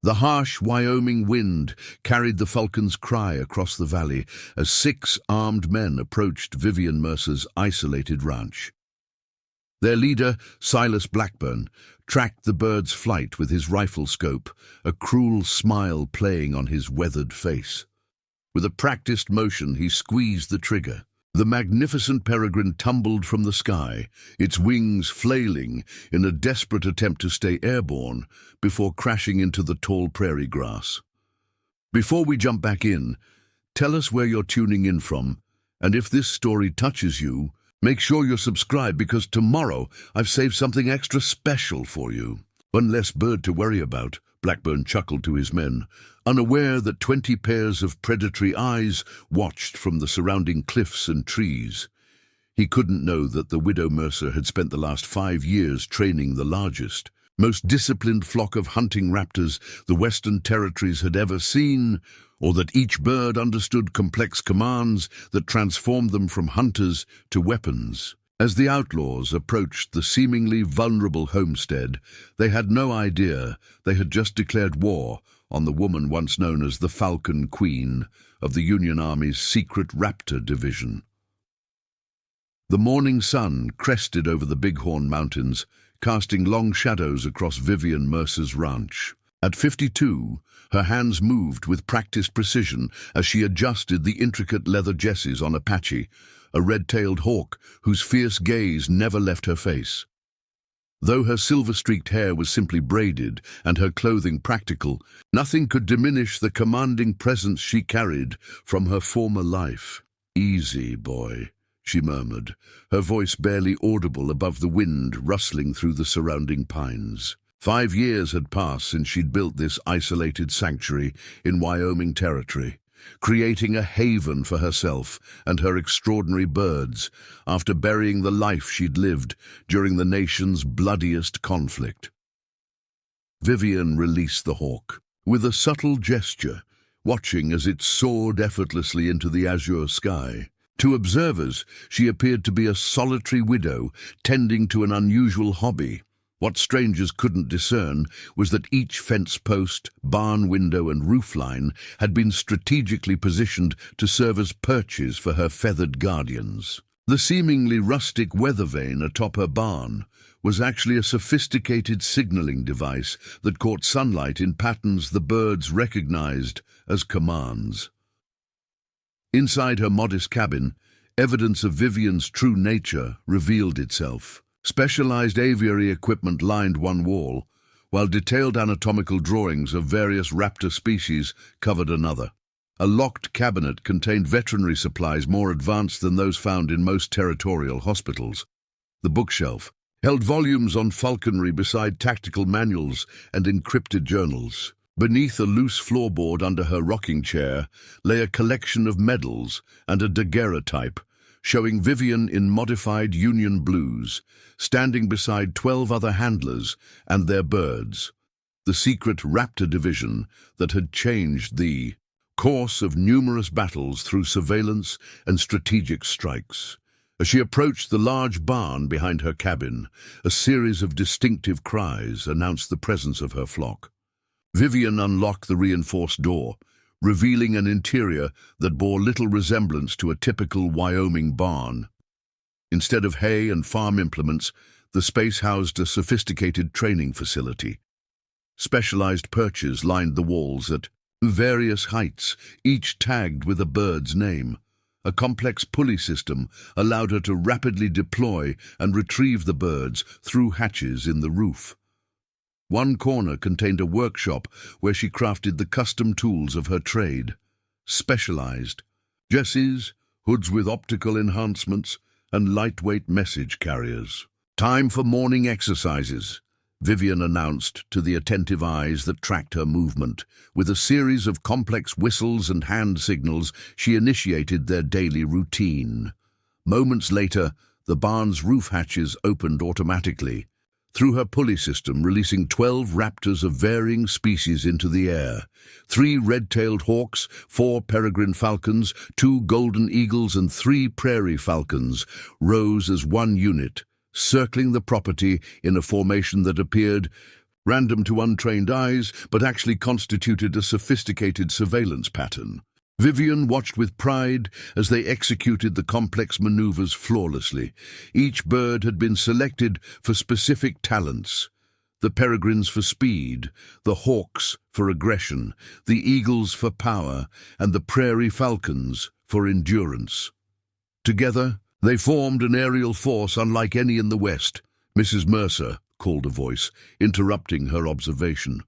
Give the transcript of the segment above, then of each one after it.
The harsh Wyoming wind carried the falcon's cry across the valley as 6 armed men approached Vivian Mercer's isolated ranch. Their leader, Silas Blackburn, tracked the bird's flight with his rifle scope, a cruel smile playing on his weathered face. With a practiced motion, he squeezed the trigger. The magnificent peregrine tumbled from the sky, its wings flailing in a desperate attempt to stay airborne before crashing into the tall prairie grass. Before we jump back in, tell us where you're tuning in from, and if this story touches you, make sure you're subscribed because tomorrow I've saved something extra special for you. One less bird to worry about, Blackburn chuckled to his men, unaware that 20 pairs of predatory eyes watched from the surrounding cliffs and trees. He couldn't know that the widow Mercer had spent the last 5 years training the largest, most disciplined flock of hunting raptors the Western Territories had ever seen, or that each bird understood complex commands that transformed them from hunters to weapons. As the outlaws approached the seemingly vulnerable homestead, they had no idea they had just declared war on the woman once known as the Falcon Queen of the Union Army's secret raptor division. The morning sun crested over the Bighorn Mountains, casting long shadows across Vivian Mercer's ranch. At 52, her hands moved with practiced precision as she adjusted the intricate leather jesses on Apache, a red-tailed hawk whose fierce gaze never left her face. Though her silver-streaked hair was simply braided and her clothing practical, nothing could diminish the commanding presence she carried from her former life. "Easy, boy," she murmured, her voice barely audible above the wind rustling through the surrounding pines. 5 years had passed since she'd built this isolated sanctuary in Wyoming territory, creating a haven for herself and her extraordinary birds after burying the life she'd lived during the nation's bloodiest conflict. Vivian released the hawk, with a subtle gesture, watching as it soared effortlessly into the azure sky. To observers, she appeared to be a solitary widow tending to an unusual hobby. What strangers couldn't discern was that each fence post, barn window and roofline had been strategically positioned to serve as perches for her feathered guardians. The seemingly rustic weather vane atop her barn was actually a sophisticated signaling device that caught sunlight in patterns the birds recognized as commands. Inside her modest cabin, evidence of Vivian's true nature revealed itself. Specialized aviary equipment lined one wall, while detailed anatomical drawings of various raptor species covered another. A locked cabinet contained veterinary supplies more advanced than those found in most territorial hospitals. The bookshelf held volumes on falconry beside tactical manuals and encrypted journals. Beneath a loose floorboard under her rocking chair lay a collection of medals and a daguerreotype, showing Vivian in modified Union blues, standing beside 12 other handlers and their birds, the secret raptor division that had changed the course of numerous battles through surveillance and strategic strikes. As she approached the large barn behind her cabin, a series of distinctive cries announced the presence of her flock. Vivian unlocked the reinforced door, revealing an interior that bore little resemblance to a typical Wyoming barn. Instead of hay and farm implements, the space housed a sophisticated training facility. Specialized perches lined the walls at various heights, each tagged with a bird's name. A complex pulley system allowed her to rapidly deploy and retrieve the birds through hatches in the roof. One corner contained a workshop where she crafted the custom tools of her trade. Specialized jesses, hoods with optical enhancements, and lightweight message carriers. "Time for morning exercises," Vivian announced to the attentive eyes that tracked her movement. With a series of complex whistles and hand signals, she initiated their daily routine. Moments later, the barn's roof hatches opened automatically, through her pulley system releasing 12 raptors of varying species into the air. 3 red-tailed hawks, 4 peregrine falcons, 2 golden eagles and 3 prairie falcons rose as one unit, circling the property in a formation that appeared random to untrained eyes, but actually constituted a sophisticated surveillance pattern. Vivian watched with pride as they executed the complex maneuvers flawlessly. Each bird had been selected for specific talents. The peregrines for speed, the hawks for aggression, the eagles for power, and the prairie falcons for endurance. Together, they formed an aerial force unlike any in the West. "Mrs. Mercer," called a voice, interrupting her observation.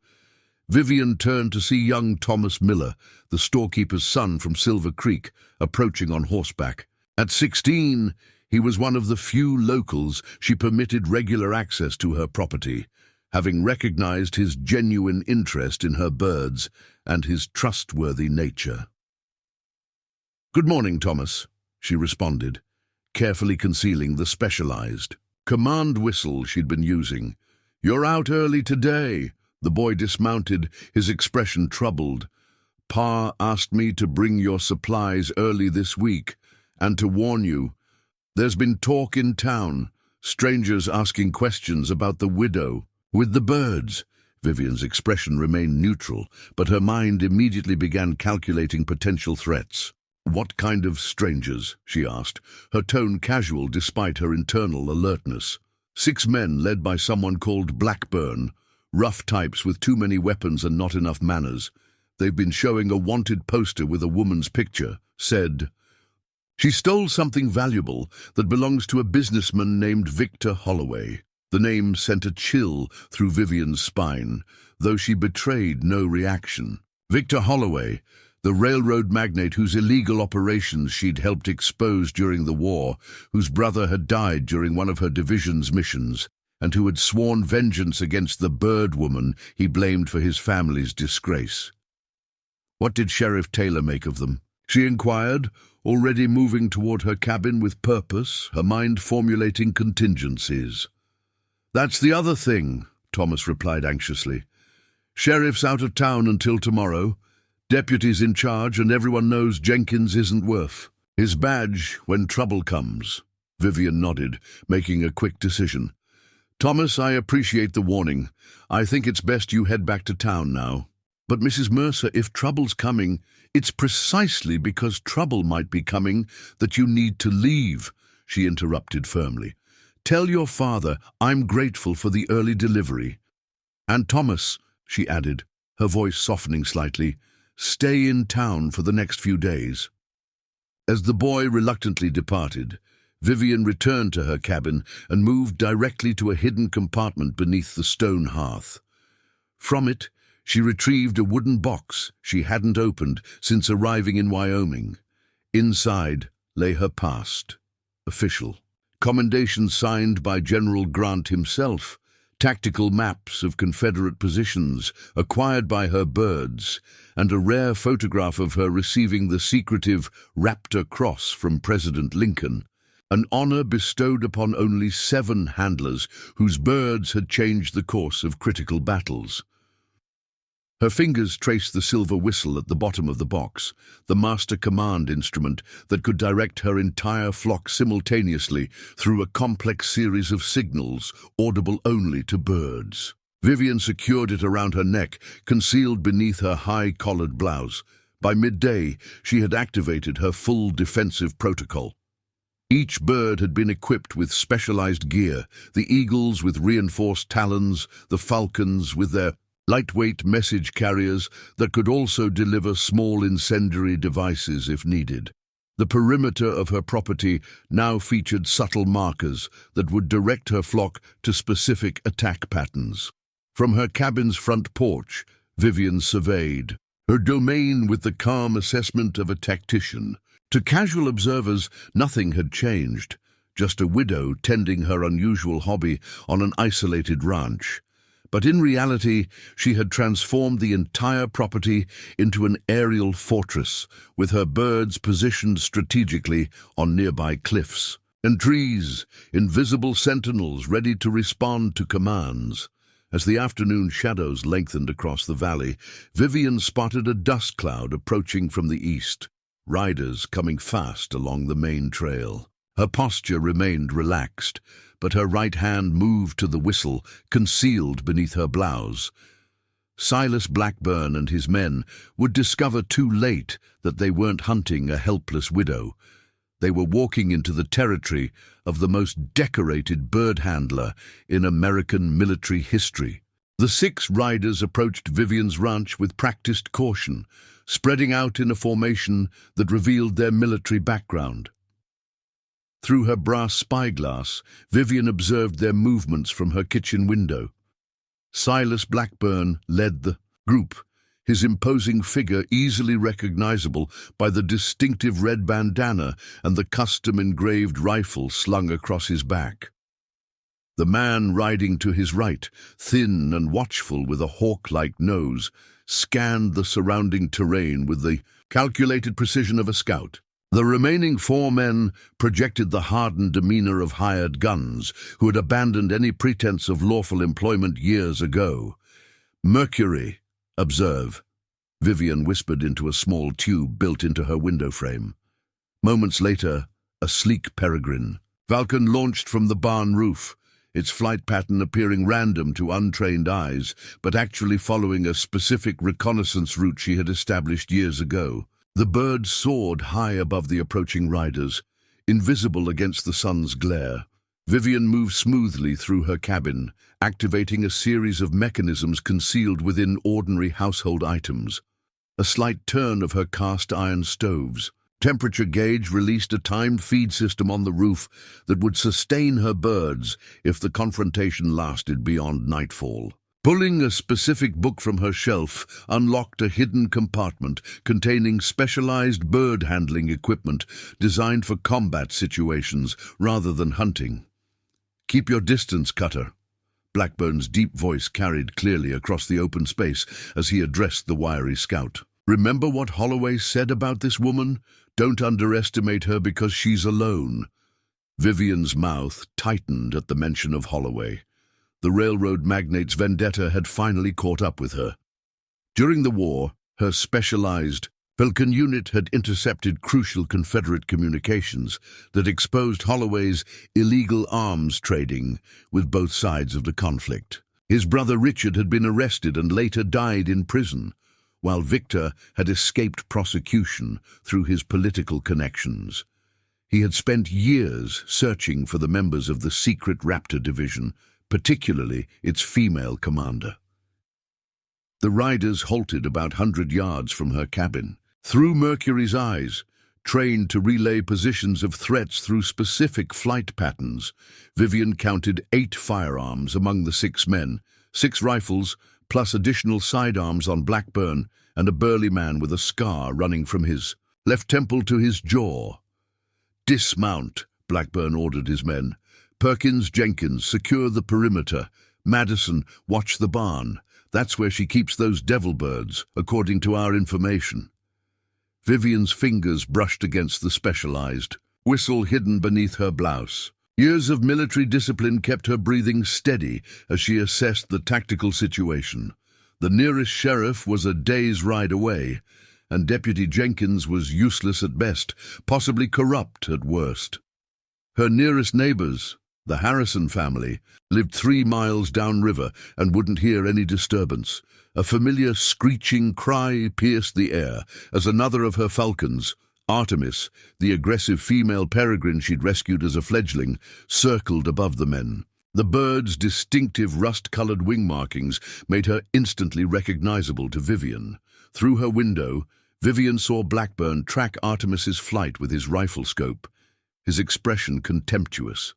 Vivian turned to see young Thomas Miller, the storekeeper's son from Silver Creek, approaching on horseback. At 16, he was one of the few locals she permitted regular access to her property, having recognized his genuine interest in her birds and his trustworthy nature. "Good morning, Thomas," she responded, carefully concealing the specialized command whistle she'd been using. "You're out early today." The boy dismounted, his expression troubled. "Pa asked me to bring your supplies early this week, and to warn you. There's been talk in town, strangers asking questions about the widow." "With the birds." Vivian's expression remained neutral, but her mind immediately began calculating potential threats. "What kind of strangers?" she asked, her tone casual despite her internal alertness. "6 men led by someone called Blackburn. Rough types with too many weapons and not enough manners. They've been showing a wanted poster with a woman's picture. Said she stole something valuable that belongs to a businessman named Victor Holloway." The name sent a chill through Vivian's spine, though she betrayed no reaction. Victor Holloway, the railroad magnate whose illegal operations she'd helped expose during the war, whose brother had died during one of her division's missions, and who had sworn vengeance against the bird woman he blamed for his family's disgrace. "What did Sheriff Taylor make of them?" she inquired, already moving toward her cabin with purpose, her mind formulating contingencies. "That's the other thing," Thomas replied anxiously. "Sheriff's out of town until tomorrow. Deputy's in charge, and everyone knows Jenkins isn't worth his badge when trouble comes." Vivian nodded, making a quick decision. "Thomas, I appreciate the warning. I think it's best you head back to town now." "But Mrs. Mercer, if trouble's coming, it's precisely because trouble might be coming that you need to leave," she interrupted firmly. "Tell your father I'm grateful for the early delivery. And Thomas," she added, her voice softening slightly, "stay in town for the next few days." As the boy reluctantly departed, Vivian returned to her cabin and moved directly to a hidden compartment beneath the stone hearth. From it, she retrieved a wooden box she hadn't opened since arriving in Wyoming. Inside lay her past. Official. Commendations signed by General Grant himself, tactical maps of Confederate positions acquired by her birds, and a rare photograph of her receiving the secretive Raptor Cross from President Lincoln, an honor bestowed upon only 7 handlers whose birds had changed the course of critical battles. Her fingers traced the silver whistle at the bottom of the box, the master command instrument that could direct her entire flock simultaneously through a complex series of signals audible only to birds. Vivian secured it around her neck, concealed beneath her high-collared blouse. By midday, she had activated her full defensive protocol. Each bird had been equipped with specialized gear, the eagles with reinforced talons, the falcons with their lightweight message carriers that could also deliver small incendiary devices if needed. The perimeter of her property now featured subtle markers that would direct her flock to specific attack patterns. From her cabin's front porch, Vivian surveyed her domain with the calm assessment of a tactician. To casual observers, nothing had changed, just a widow tending her unusual hobby on an isolated ranch. But in reality, she had transformed the entire property into an aerial fortress, with her birds positioned strategically on nearby cliffs, and trees, invisible sentinels ready to respond to commands. As the afternoon shadows lengthened across the valley, Vivian spotted a dust cloud approaching from the east, riders coming fast along the main trail. Her posture remained relaxed, but her right hand moved to the whistle, concealed beneath her blouse. Silas Blackburn and his men would discover too late that they weren't hunting a helpless widow. They were walking into the territory of the most decorated bird handler in American military history. The 6 riders approached Vivian's ranch with practiced caution, spreading out in a formation that revealed their military background. Through her brass spyglass, Vivian observed their movements from her kitchen window. Silas Blackburn led the group, his imposing figure easily recognizable by the distinctive red bandana and the custom-engraved rifle slung across his back. The man riding to his right, thin and watchful with a hawk-like nose, scanned the surrounding terrain with the calculated precision of a scout. The remaining 4 men projected the hardened demeanor of hired guns who had abandoned any pretense of lawful employment years ago. "Mercury, observe," Vivian whispered into a small tube built into her window frame. Moments later, a sleek peregrine. Falcon launched from the barn roof, its flight pattern appearing random to untrained eyes, but actually following a specific reconnaissance route she had established years ago. The bird soared high above the approaching riders, invisible against the sun's glare. Vivian moved smoothly through her cabin, activating a series of mechanisms concealed within ordinary household items. A slight turn of her cast-iron stoves. Temperature gauge released a timed feed system on the roof that would sustain her birds if the confrontation lasted beyond nightfall. Pulling a specific book from her shelf unlocked a hidden compartment containing specialized bird-handling equipment designed for combat situations rather than hunting. "Keep your distance, Cutter," Blackburn's deep voice carried clearly across the open space as he addressed the wiry scout. "Remember what Holloway said about this woman? Don't underestimate her because she's alone." Vivian's mouth tightened at the mention of Holloway. The railroad magnate's vendetta had finally caught up with her. During the war, her specialized Falcon unit had intercepted crucial Confederate communications that exposed Holloway's illegal arms trading with both sides of the conflict. His brother Richard had been arrested and later died in prison, while Victor had escaped prosecution through his political connections. He had spent years searching for the members of the secret Raptor Division, particularly its female commander. The riders halted about 100 yards from her cabin. Through Mercury's eyes, trained to relay positions of threats through specific flight patterns, Vivian counted 8 firearms among the 6 men, 6 rifles, plus additional sidearms on Blackburn and a burly man with a scar running from his left temple to his jaw. "Dismount," Blackburn ordered his men. "Perkins, Jenkins, secure the perimeter. Madison, watch the barn. That's where she keeps those devil birds, according to our information." Vivian's fingers brushed against the specialized whistle hidden beneath her blouse. Years of military discipline kept her breathing steady as she assessed the tactical situation. The nearest sheriff was a day's ride away, and Deputy Jenkins was useless at best, possibly corrupt at worst. Her nearest neighbors, the Harrison family, lived 3 miles downriver and wouldn't hear any disturbance. A familiar screeching cry pierced the air as another of her falcons, Artemis, the aggressive female peregrine she'd rescued as a fledgling, circled above the men. The bird's distinctive rust-colored wing markings made her instantly recognizable to Vivian. Through her window, Vivian saw Blackburn track Artemis's flight with his rifle scope, his expression contemptuous.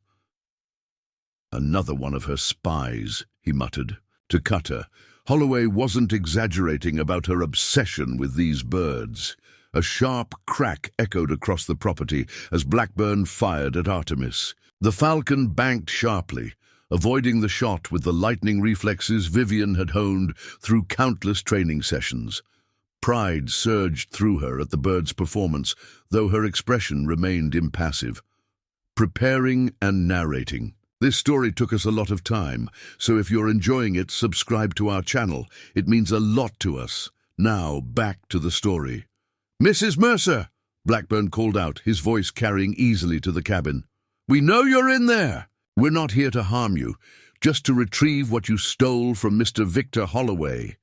"Another one of her spies," he muttered. To Cutter, Holloway wasn't exaggerating about her obsession with these birds. A sharp crack echoed across the property as Blackburn fired at Artemis. The falcon banked sharply, avoiding the shot with the lightning reflexes Vivian had honed through countless training sessions. Pride surged through her at the bird's performance, though her expression remained impassive. Preparing and narrating. This story took us a lot of time, so if you're enjoying it, subscribe to our channel. It means a lot to us. Now, back to the story. "Mrs. Mercer!" Blackburn called out, his voice carrying easily to the cabin. "We know you're in there. We're not here to harm you, just to retrieve what you stole from Mr. Victor Holloway."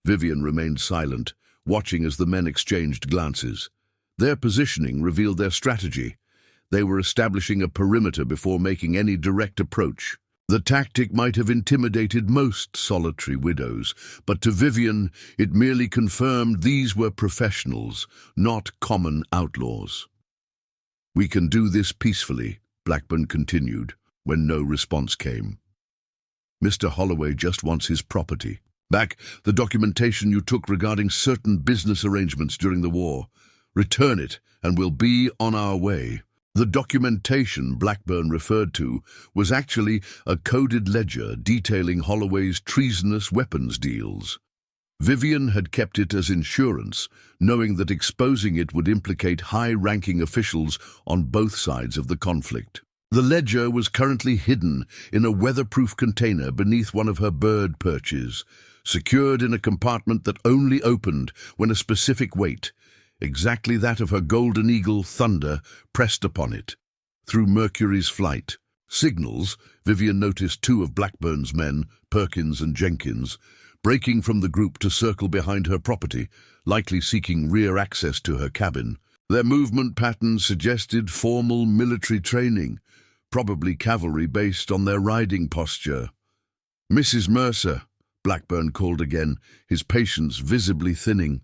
Vivian remained silent, watching as the men exchanged glances. Their positioning revealed their strategy. They were establishing a perimeter before making any direct approach. The tactic might have intimidated most solitary widows, but to Vivian it merely confirmed these were professionals, not common outlaws. "We can do this peacefully," Blackburn continued, when no response came. "Mr. Holloway just wants his property. Back the documentation you took regarding certain business arrangements during the war. Return it, and we'll be on our way." The documentation Blackburn referred to was actually a coded ledger detailing Holloway's treasonous weapons deals. Vivian had kept it as insurance, knowing that exposing it would implicate high-ranking officials on both sides of the conflict. The ledger was currently hidden in a weatherproof container beneath one of her bird perches, secured in a compartment that only opened when a specific weight, exactly that of her golden eagle Thunder, pressed upon it. Through Mercury's flight signals, Vivian noticed two of Blackburn's men, Perkins and Jenkins, breaking from the group to circle behind her property, likely seeking rear access to her cabin. Their movement patterns suggested formal military training, probably cavalry based on their riding posture. "Mrs. Mercer," Blackburn called again, his patience visibly thinning.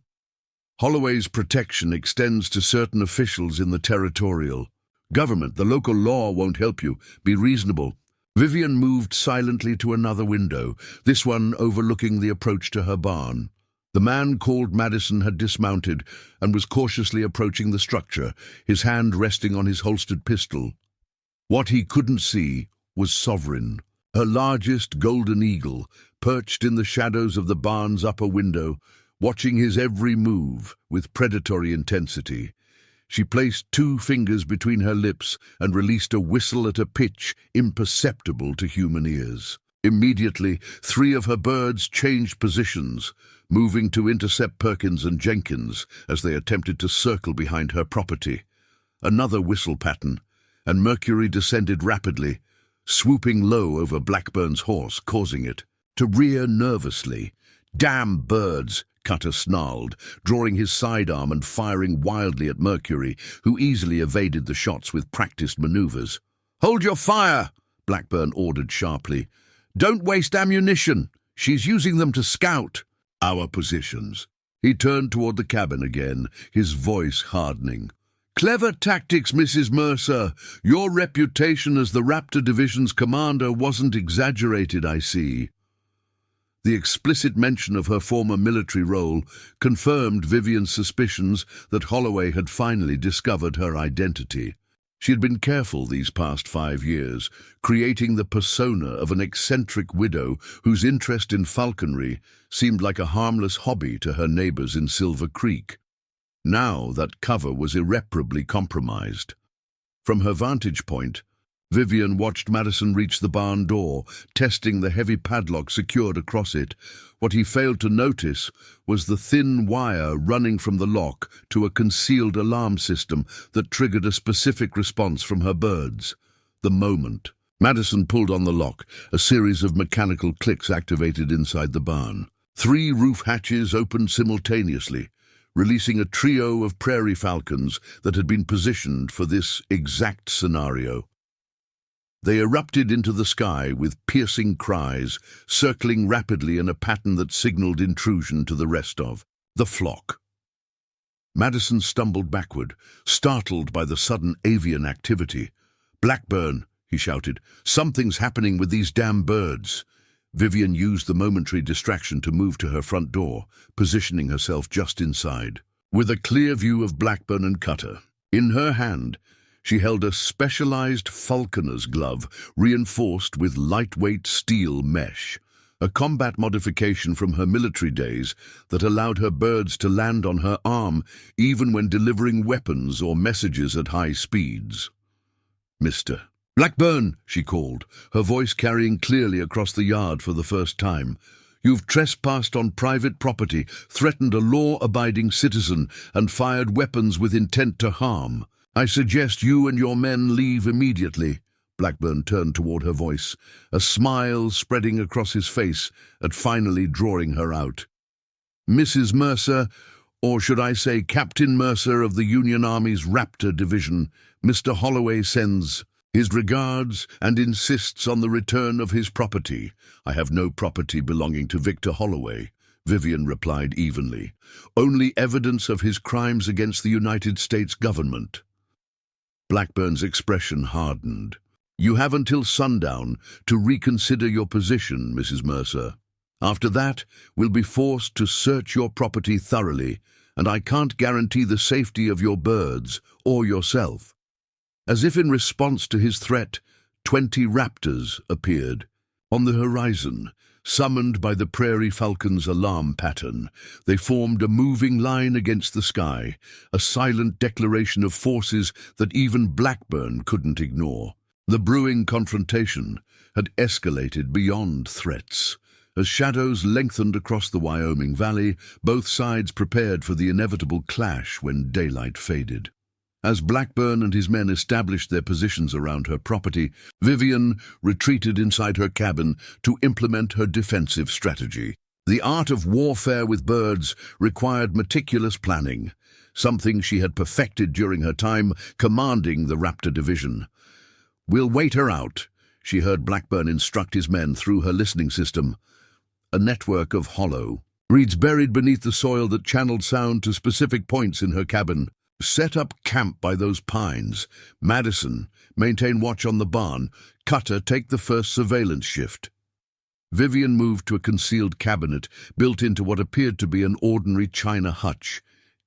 "Holloway's protection extends to certain officials in the territorial government. The local law won't help you. Be reasonable." Vivian moved silently to another window, this one overlooking the approach to her barn. The man called Madison had dismounted and was cautiously approaching the structure, his hand resting on his holstered pistol. What he couldn't see was Sovereign, her largest golden eagle, perched in the shadows of the barn's upper window, watching his every move with predatory intensity. She placed 2 fingers between her lips and released a whistle at a pitch imperceptible to human ears. Immediately, 3 of her birds changed positions, moving to intercept Perkins and Jenkins as they attempted to circle behind her property. Another whistle pattern, and Mercury descended rapidly, swooping low over Blackburn's horse, causing it to rear nervously. "Damn birds!" Cutter snarled, drawing his sidearm and firing wildly at Mercury, who easily evaded the shots with practiced maneuvers. "Hold your fire!" Blackburn ordered sharply. "Don't waste ammunition. She's using them to scout our positions." He turned toward the cabin again, his voice hardening. "Clever tactics, Mrs. Mercer. Your reputation as the Raptor Division's commander wasn't exaggerated, I see." The explicit mention of her former military role confirmed Vivian's suspicions that Holloway had finally discovered her identity. She had been careful these past 5 years, creating the persona of an eccentric widow whose interest in falconry seemed like a harmless hobby to her neighbors in Silver Creek. Now that cover was irreparably compromised. From her vantage point, Vivian watched Madison reach the barn door, testing the heavy padlock secured across it. What he failed to notice was the thin wire running from the lock to a concealed alarm system that triggered a specific response from her birds. The moment Madison pulled on the lock, a series of mechanical clicks activated inside the barn. 3 roof hatches opened simultaneously, releasing a trio of prairie falcons that had been positioned for this exact scenario. They erupted into the sky with piercing cries, circling rapidly in a pattern that signaled intrusion to the rest of the flock. Madison stumbled backward, startled by the sudden avian activity. "Blackburn," he shouted, "something's happening with these damn birds." Vivian used the momentary distraction to move to her front door, positioning herself just inside. With a clear view of Blackburn and Cutter in her hand, she held a specialized falconer's glove, reinforced with lightweight steel mesh, a combat modification from her military days that allowed her birds to land on her arm even when delivering weapons or messages at high speeds. "Mr. Blackburn," she called, her voice carrying clearly across the yard for the first time. "You've trespassed on private property, threatened a law-abiding citizen, and fired weapons with intent to harm. I suggest you and your men leave immediately. Blackburn turned toward her voice, a smile spreading across his face at finally drawing her out. Mrs. Mercer, or should I say Captain Mercer of the Union Army's Raptor Division, Mr. Holloway sends his regards and insists on the return of his property. I have no property belonging to Victor Holloway, Vivian replied evenly. Only evidence of his crimes against the United States government. Blackburn's expression hardened. You have until sundown to reconsider your position, Mrs. Mercer. After that, we'll be forced to search your property thoroughly, and I can't guarantee the safety of your birds or yourself. As if in response to his threat, 20 raptors appeared. On the horizon, summoned by the prairie falcon's alarm pattern, they formed a moving line against the sky, a silent declaration of forces that even Blackburn couldn't ignore. The brewing confrontation had escalated beyond threats. As shadows lengthened across the Wyoming Valley, both sides prepared for the inevitable clash when daylight faded. As Blackburn and his men established their positions around her property, Vivian retreated inside her cabin to implement her defensive strategy. The art of warfare with birds required meticulous planning, something she had perfected during her time commanding the Raptor Division. We'll wait her out, she heard Blackburn instruct his men through her listening system. A network of hollow reeds buried beneath the soil that channeled sound to specific points in her cabin. Set up camp by those pines. Madison, maintain watch on the barn. Cutter, take the first surveillance shift. Vivian moved to a concealed cabinet built into what appeared to be an ordinary china hutch.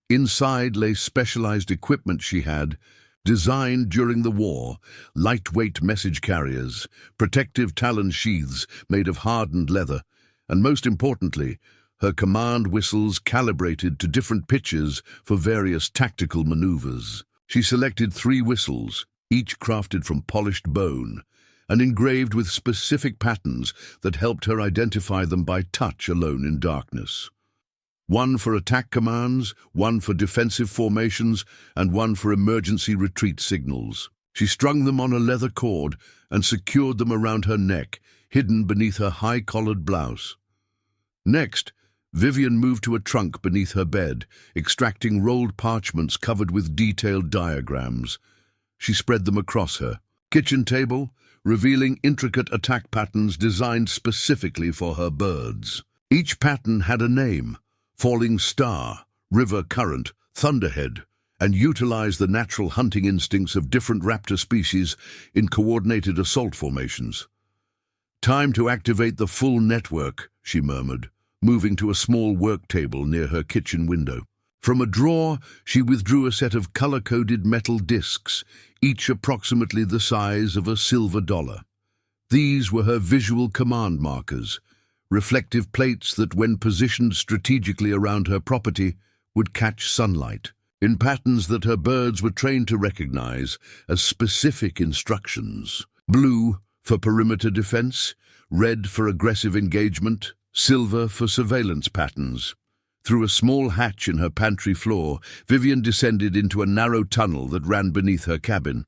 Inside lay specialized equipment she had, designed during the war, lightweight message carriers, protective talon sheaths made of hardened leather, and most importantly, her command whistles calibrated to different pitches for various tactical maneuvers. She selected 3 whistles, each crafted from polished bone, and engraved with specific patterns that helped her identify them by touch alone in darkness. One for attack commands, one for defensive formations, and one for emergency retreat signals. She strung them on a leather cord and secured them around her neck, hidden beneath her high-collared blouse. Next, Vivian moved to a trunk beneath her bed, extracting rolled parchments covered with detailed diagrams. She spread them across her kitchen table, revealing intricate attack patterns designed specifically for her birds. Each pattern had a name: Falling Star, River Current, Thunderhead, and utilized the natural hunting instincts of different raptor species in coordinated assault formations. Time to activate the full network, she murmured, moving to a small work table near her kitchen window. From a drawer, she withdrew a set of color-coded metal discs, each approximately the size of a silver dollar. These were her visual command markers, reflective plates that, when positioned strategically around her property, would catch sunlight, in patterns that her birds were trained to recognize as specific instructions. Blue for perimeter defense, red for aggressive engagement, silver for surveillance patterns. Through a small hatch in her pantry floor, Vivian descended into a narrow tunnel that ran beneath her cabin.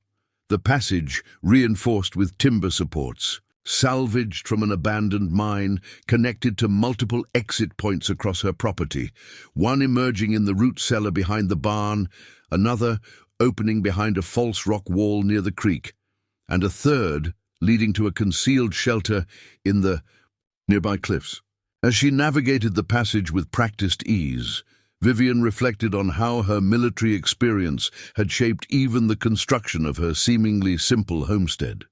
The passage, reinforced with timber supports, salvaged from an abandoned mine, connected to multiple exit points across her property, one emerging in the root cellar behind the barn, another opening behind a false rock wall near the creek, and a third leading to a concealed shelter in the nearby cliffs. As she navigated the passage with practiced ease, Vivian reflected on how her military experience had shaped even the construction of her seemingly simple homestead.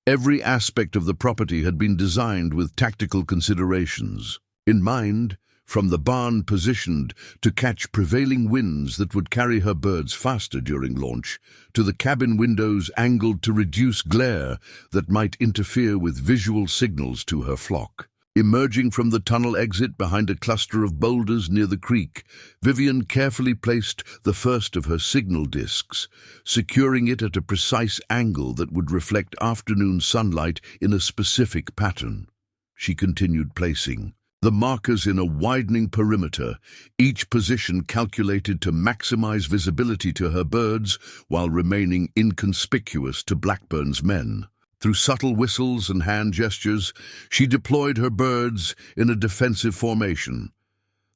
Every aspect of the property had been designed with tactical considerations in mind, from the barn positioned to catch prevailing winds that would carry her birds faster during launch, to the cabin windows angled to reduce glare that might interfere with visual signals to her flock. Emerging from the tunnel exit behind a cluster of boulders near the creek, Vivian carefully placed the first of her signal discs, securing it at a precise angle that would reflect afternoon sunlight in a specific pattern. She continued placing The markers in a widening perimeter, each position calculated to maximize visibility to her birds while remaining inconspicuous to Blackburn's men. Through subtle whistles and hand gestures, she deployed her birds in a defensive formation.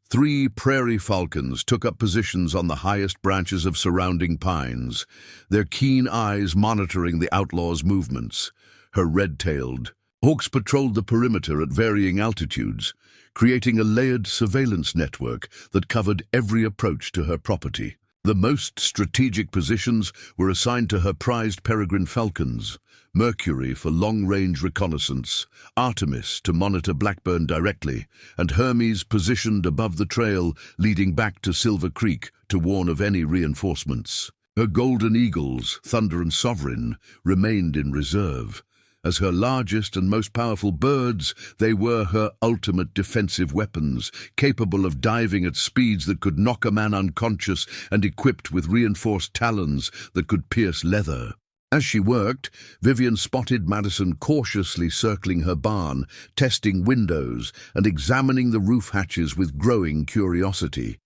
3 prairie falcons took up positions on the highest branches of surrounding pines, their keen eyes monitoring the Outlaws' movements. Her red-tailed hawks patrolled the perimeter at varying altitudes, creating a layered surveillance network that covered every approach to her property. The most strategic positions were assigned to her prized peregrine falcons: Mercury for long-range reconnaissance, Artemis to monitor Blackburn directly, and Hermes positioned above the trail leading back to Silver Creek to warn of any reinforcements. Her golden eagles, Thunder and Sovereign, remained in reserve. As her largest and most powerful birds, they were her ultimate defensive weapons, capable of diving at speeds that could knock a man unconscious and equipped with reinforced talons that could pierce leather. As she worked, Vivian spotted Madison cautiously circling her barn, testing windows and examining the roof hatches with growing curiosity.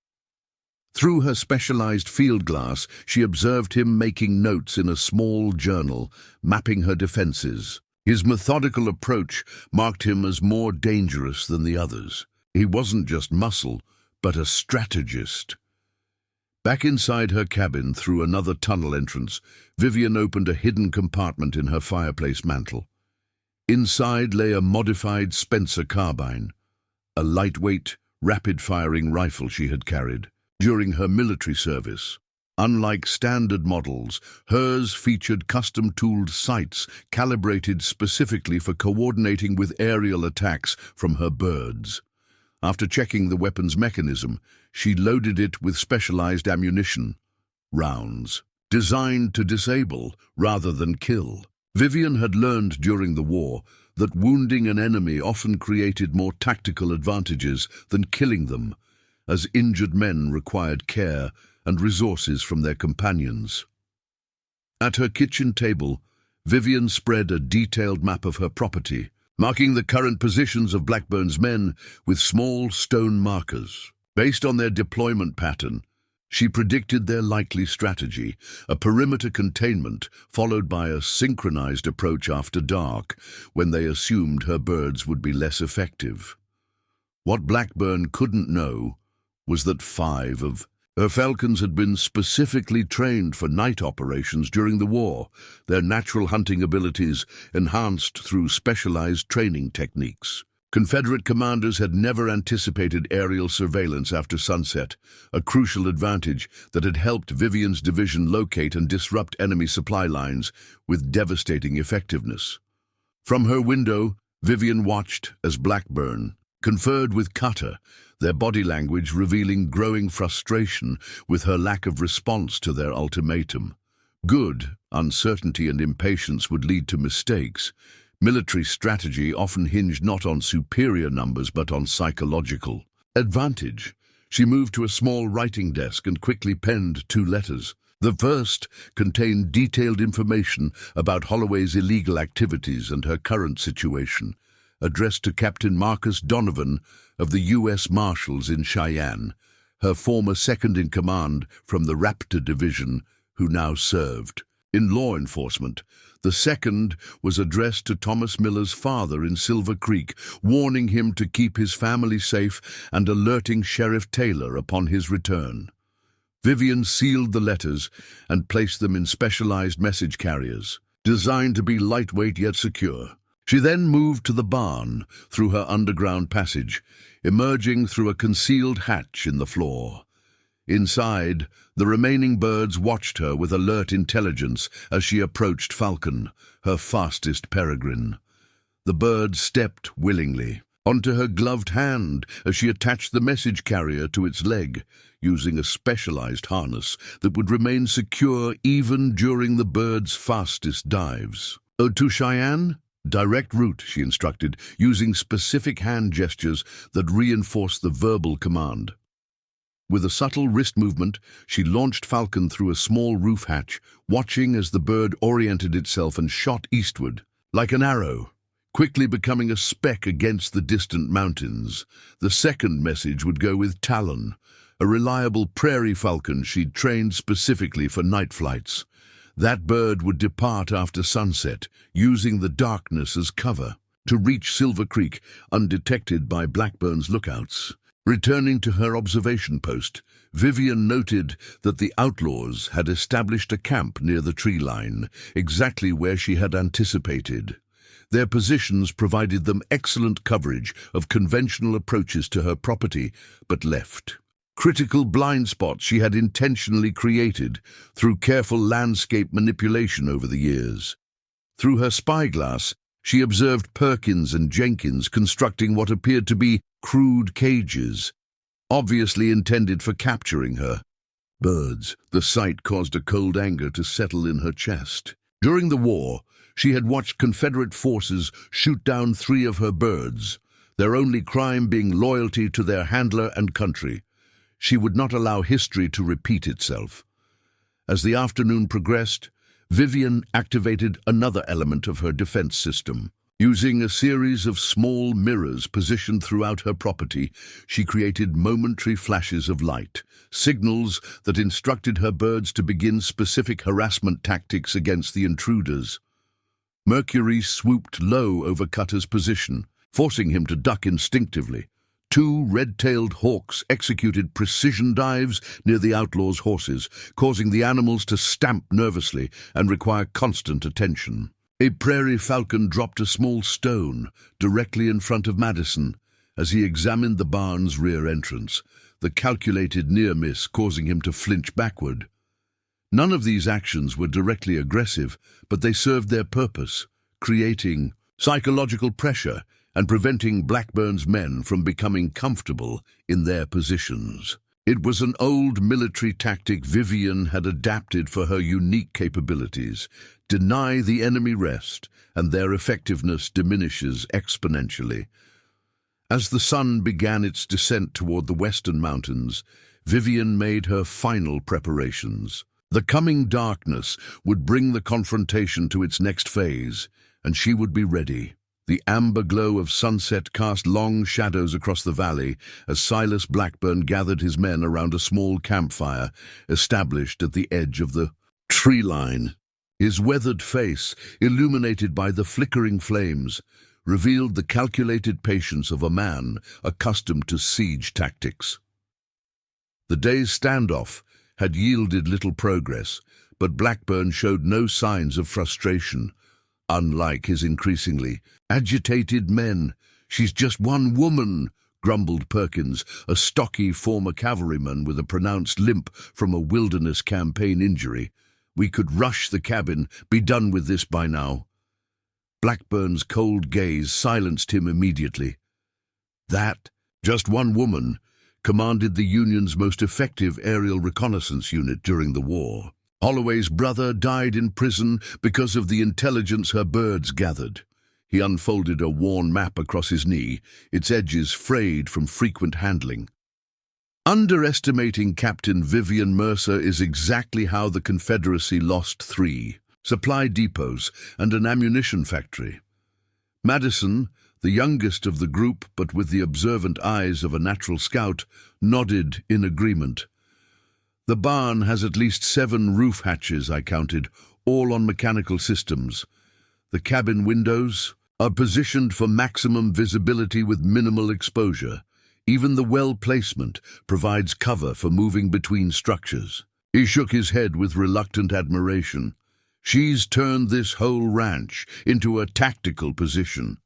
Through her specialized field glass, she observed him making notes in a small journal, mapping her defenses. His methodical approach marked him as more dangerous than the others. He wasn't just muscle, but a strategist. Back inside her cabin, through another tunnel entrance, Vivian opened a hidden compartment in her fireplace mantel. Inside lay a modified Spencer carbine, a lightweight, rapid-firing rifle she had carried during her military service. Unlike standard models, hers featured custom-tooled sights calibrated specifically for coordinating with aerial attacks from her birds. After checking the weapon's mechanism, she loaded it with specialized ammunition, rounds, designed to disable rather than kill. Vivian had learned during the war that wounding an enemy often created more tactical advantages than killing them, as injured men required care and resources from their companions. At her kitchen table, Vivian spread a detailed map of her property, marking the current positions of Blackburn's men with small stone markers. Based on their deployment pattern, she predicted their likely strategy: a perimeter containment followed by a synchronized approach after dark, when they assumed her birds would be less effective. What Blackburn couldn't know was that 5 of her falcons had been specifically trained for night operations during the war, their natural hunting abilities enhanced through specialized training techniques. Confederate commanders had never anticipated aerial surveillance after sunset, a crucial advantage that had helped Vivian's division locate and disrupt enemy supply lines with devastating effectiveness. From her window, Vivian watched as Blackburn conferred with Cutter, their body language revealing growing frustration with her lack of response to their ultimatum. Good uncertainty and impatience would lead to mistakes. Military strategy often hinged not on superior numbers but on psychological advantage. She moved to a small writing desk and quickly penned 2 letters. The first contained detailed information about Holloway's illegal activities and her current situation, addressed to Captain Marcus Donovan of the U.S. Marshals in Cheyenne, her former second-in-command from the Raptor Division, who now served in law enforcement. The second was addressed to Thomas Miller's father in Silver Creek, warning him to keep his family safe and alerting Sheriff Taylor upon his return. Vivian sealed the letters and placed them in specialized message carriers, designed to be lightweight yet secure. She then moved to the barn through her underground passage, emerging through a concealed hatch in the floor. Inside, the remaining birds watched her with alert intelligence as she approached Falcon, her fastest peregrine. The bird stepped willingly onto her gloved hand as she attached the message carrier to its leg, using a specialized harness that would remain secure even during the bird's fastest dives. To Cheyenne? Direct route, she instructed, using specific hand gestures that reinforced the verbal command. With a subtle wrist movement, she launched Falcon through a small roof hatch, watching as the bird oriented itself and shot eastward. Like an arrow, quickly becoming a speck against the distant mountains. The second message would go with Talon, a reliable prairie falcon she'd trained specifically for night flights. That bird would depart after sunset, using the darkness as cover, to reach Silver Creek undetected by Blackburn's lookouts. Returning to her observation post, Vivian noted that the Outlaws had established a camp near the tree line, exactly where she had anticipated. Their positions provided them excellent coverage of conventional approaches to her property, but left critical blind spots she had intentionally created through careful landscape manipulation over the years. Through her spyglass, she observed Perkins and Jenkins constructing what appeared to be crude cages, obviously intended for capturing her. Birds. The sight caused a cold anger to settle in her chest. During the war, she had watched Confederate forces shoot down 3 of her birds, their only crime being loyalty to their handler and country. She would not allow history to repeat itself. As the afternoon progressed, Vivian activated another element of her defense system. Using a series of small mirrors positioned throughout her property, she created momentary flashes of light, signals that instructed her birds to begin specific harassment tactics against the intruders. Mercury swooped low over Cutter's position, forcing him to duck instinctively. 2 red-tailed hawks executed precision dives near the Outlaws' horses, causing the animals to stamp nervously and require constant attention. A prairie falcon dropped a small stone directly in front of Madison as he examined the barn's rear entrance, the calculated near miss causing him to flinch backward. None of these actions were directly aggressive, but they served their purpose, creating psychological pressure and preventing Blackburn's men from becoming comfortable in their positions. It was an old military tactic Vivian had adapted for her unique capabilities. Deny the enemy rest, and their effectiveness diminishes exponentially. As the sun began its descent toward the western mountains, Vivian made her final preparations. The coming darkness would bring the confrontation to its next phase, and she would be ready. The amber glow of sunset cast long shadows across the valley as Silas Blackburn gathered his men around a small campfire established at the edge of the tree line. His weathered face, illuminated by the flickering flames, revealed the calculated patience of a man accustomed to siege tactics. The day's standoff had yielded little progress, but Blackburn showed no signs of frustration. Unlike his increasingly agitated men. "She's just one woman," grumbled Perkins, a stocky former cavalryman with a pronounced limp from a wilderness campaign injury. "We could rush the cabin, be done with this by now." Blackburn's cold gaze silenced him immediately. That, just one woman, commanded the Union's most effective aerial reconnaissance unit during the war. Holloway's brother died in prison because of the intelligence her birds gathered. He unfolded a worn map across his knee, its edges frayed from frequent handling. Underestimating Captain Vivian Mercer is exactly how the Confederacy lost 3 supply depots and an ammunition factory. Madison, the youngest of the group but with the observant eyes of a natural scout, nodded in agreement. "The barn has at least 7 roof hatches, I counted, all on mechanical systems. The cabin windows are positioned for maximum visibility with minimal exposure. Even the well placement provides cover for moving between structures." He shook his head with reluctant admiration. "She's turned this whole ranch into a tactical position."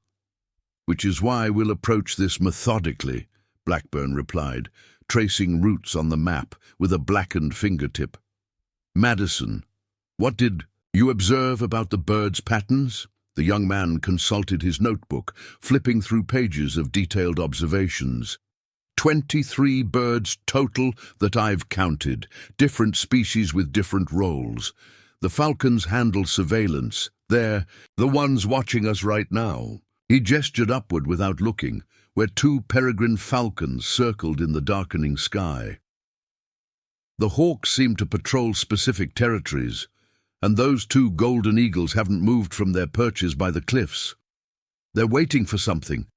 "Which is why we'll approach this methodically," Blackburn replied, tracing routes on the map with a blackened fingertip. "Madison, what did you observe about the birds' patterns?" The young man consulted his notebook, flipping through pages of detailed observations. 23 birds total that I've counted, different species with different roles. The falcons handle surveillance. They're the ones watching us right now." He gestured upward without looking, where 2 peregrine falcons circled in the darkening sky. "The hawks seem to patrol specific territories, and those 2 golden eagles haven't moved from their perches by the cliffs." They're waiting for something.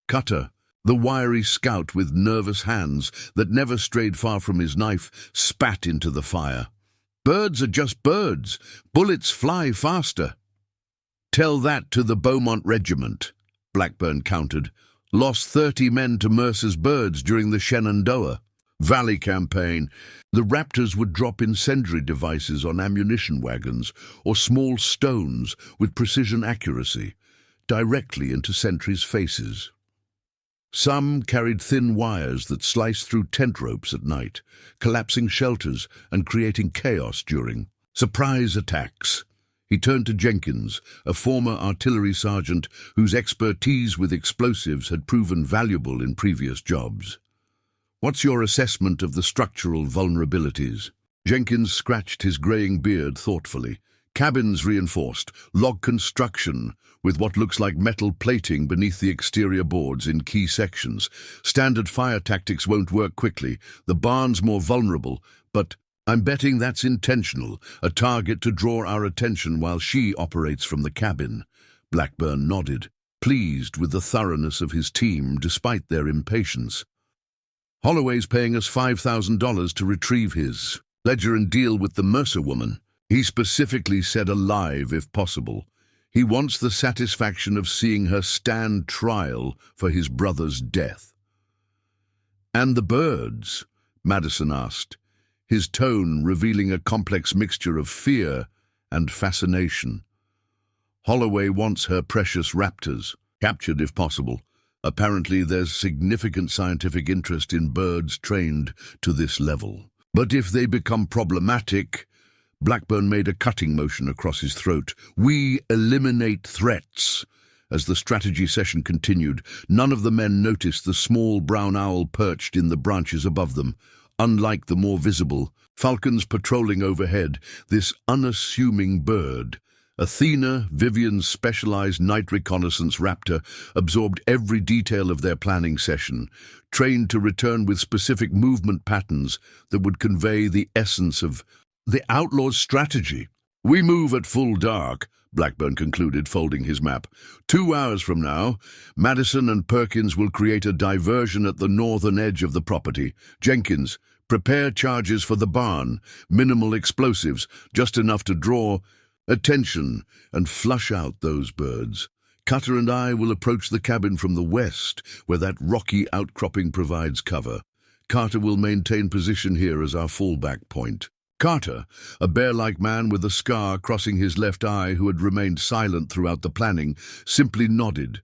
Cutter, the wiry scout with nervous hands that never strayed far from his knife, spat into the fire. Birds are just birds. Bullets fly faster. Tell that to the Beaumont Regiment, Blackburn countered. Lost 30 men to Mercer's birds during the Shenandoah Valley campaign. The Raptors would drop incendiary devices on ammunition wagons or small stones with precision accuracy, directly into sentries' faces. Some carried thin wires that sliced through tent ropes at night, collapsing shelters and creating chaos during surprise attacks. He turned to Jenkins, a former artillery sergeant whose expertise with explosives had proven valuable in previous jobs. What's your assessment of the structural vulnerabilities? Jenkins scratched his greying beard thoughtfully. Cabins reinforced, log construction, with what looks like metal plating beneath the exterior boards in key sections. Standard fire tactics won't work quickly. The barn's more vulnerable, but I'm betting that's intentional, a target to draw our attention while she operates from the cabin. Blackburn nodded, pleased with the thoroughness of his team despite their impatience. Holloway's paying us $5,000 to retrieve his ledger and deal with the Mercer woman. He specifically said alive if possible. He wants the satisfaction of seeing her stand trial for his brother's death. And the birds? Madison asked, his tone revealing a complex mixture of fear and fascination. Holloway wants her precious raptors, captured if possible. Apparently there's significant scientific interest in birds trained to this level. But if they become problematic, Blackburn made a cutting motion across his throat. We eliminate threats. As the strategy session continued, none of the men noticed the small brown owl perched in the branches above them. Unlike the more visible falcons patrolling overhead, this unassuming bird, Athena, Vivian's specialized night reconnaissance raptor, absorbed every detail of their planning session, trained to return with specific movement patterns that would convey the essence of the Outlaws' strategy. We move at full dark, Blackburn concluded, folding his map. 2 hours from now, Madison and Perkins will create a diversion at the northern edge of the property. Jenkins, prepare charges for the barn. Minimal explosives, just enough to draw attention and flush out those birds. Cutter and I will approach the cabin from the west, where that rocky outcropping provides cover. Carter will maintain position here as our fallback point. Carter, a bear-like man with a scar crossing his left eye who had remained silent throughout the planning, simply nodded.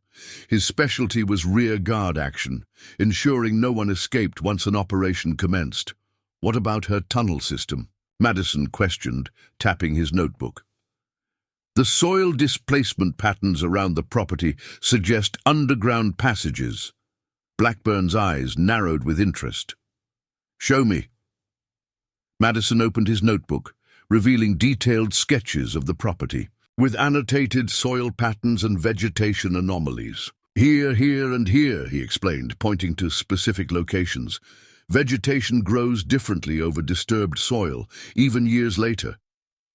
His specialty was rear guard action, ensuring no one escaped once an operation commenced. What about her tunnel system? Madison questioned, tapping his notebook. The soil displacement patterns around the property suggest underground passages. Blackburn's eyes narrowed with interest. Show me. Madison opened his notebook, revealing detailed sketches of the property, with annotated soil patterns and vegetation anomalies. Here, here, and here, he explained, pointing to specific locations. Vegetation grows differently over disturbed soil, even years later.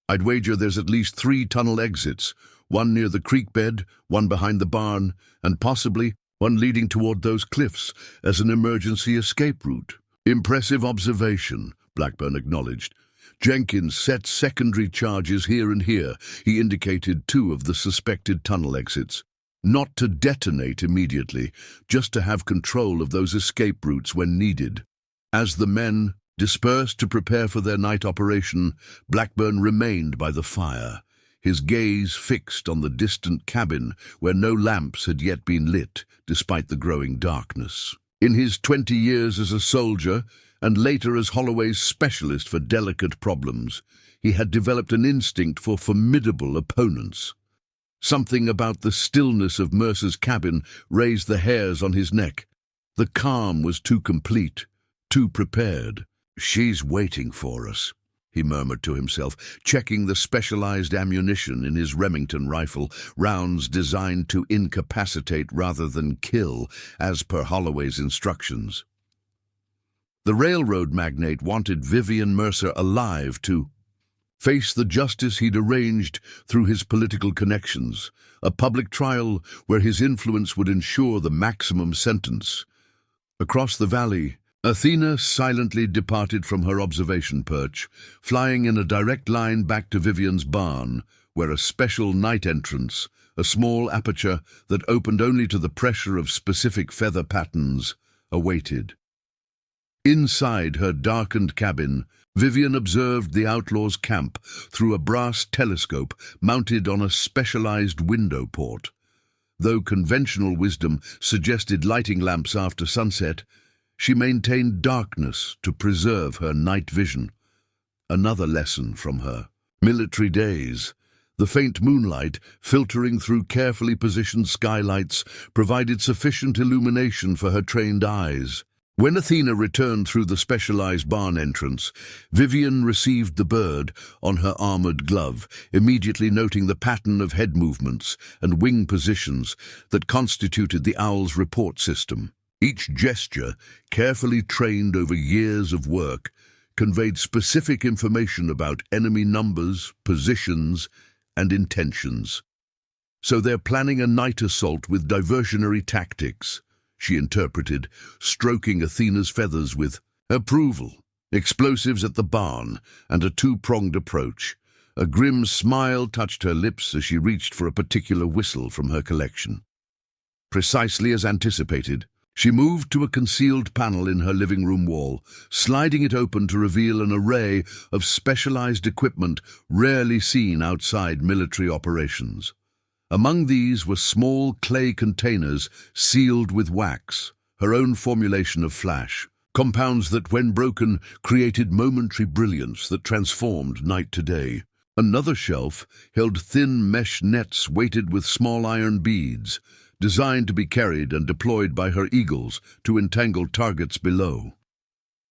I'd wager there's at least 3 tunnel exits, one near the creek bed, one behind the barn, and possibly one leading toward those cliffs as an emergency escape route. Impressive observation, Blackburn acknowledged. Jenkins set secondary charges here and here. He indicated 2 of the suspected tunnel exits. Not to detonate immediately, just to have control of those escape routes when needed. As the men dispersed to prepare for their night operation, Blackburn remained by the fire, his gaze fixed on the distant cabin where no lamps had yet been lit, despite the growing darkness. In his 20 years as a soldier, and later as Holloway's specialist for delicate problems, he had developed an instinct for formidable opponents. Something about the stillness of Mercer's cabin raised the hairs on his neck. The calm was too complete, too prepared. She's waiting for us, he murmured to himself, checking the specialized ammunition in his Remington rifle, rounds designed to incapacitate rather than kill, as per Holloway's instructions. The railroad magnate wanted Vivian Mercer alive to face the justice he'd arranged through his political connections, a public trial where his influence would ensure the maximum sentence. Across the valley, Athena silently departed from her observation perch, flying in a direct line back to Vivian's barn, where a special night entrance, a small aperture that opened only to the pressure of specific feather patterns, awaited. Inside her darkened cabin, Vivian observed the Outlaws' camp through a brass telescope mounted on a specialized window port. Though conventional wisdom suggested lighting lamps after sunset, she maintained darkness to preserve her night vision. Another lesson from her military days. The faint moonlight, filtering through carefully positioned skylights, provided sufficient illumination for her trained eyes. When Athena returned through the specialized barn entrance, Vivian received the bird on her armored glove, immediately noting the pattern of head movements and wing positions that constituted the owl's report system. Each gesture, carefully trained over years of work, conveyed specific information about enemy numbers, positions, and intentions. So they're planning a night assault with diversionary tactics, she interpreted, stroking Athena's feathers with approval. Explosives at the barn, and a two-pronged approach. A grim smile touched her lips as she reached for a particular whistle from her collection. Precisely as anticipated, she moved to a concealed panel in her living room wall, sliding it open to reveal an array of specialized equipment rarely seen outside military operations. Among these were small clay containers sealed with wax, her own formulation of flash, compounds that, when broken, created momentary brilliance that transformed night to day. Another shelf held thin mesh nets weighted with small iron beads, designed to be carried and deployed by her eagles to entangle targets below.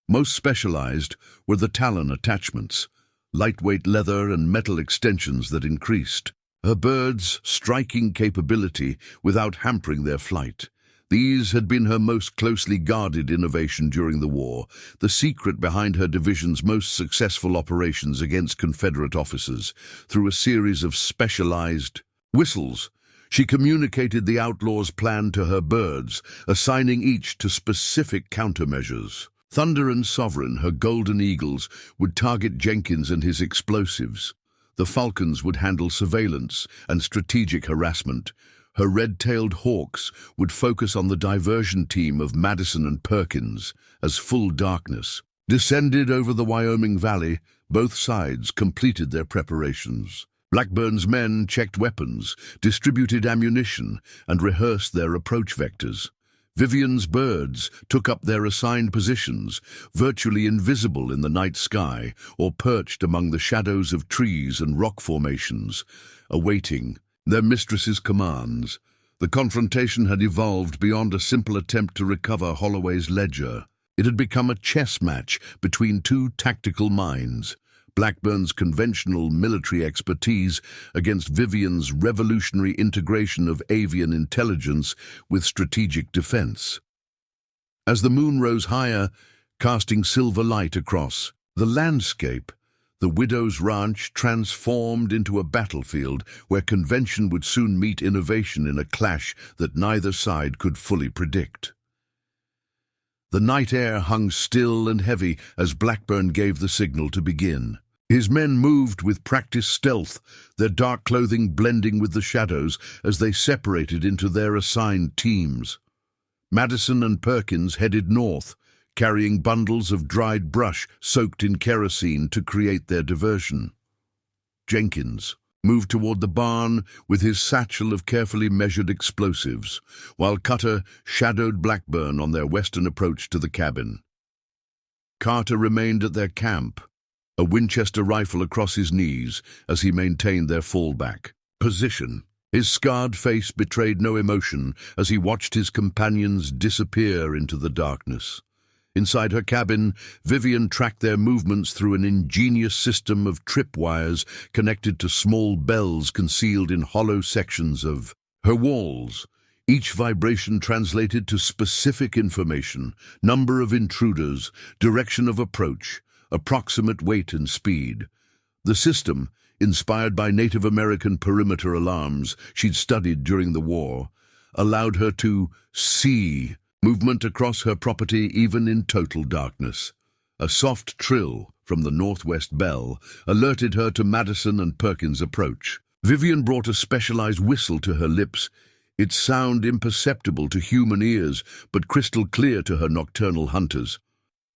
Most specialized were the talon attachments, lightweight leather and metal extensions that increased her birds' striking capability without hampering their flight. These had been her most closely guarded innovation during the war, the secret behind her division's most successful operations against Confederate officers. Through a series of specialized whistles, she communicated the Outlaws' plan to her birds, assigning each to specific countermeasures. Thunder and Sovereign, her golden eagles, would target Jenkins and his explosives. The Falcons would handle surveillance and strategic harassment. Her red-tailed hawks would focus on the diversion team of Madison and Perkins. As full darkness descended over the Wyoming Valley, both sides completed their preparations. Blackburn's men checked weapons, distributed ammunition, and rehearsed their approach vectors. Vivian's birds took up their assigned positions, virtually invisible in the night sky or perched among the shadows of trees and rock formations, awaiting their mistress's commands. The confrontation had evolved beyond a simple attempt to recover Holloway's ledger. It had become a chess match between two tactical minds. Blackburn's conventional military expertise against Vivian's revolutionary integration of avian intelligence with strategic defense. As the moon rose higher, casting silver light across the landscape, the widow's ranch transformed into a battlefield where convention would soon meet innovation in a clash that neither side could fully predict. The night air hung still and heavy as Blackburn gave the signal to begin. His men moved with practiced stealth, their dark clothing blending with the shadows as they separated into their assigned teams. Madison and Perkins headed north, carrying bundles of dried brush soaked in kerosene to create their diversion. Jenkins moved toward the barn with his satchel of carefully measured explosives, while Cutter shadowed Blackburn on their western approach to the cabin. Carter remained at their camp, a Winchester rifle across his knees as he maintained their fallback position. His scarred face betrayed no emotion as he watched his companions disappear into the darkness. Inside her cabin, Vivian tracked their movements through an ingenious system of tripwires connected to small bells concealed in hollow sections of her walls. Each vibration translated to specific information: number of intruders, direction of approach, approximate weight and speed. The system, inspired by Native American perimeter alarms she'd studied during the war, allowed her to see movement across her property even in total darkness. A soft trill from the northwest bell alerted her to Madison and Perkins' approach. Vivian brought a specialized whistle to her lips, its sound imperceptible to human ears but crystal clear to her nocturnal hunters.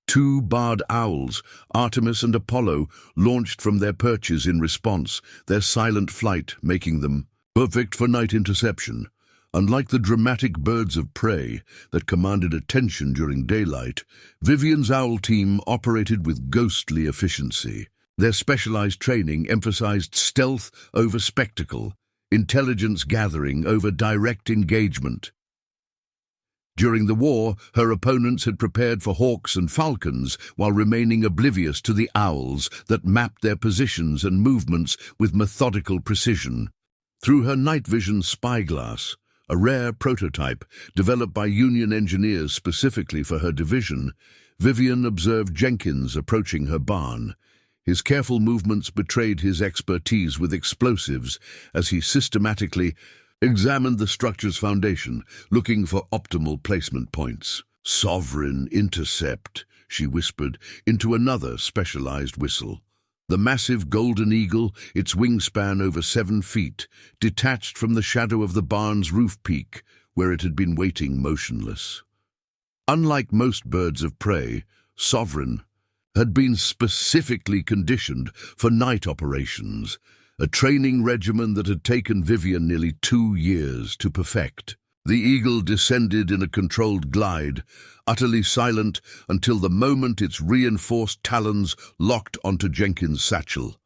Two barred owls, Artemis and Apollo, launched from their perches in response, their silent flight making them perfect for night interception. Unlike the dramatic birds of prey that commanded attention during daylight, Vivian's owl team operated with ghostly efficiency. Their specialized training emphasized stealth over spectacle, intelligence gathering over direct engagement. During the war, her opponents had prepared for hawks and falcons while remaining oblivious to the owls that mapped their positions and movements with methodical precision. Through her night vision spyglass, a rare prototype developed by Union engineers specifically for her division, Vivian observed Jenkins approaching her barn. His careful movements betrayed his expertise with explosives as he systematically examined the structure's foundation, looking for optimal placement points. "Sovereign intercept," she whispered into another specialized whistle. The massive golden eagle, its wingspan over 7 feet, detached from the shadow of the barn's roof peak, where it had been waiting motionless. Unlike most birds of prey, Sovereign had been specifically conditioned for night operations, a training regimen that had taken Vivian nearly 2 years to perfect. The eagle descended in a controlled glide, utterly silent until the moment its reinforced talons locked onto Jenkins' satchel.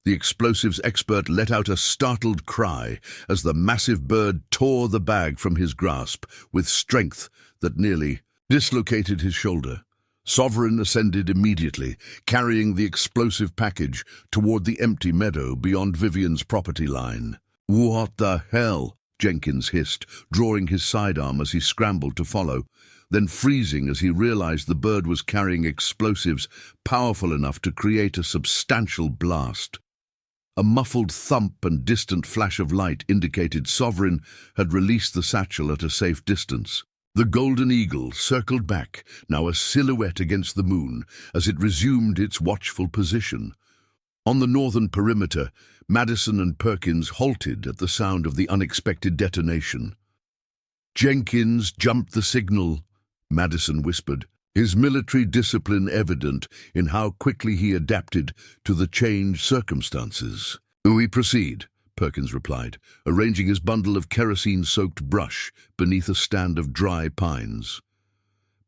The explosives expert let out a startled cry as the massive bird tore the bag from his grasp with strength that nearly dislocated his shoulder. Sovereign ascended immediately, carrying the explosive package toward the empty meadow beyond Vivian's property line. "What the hell?" Jenkins hissed, drawing his sidearm as he scrambled to follow, then freezing as he realized the bird was carrying explosives powerful enough to create a substantial blast. A muffled thump and distant flash of light indicated Sovereign had released the satchel at a safe distance. The golden eagle circled back, now a silhouette against the moon, as it resumed its watchful position. On the northern perimeter, Madison and Perkins halted at the sound of the unexpected detonation. "Jenkins jumped the signal," Madison whispered, his military discipline evident in how quickly he adapted to the changed circumstances. "We proceed," Perkins replied, arranging his bundle of kerosene-soaked brush beneath a stand of dry pines.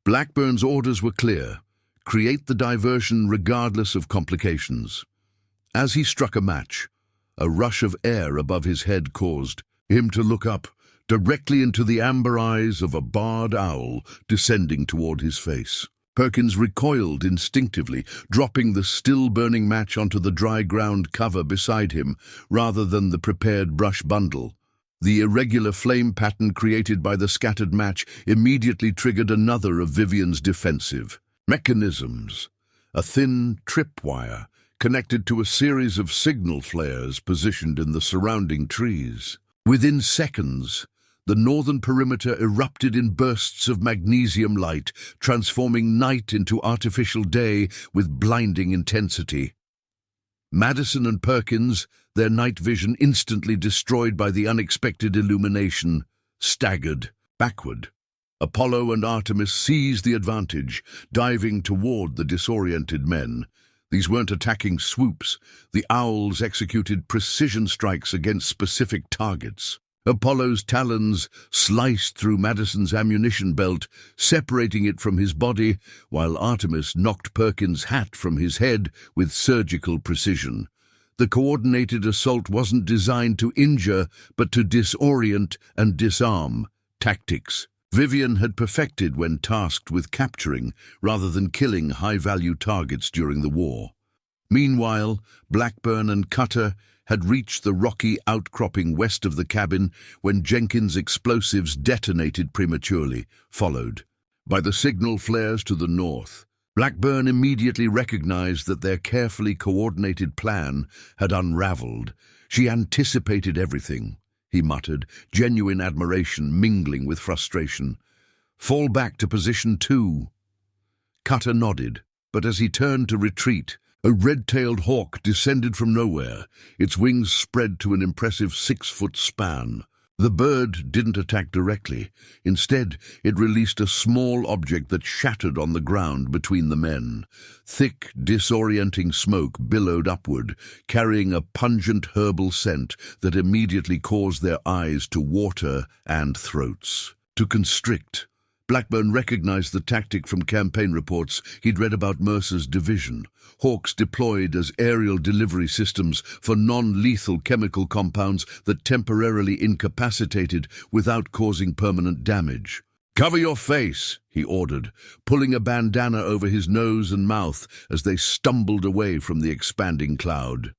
Blackburn's orders were clear: create the diversion regardless of complications. As he struck a match, a rush of air above his head caused him to look up, directly into the amber eyes of a barred owl descending toward his face. Perkins recoiled instinctively, dropping the still-burning match onto the dry ground cover beside him rather than the prepared brush bundle. The irregular flame pattern created by the scattered match immediately triggered another of Vivian's defensive mechanisms, a thin tripwire connected to a series of signal flares positioned in the surrounding trees. Within seconds, the northern perimeter erupted in bursts of magnesium light, transforming night into artificial day with blinding intensity. Madison and Perkins, their night vision instantly destroyed by the unexpected illumination, staggered backward. Apollo and Artemis seized the advantage, diving toward the disoriented men. These weren't attacking swoops. The owls executed precision strikes against specific targets. Apollo's talons sliced through Madison's ammunition belt, separating it from his body, while Artemis knocked Perkins' hat from his head with surgical precision. The coordinated assault wasn't designed to injure, but to disorient and disarm. Tactics Vivian had perfected when tasked with capturing rather than killing high-value targets during the war. Meanwhile, Blackburn and Cutter had reached the rocky outcropping west of the cabin when Jenkins' explosives detonated prematurely, followed by the signal flares to the north. Blackburn immediately recognized that their carefully coordinated plan had unraveled. "She anticipated everything," he muttered, genuine admiration mingling with frustration. "Fall back to position 2. Cutter nodded, but as he turned to retreat, a red-tailed hawk descended from nowhere, its wings spread to an impressive 6-foot span. The bird didn't attack directly. Instead, it released a small object that shattered on the ground between the men. Thick, disorienting smoke billowed upward, carrying a pungent herbal scent that immediately caused their eyes to water and throats to constrict. Blackburn recognized the tactic from campaign reports he'd read about Mercer's division. Hawks deployed as aerial delivery systems for non-lethal chemical compounds that temporarily incapacitated without causing permanent damage. "Cover your face," he ordered, pulling a bandana over his nose and mouth as they stumbled away from the expanding cloud.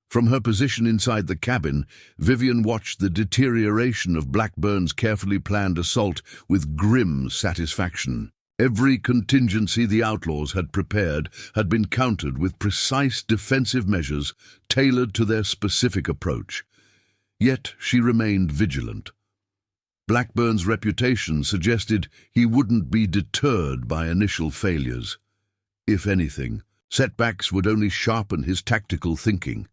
From her position inside the cabin, Vivian watched the deterioration of Blackburn's carefully planned assault with grim satisfaction. Every contingency the Outlaws had prepared had been countered with precise defensive measures tailored to their specific approach. Yet she remained vigilant. Blackburn's reputation suggested he wouldn't be deterred by initial failures. If anything, setbacks would only sharpen his tactical thinking.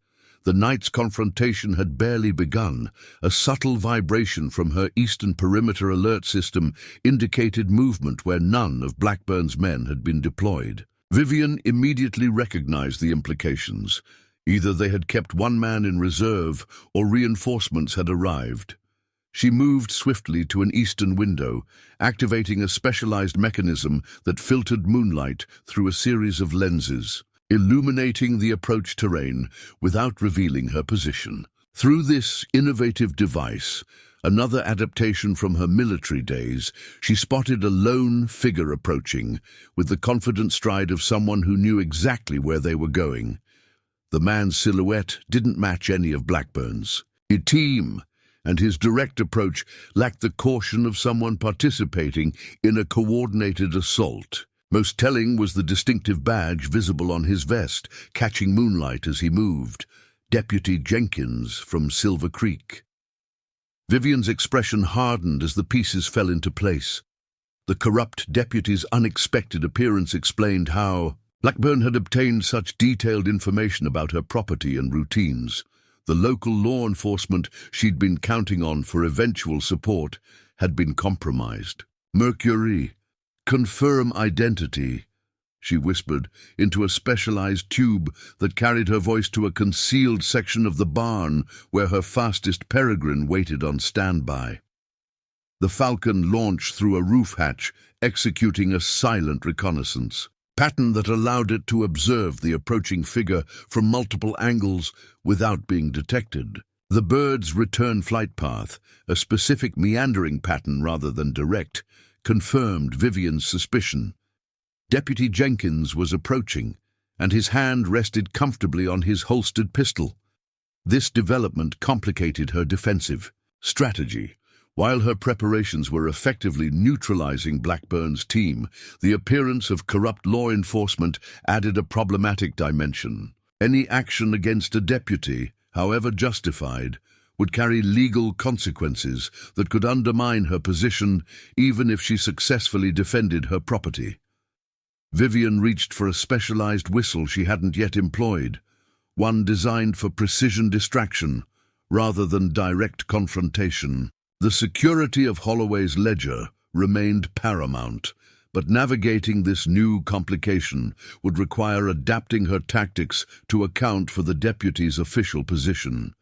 The night's confrontation had barely begun. A subtle vibration from her eastern perimeter alert system indicated movement where none of Blackburn's men had been deployed. Vivian immediately recognized the implications. Either they had kept one man in reserve or reinforcements had arrived. She moved swiftly to an eastern window, activating a specialized mechanism that filtered moonlight through a series of lenses, illuminating the approach terrain without revealing her position. Through this innovative device, another adaptation from her military days, she spotted a lone figure approaching, with the confident stride of someone who knew exactly where they were going. The man's silhouette didn't match any of Blackburn's. His team and his direct approach lacked the caution of someone participating in a coordinated assault. Most telling was the distinctive badge visible on his vest, catching moonlight as he moved. Deputy Jenkins from Silver Creek. Vivian's expression hardened as the pieces fell into place. The corrupt deputy's unexpected appearance explained how Blackburn had obtained such detailed information about her property and routines. The local law enforcement she'd been counting on for eventual support had been compromised. "Mercury, confirm identity," she whispered into a specialized tube that carried her voice to a concealed section of the barn where her fastest peregrine waited on standby. The Falcon launched through a roof hatch, executing a silent reconnaissance pattern that allowed it to observe the approaching figure from multiple angles without being detected. The bird's return flight path, a specific meandering pattern rather than direct, confirmed Vivian's suspicion. Deputy Jenkins was approaching, and his hand rested comfortably on his holstered pistol. This development complicated her defensive strategy. While her preparations were effectively neutralizing Blackburn's team, the appearance of corrupt law enforcement added a problematic dimension. Any action against a deputy, however justified, would carry legal consequences that could undermine her position even if she successfully defended her property. Vivian reached for a specialized whistle she hadn't yet employed, one designed for precision distraction rather than direct confrontation. The security of Holloway's ledger remained paramount, but navigating this new complication would require adapting her tactics to account for the deputy's official position.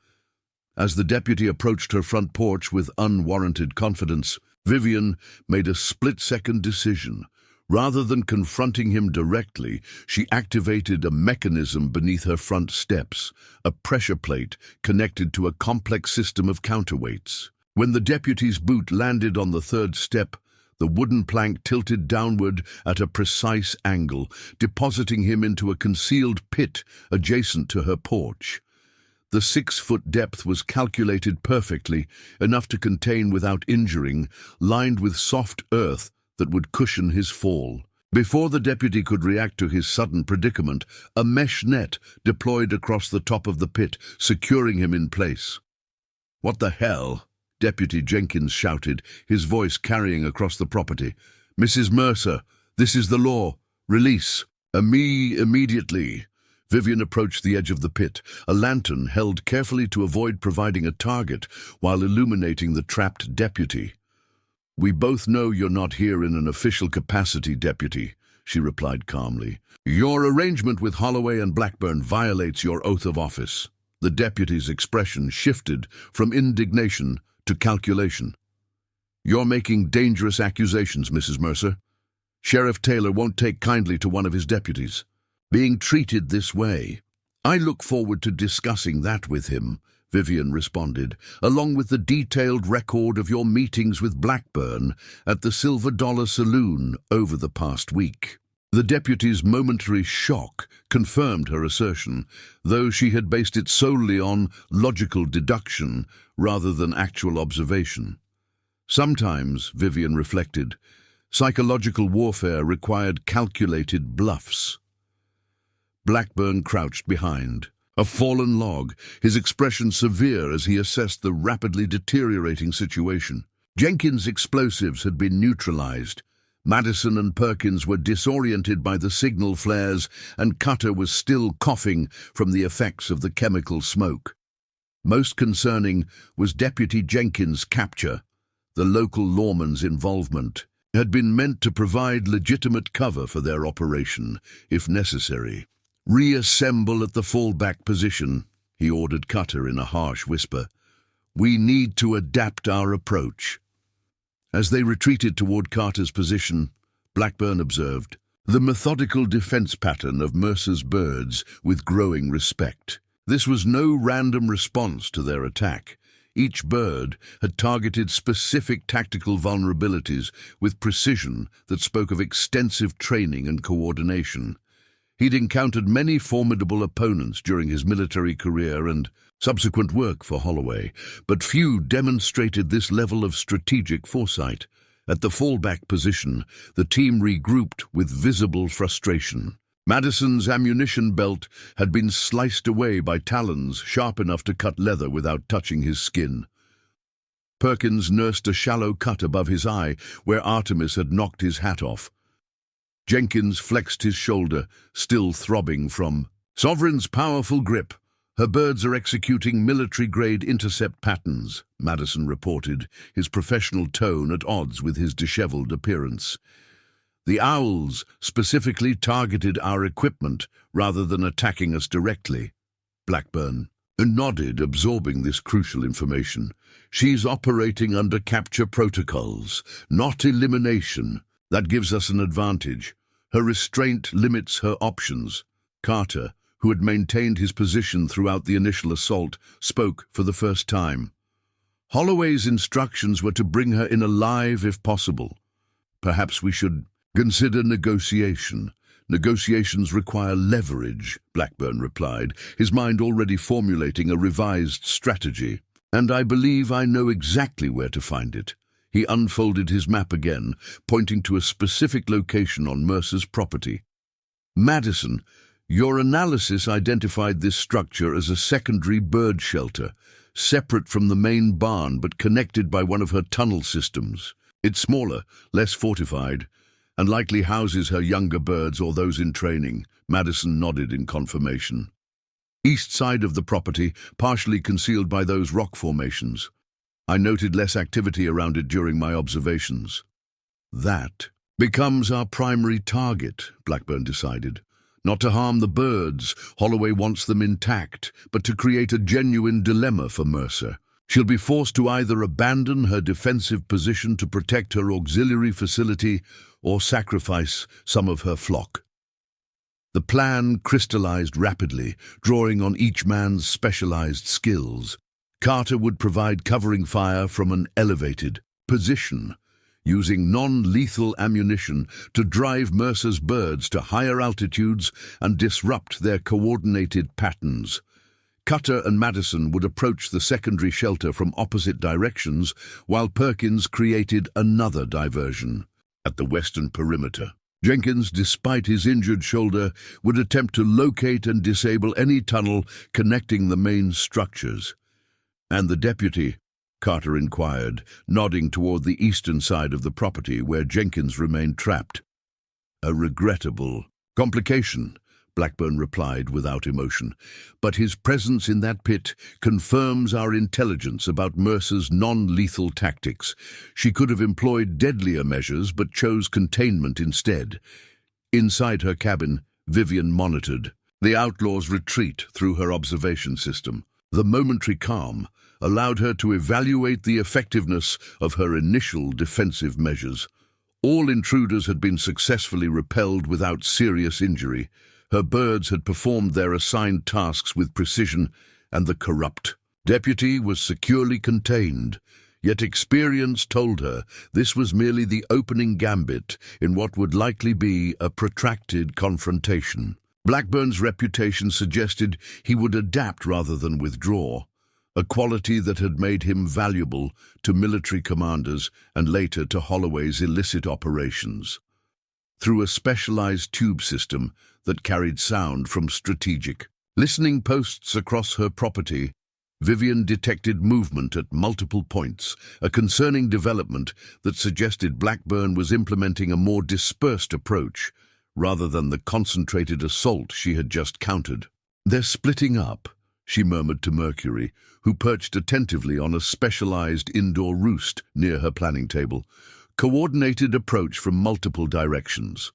As the deputy approached her front porch with unwarranted confidence, Vivian made a split-second decision. Rather than confronting him directly, she activated a mechanism beneath her front steps, a pressure plate connected to a complex system of counterweights. When the deputy's boot landed on the third step, the wooden plank tilted downward at a precise angle, depositing him into a concealed pit adjacent to her porch. The 6-foot depth was calculated perfectly, enough to contain without injuring, lined with soft earth that would cushion his fall. Before the deputy could react to his sudden predicament, a mesh net deployed across the top of the pit, securing him in place. "What the hell?" Deputy Jenkins shouted, his voice carrying across the property. "Mrs. Mercer, this is the law. Release. Immediately." Vivian approached the edge of the pit, a lantern held carefully to avoid providing a target while illuminating the trapped deputy. "We both know you're not here in an official capacity, Deputy," she replied calmly. "Your arrangement with Holloway and Blackburn violates your oath of office." The deputy's expression shifted from indignation to calculation. "You're making dangerous accusations, Mrs. Mercer. Sheriff Taylor won't take kindly to one of his deputies being treated this way." "I look forward to discussing that with him," Vivian responded, "along with the detailed record of your meetings with Blackburn at the Silver Dollar Saloon over the past week." The deputy's momentary shock confirmed her assertion, though she had based it solely on logical deduction rather than actual observation. Sometimes, Vivian reflected, psychological warfare required calculated bluffs. Blackburn crouched behind, a fallen log, his expression severe as he assessed the rapidly deteriorating situation. Jenkins' explosives had been neutralized. Madison and Perkins were disoriented by the signal flares, and Cutter was still coughing from the effects of the chemical smoke. Most concerning was Deputy Jenkins' capture. The local lawman's involvement had been meant to provide legitimate cover for their operation, if necessary. "Reassemble at the fallback position," he ordered Cutter in a harsh whisper. "We need to adapt our approach." As they retreated toward Carter's position, Blackburn observed the methodical defense pattern of Mercer's birds with growing respect. This was no random response to their attack. Each bird had targeted specific tactical vulnerabilities with precision that spoke of extensive training and coordination. He'd encountered many formidable opponents during his military career and subsequent work for Holloway, but few demonstrated this level of strategic foresight. At the fallback position, the team regrouped with visible frustration. Madison's ammunition belt had been sliced away by talons sharp enough to cut leather without touching his skin. Perkins nursed a shallow cut above his eye where Artemis had knocked his hat off. Jenkins flexed his shoulder, still throbbing from Sovereign's powerful grip. "Her birds are executing military-grade intercept patterns," Madison reported, his professional tone at odds with his disheveled appearance. "The owls specifically targeted our equipment rather than attacking us directly." Blackburn nodded, absorbing this crucial information. "She's operating under capture protocols, not elimination. That gives us an advantage. Her restraint limits her options." Carter, who had maintained his position throughout the initial assault, spoke for the first time. "Holloway's instructions were to bring her in alive if possible. Perhaps we should consider negotiation." "Negotiations require leverage," Blackburn replied, his mind already formulating a revised strategy. "And I believe I know exactly where to find it." He unfolded his map again, pointing to a specific location on Mercer's property. "Madison, your analysis identified this structure as a secondary bird shelter, separate from the main barn but connected by one of her tunnel systems. It's smaller, less fortified, and likely houses her younger birds or those in training." Madison nodded in confirmation. "East side of the property, partially concealed by those rock formations. I noted less activity around it during my observations." "That becomes our primary target," Blackburn decided. "Not to harm the birds, Holloway wants them intact, but to create a genuine dilemma for Mercer. She'll be forced to either abandon her defensive position to protect her auxiliary facility or sacrifice some of her flock." The plan crystallized rapidly, drawing on each man's specialized skills. Carter would provide covering fire from an elevated position, using non-lethal ammunition to drive Mercer's birds to higher altitudes and disrupt their coordinated patterns. Cutter and Madison would approach the secondary shelter from opposite directions, while Perkins created another diversion at the western perimeter. Jenkins, despite his injured shoulder, would attempt to locate and disable any tunnel connecting the main structures. "And the deputy?" Carter inquired, nodding toward the eastern side of the property where Jenkins remained trapped. "A regrettable complication," Blackburn replied without emotion, "but his presence in that pit confirms our intelligence about Mercer's non-lethal tactics. She could have employed deadlier measures but chose containment instead." Inside her cabin, Vivian monitored the Outlaws' retreat through her observation system. The momentary calm allowed her to evaluate the effectiveness of her initial defensive measures. All intruders had been successfully repelled without serious injury. Her birds had performed their assigned tasks with precision, and the corrupt deputy was securely contained. Yet experience told her this was merely the opening gambit in what would likely be a protracted confrontation. Blackburn's reputation suggested he would adapt rather than withdraw, a quality that had made him valuable to military commanders and later to Holloway's illicit operations. Through a specialized tube system that carried sound from strategic listening posts across her property, Vivian detected movement at multiple points, a concerning development that suggested Blackburn was implementing a more dispersed approach rather than the concentrated assault she had just countered. "They're splitting up," she murmured to Mercury, who perched attentively on a specialized indoor roost near her planning table. "Coordinated approach from multiple directions."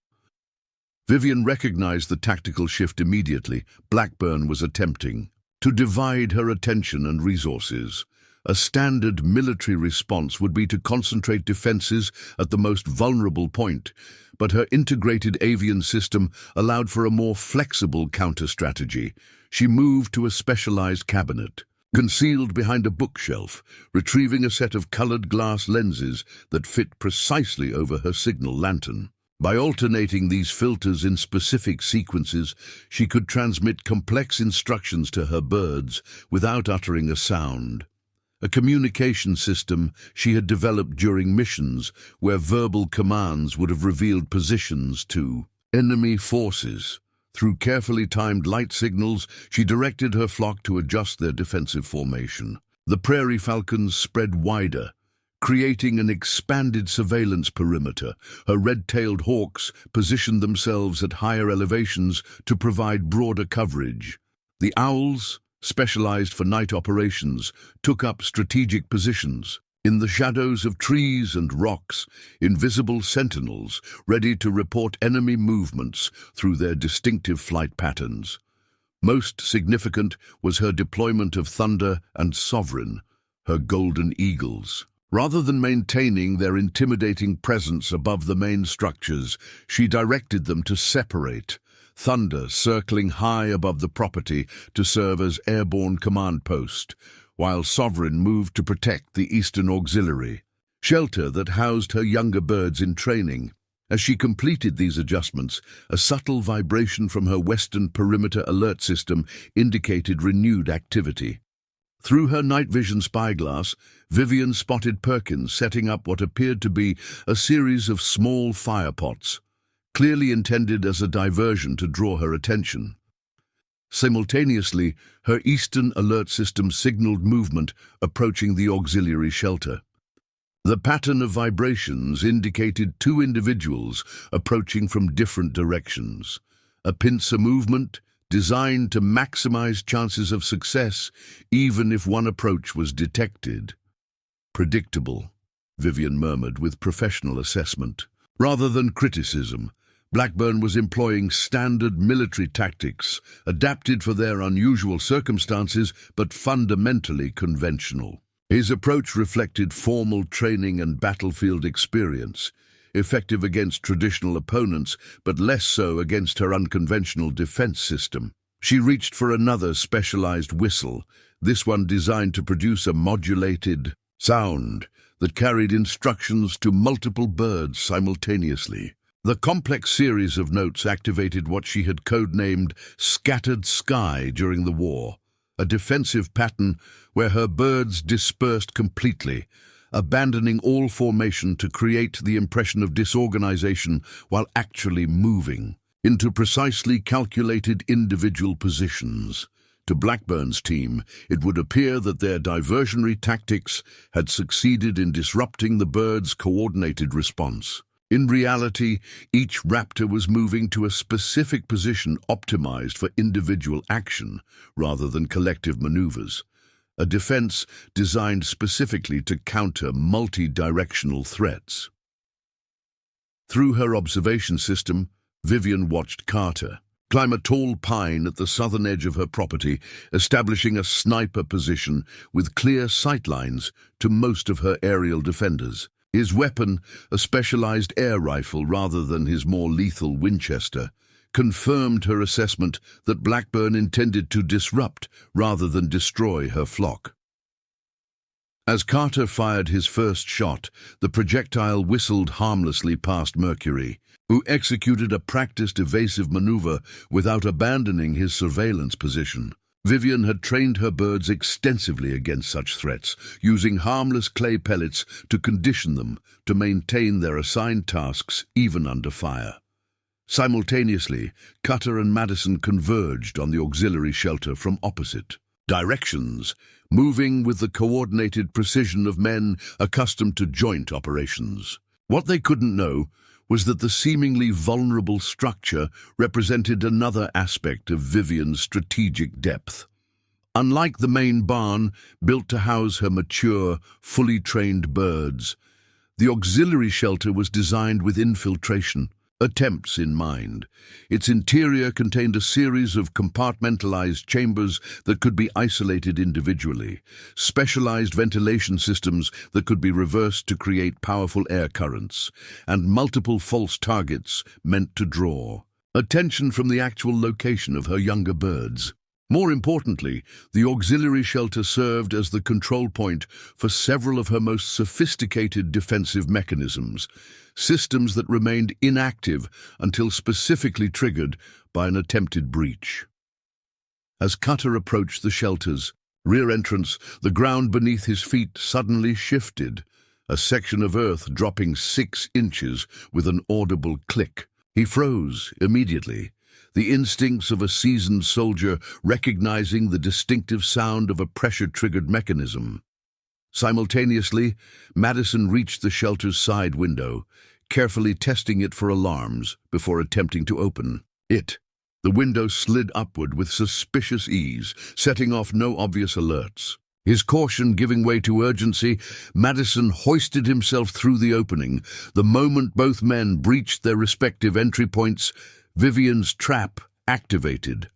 Vivian recognized the tactical shift immediately. Blackburn was attempting to divide her attention and resources. A standard military response would be to concentrate defenses at the most vulnerable point, but her integrated avian system allowed for a more flexible counter-strategy. She moved to a specialized cabinet, concealed behind a bookshelf, retrieving a set of colored glass lenses that fit precisely over her signal lantern. By alternating these filters in specific sequences, she could transmit complex instructions to her birds without uttering a sound. A communication system she had developed during missions where verbal commands would have revealed positions to enemy forces. Through carefully timed light signals, she directed her flock to adjust their defensive formation. The prairie falcons spread wider, creating an expanded surveillance perimeter. Her red-tailed hawks positioned themselves at higher elevations to provide broader coverage. The owls, specialized for night operations, took up strategic positions in the shadows of trees and rocks, invisible sentinels ready to report enemy movements through their distinctive flight patterns. Most significant was her deployment of Thunder and Sovereign, her golden eagles. Rather than maintaining their intimidating presence above the main structures, she directed them to separate, Thunder circling high above the property to serve as airborne command post, while Sovereign moved to protect the Eastern Auxiliary, shelter that housed her younger birds in training. As she completed these adjustments, a subtle vibration from her Western Perimeter alert system indicated renewed activity. Through her night vision spyglass, Vivian spotted Perkins setting up what appeared to be a series of small fire pots, clearly intended as a diversion to draw her attention. Simultaneously, her Eastern alert system signaled movement approaching the auxiliary shelter. The pattern of vibrations indicated two individuals approaching from different directions, a pincer movement designed to maximize chances of success even if one approach was detected. "Predictable," Vivian murmured with professional assessment. Rather than criticism, Blackburn was employing standard military tactics, adapted for their unusual circumstances but fundamentally conventional. His approach reflected formal training and battlefield experience, effective against traditional opponents but less so against her unconventional defense system. She reached for another specialized whistle, this one designed to produce a modulated sound that carried instructions to multiple birds simultaneously. The complex series of notes activated what she had codenamed Scattered Sky during the war, a defensive pattern where her birds dispersed completely, abandoning all formation to create the impression of disorganization while actually moving into precisely calculated individual positions. To Blackburn's team, it would appear that their diversionary tactics had succeeded in disrupting the birds' coordinated response. In reality, each raptor was moving to a specific position optimized for individual action rather than collective maneuvers, a defense designed specifically to counter multi-directional threats. Through her observation system, Vivian watched Carter climb a tall pine at the southern edge of her property, establishing a sniper position with clear sightlines to most of her aerial defenders. His weapon, a specialized air rifle rather than his more lethal Winchester, confirmed her assessment that Blackburn intended to disrupt rather than destroy her flock. As Carter fired his first shot, the projectile whistled harmlessly past Mercury, who executed a practiced evasive maneuver without abandoning his surveillance position. Vivian had trained her birds extensively against such threats, using harmless clay pellets to condition them to maintain their assigned tasks even under fire. Simultaneously, Cutter and Madison converged on the auxiliary shelter from opposite directions, moving with the coordinated precision of men accustomed to joint operations. What they couldn't know was that the seemingly vulnerable structure represented another aspect of Vivian's strategic depth. Unlike the main barn, built to house her mature, fully trained birds, the auxiliary shelter was designed with infiltration attempts in mind. Its interior contained a series of compartmentalized chambers that could be isolated individually, specialized ventilation systems that could be reversed to create powerful air currents, and multiple false targets meant to draw attention from the actual location of her younger birds. More importantly, the auxiliary shelter served as the control point for several of her most sophisticated defensive mechanisms, systems that remained inactive until specifically triggered by an attempted breach. As Cutter approached the shelter's rear entrance, the ground beneath his feet suddenly shifted, a section of earth dropping 6 inches with an audible click. He froze immediately, the instincts of a seasoned soldier recognizing the distinctive sound of a pressure-triggered mechanism. Simultaneously, Madison reached the shelter's side window, carefully testing it for alarms before attempting to open it. The window slid upward with suspicious ease, setting off no obvious alerts. His caution giving way to urgency, Madison hoisted himself through the opening. The moment both men breached their respective entry points, Vivian's trap activated.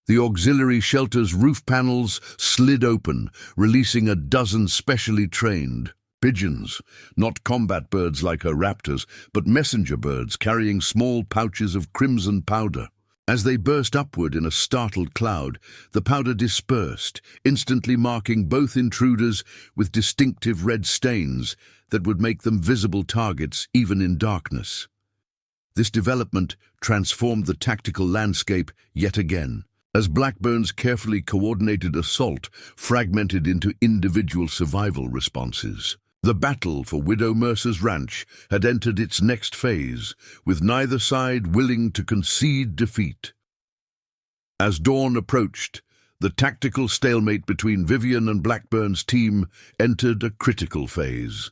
The auxiliary shelter's roof panels slid open, releasing a dozen specially trained pigeons, not combat birds like her raptors, but messenger birds carrying small pouches of crimson powder. As they burst upward in a startled cloud, the powder dispersed, instantly marking both intruders with distinctive red stains that would make them visible targets even in darkness. This development transformed the tactical landscape yet again, as Blackburn's carefully coordinated assault fragmented into individual survival responses. The battle for Widow Mercer's ranch had entered its next phase, with neither side willing to concede defeat. As dawn approached, the tactical stalemate between Vivian and Blackburn's team entered a critical phase.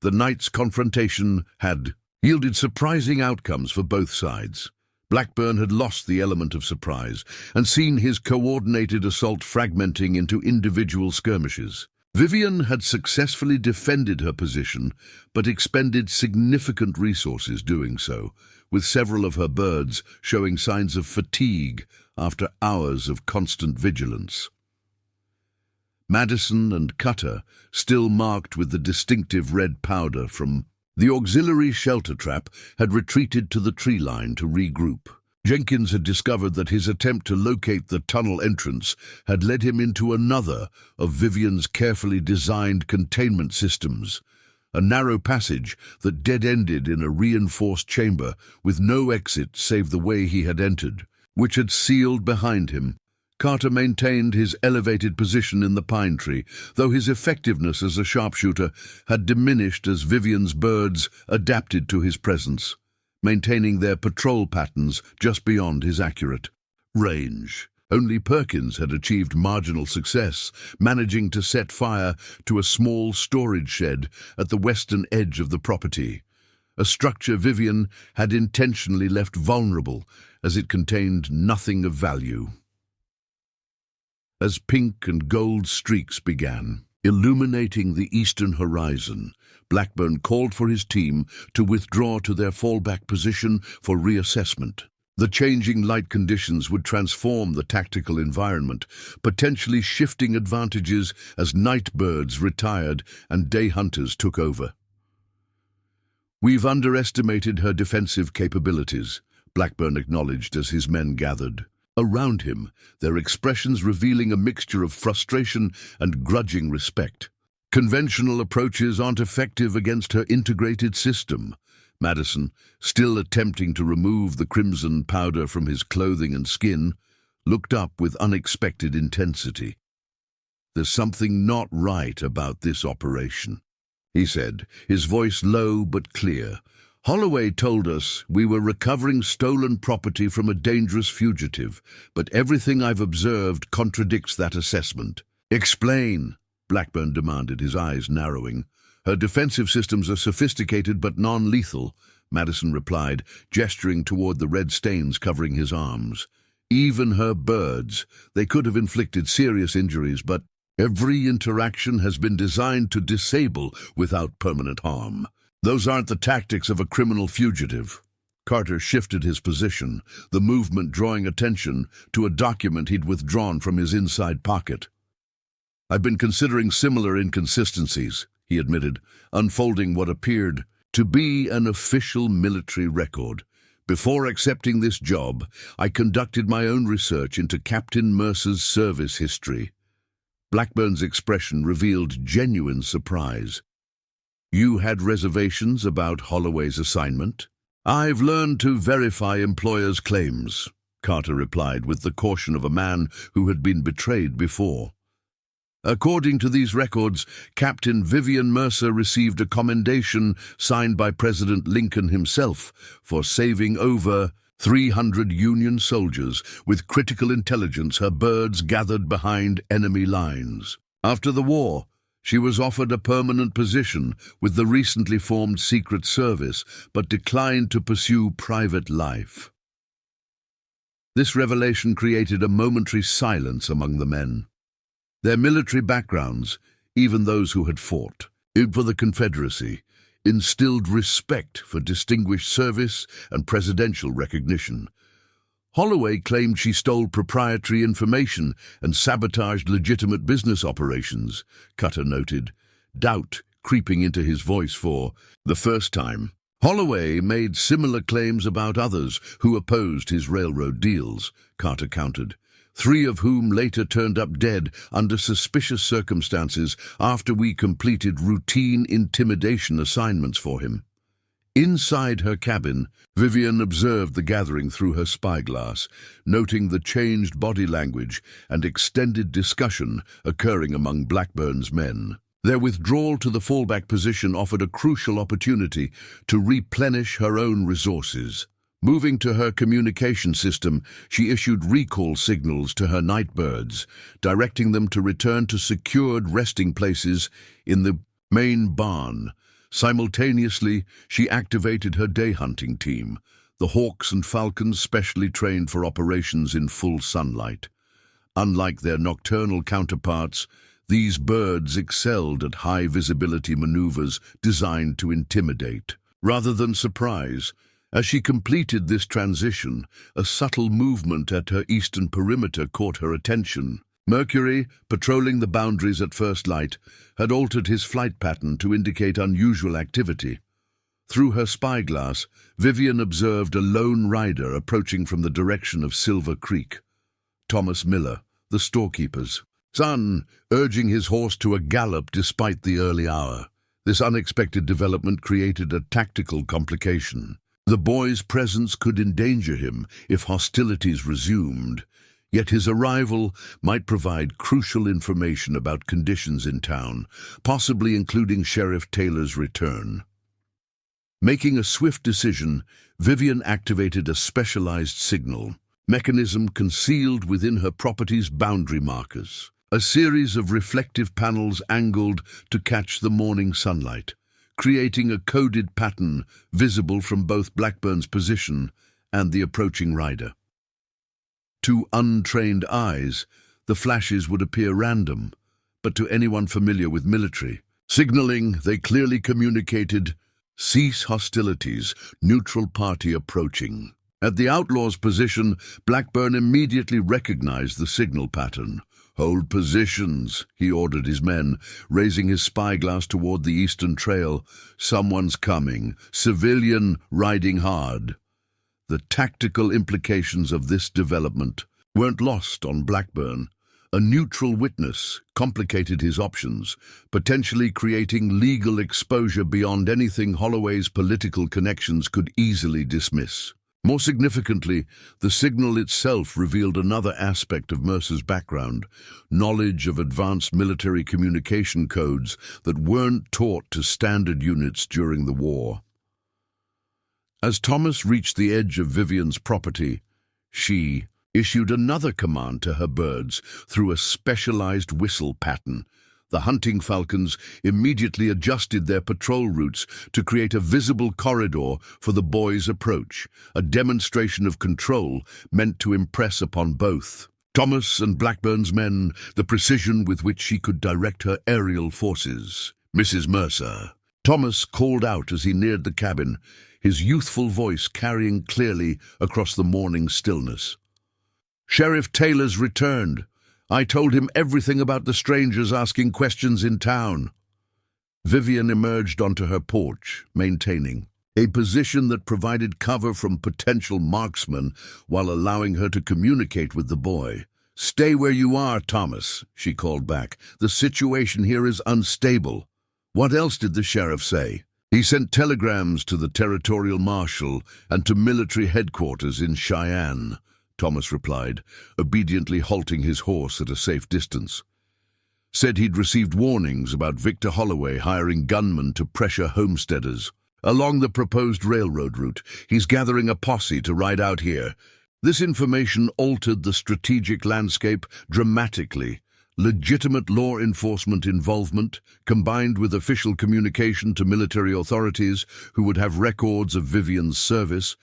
The night's confrontation had yielded surprising outcomes for both sides. Blackburn had lost the element of surprise and seen his coordinated assault fragmenting into individual skirmishes. Vivian had successfully defended her position, but expended significant resources doing so, with several of her birds showing signs of fatigue after hours of constant vigilance. Madison and Cutter, still marked with the distinctive red powder from the auxiliary shelter trap, had retreated to the tree line to regroup. Jenkins had discovered that his attempt to locate the tunnel entrance had led him into another of Vivian's carefully designed containment systems, a narrow passage that dead-ended in a reinforced chamber with no exit save the way he had entered, which had sealed behind him, Carter maintained his elevated position in the pine tree, though his effectiveness as a sharpshooter had diminished as Vivian's birds adapted to his presence, maintaining their patrol patterns just beyond his accurate range. Only Perkins had achieved marginal success, managing to set fire to a small storage shed at the western edge of the property, a structure Vivian had intentionally left vulnerable as it contained nothing of value. As pink and gold streaks began illuminating the eastern horizon, Blackburn called for his team to withdraw to their fallback position for reassessment. The changing light conditions would transform the tactical environment, potentially shifting advantages as night birds retired and day hunters took over. "We've underestimated her defensive capabilities," Blackburn acknowledged as his men gathered around him, their expressions revealing a mixture of frustration and grudging respect. "Conventional approaches aren't effective against her integrated system." Madison, still attempting to remove the crimson powder from his clothing and skin, looked up with unexpected intensity. "There's something not right about this operation," he said, his voice low but clear. "Holloway told us we were recovering stolen property from a dangerous fugitive, but everything I've observed contradicts that assessment." "Explain," Blackburn demanded, his eyes narrowing. "Her defensive systems are sophisticated but non-lethal," Madison replied, gesturing toward the red stains covering his arms. "Even her birds, they could have inflicted serious injuries, but every interaction has been designed to disable without permanent harm. Those aren't the tactics of a criminal fugitive." Carter shifted his position, the movement drawing attention to a document he'd withdrawn from his inside pocket. "I've been considering similar inconsistencies," he admitted, unfolding what appeared to be an official military record. "Before accepting this job, I conducted my own research into Captain Mercer's service history." Blackburn's expression revealed genuine surprise. "You had reservations about Holloway's assignment?" "I've learned to verify employers' claims," Carter replied with the caution of a man who had been betrayed before. "According to these records, Captain Vivian Mercer received a commendation signed by President Lincoln himself for saving over 300 Union soldiers with critical intelligence her birds gathered behind enemy lines. After the war, she was offered a permanent position with the recently formed Secret Service, but declined to pursue private life." This revelation created a momentary silence among the men. Their military backgrounds, even those who had fought for the Confederacy, instilled respect for distinguished service and presidential recognition. Holloway claimed she stole proprietary information and sabotaged legitimate business operations, Cutter noted, doubt creeping into his voice for the first time. Holloway made similar claims about others who opposed his railroad deals, Carter countered, 3 of whom later turned up dead under suspicious circumstances after we completed routine intimidation assignments for him. Inside her cabin, Vivian observed the gathering through her spyglass, noting the changed body language and extended discussion occurring among Blackburn's men. Their withdrawal to the fallback position offered a crucial opportunity to replenish her own resources. Moving to her communication system, she issued recall signals to her night birds, directing them to return to secured resting places in the main barn. Simultaneously, she activated her day hunting team, the hawks and falcons specially trained for operations in full sunlight. Unlike their nocturnal counterparts, these birds excelled at high-visibility maneuvers designed to intimidate, rather than surprise. As she completed this transition, a subtle movement at her eastern perimeter caught her attention. Mercury, patrolling the boundaries at first light, had altered his flight pattern to indicate unusual activity. Through her spyglass, Vivian observed a lone rider approaching from the direction of Silver Creek. Thomas Miller, the storekeeper's son, urging his horse to a gallop despite the early hour. This unexpected development created a tactical complication. The boy's presence could endanger him if hostilities resumed. Yet his arrival might provide crucial information about conditions in town, possibly including Sheriff Taylor's return. Making a swift decision, Vivian activated a specialized signal mechanism concealed within her property's boundary markers. A series of reflective panels angled to catch the morning sunlight, creating a coded pattern visible from both Blackburn's position and the approaching rider. To untrained eyes, the flashes would appear random, but to anyone familiar with military signaling, they clearly communicated, "Cease hostilities, neutral party approaching." At the Outlaws' position, Blackburn immediately recognized the signal pattern. "Hold positions," he ordered his men, raising his spyglass toward the eastern trail. "Someone's coming. Civilian riding hard." The tactical implications of this development weren't lost on Blackburn. A neutral witness complicated his options, potentially creating legal exposure beyond anything Holloway's political connections could easily dismiss. More significantly, the signal itself revealed another aspect of Mercer's background, knowledge of advanced military communication codes that weren't taught to standard units during the war. As Thomas reached the edge of Vivian's property, she issued another command to her birds through a specialized whistle pattern. The hunting falcons immediately adjusted their patrol routes to create a visible corridor for the boys' approach, a demonstration of control meant to impress upon both Thomas and Blackburn's men the precision with which she could direct her aerial forces. "Mrs. Mercer," Thomas called out as he neared the cabin, his youthful voice carrying clearly across the morning stillness. "Sheriff Taylor's returned. I told him everything about the strangers asking questions in town." Vivian emerged onto her porch, maintaining a position that provided cover from potential marksmen while allowing her to communicate with the boy. "Stay where you are, Thomas," she called back. "The situation here is unstable." "What else did the sheriff say?" "He sent telegrams to the territorial marshal and to military headquarters in Cheyenne," Thomas replied, obediently halting his horse at a safe distance. "Said he'd received warnings about Victor Holloway hiring gunmen to pressure homesteaders along the proposed railroad route. He's gathering a posse to ride out here." This information altered the strategic landscape dramatically. Legitimate law enforcement involvement, combined with official communication to military authorities who would have records of Vivian's service,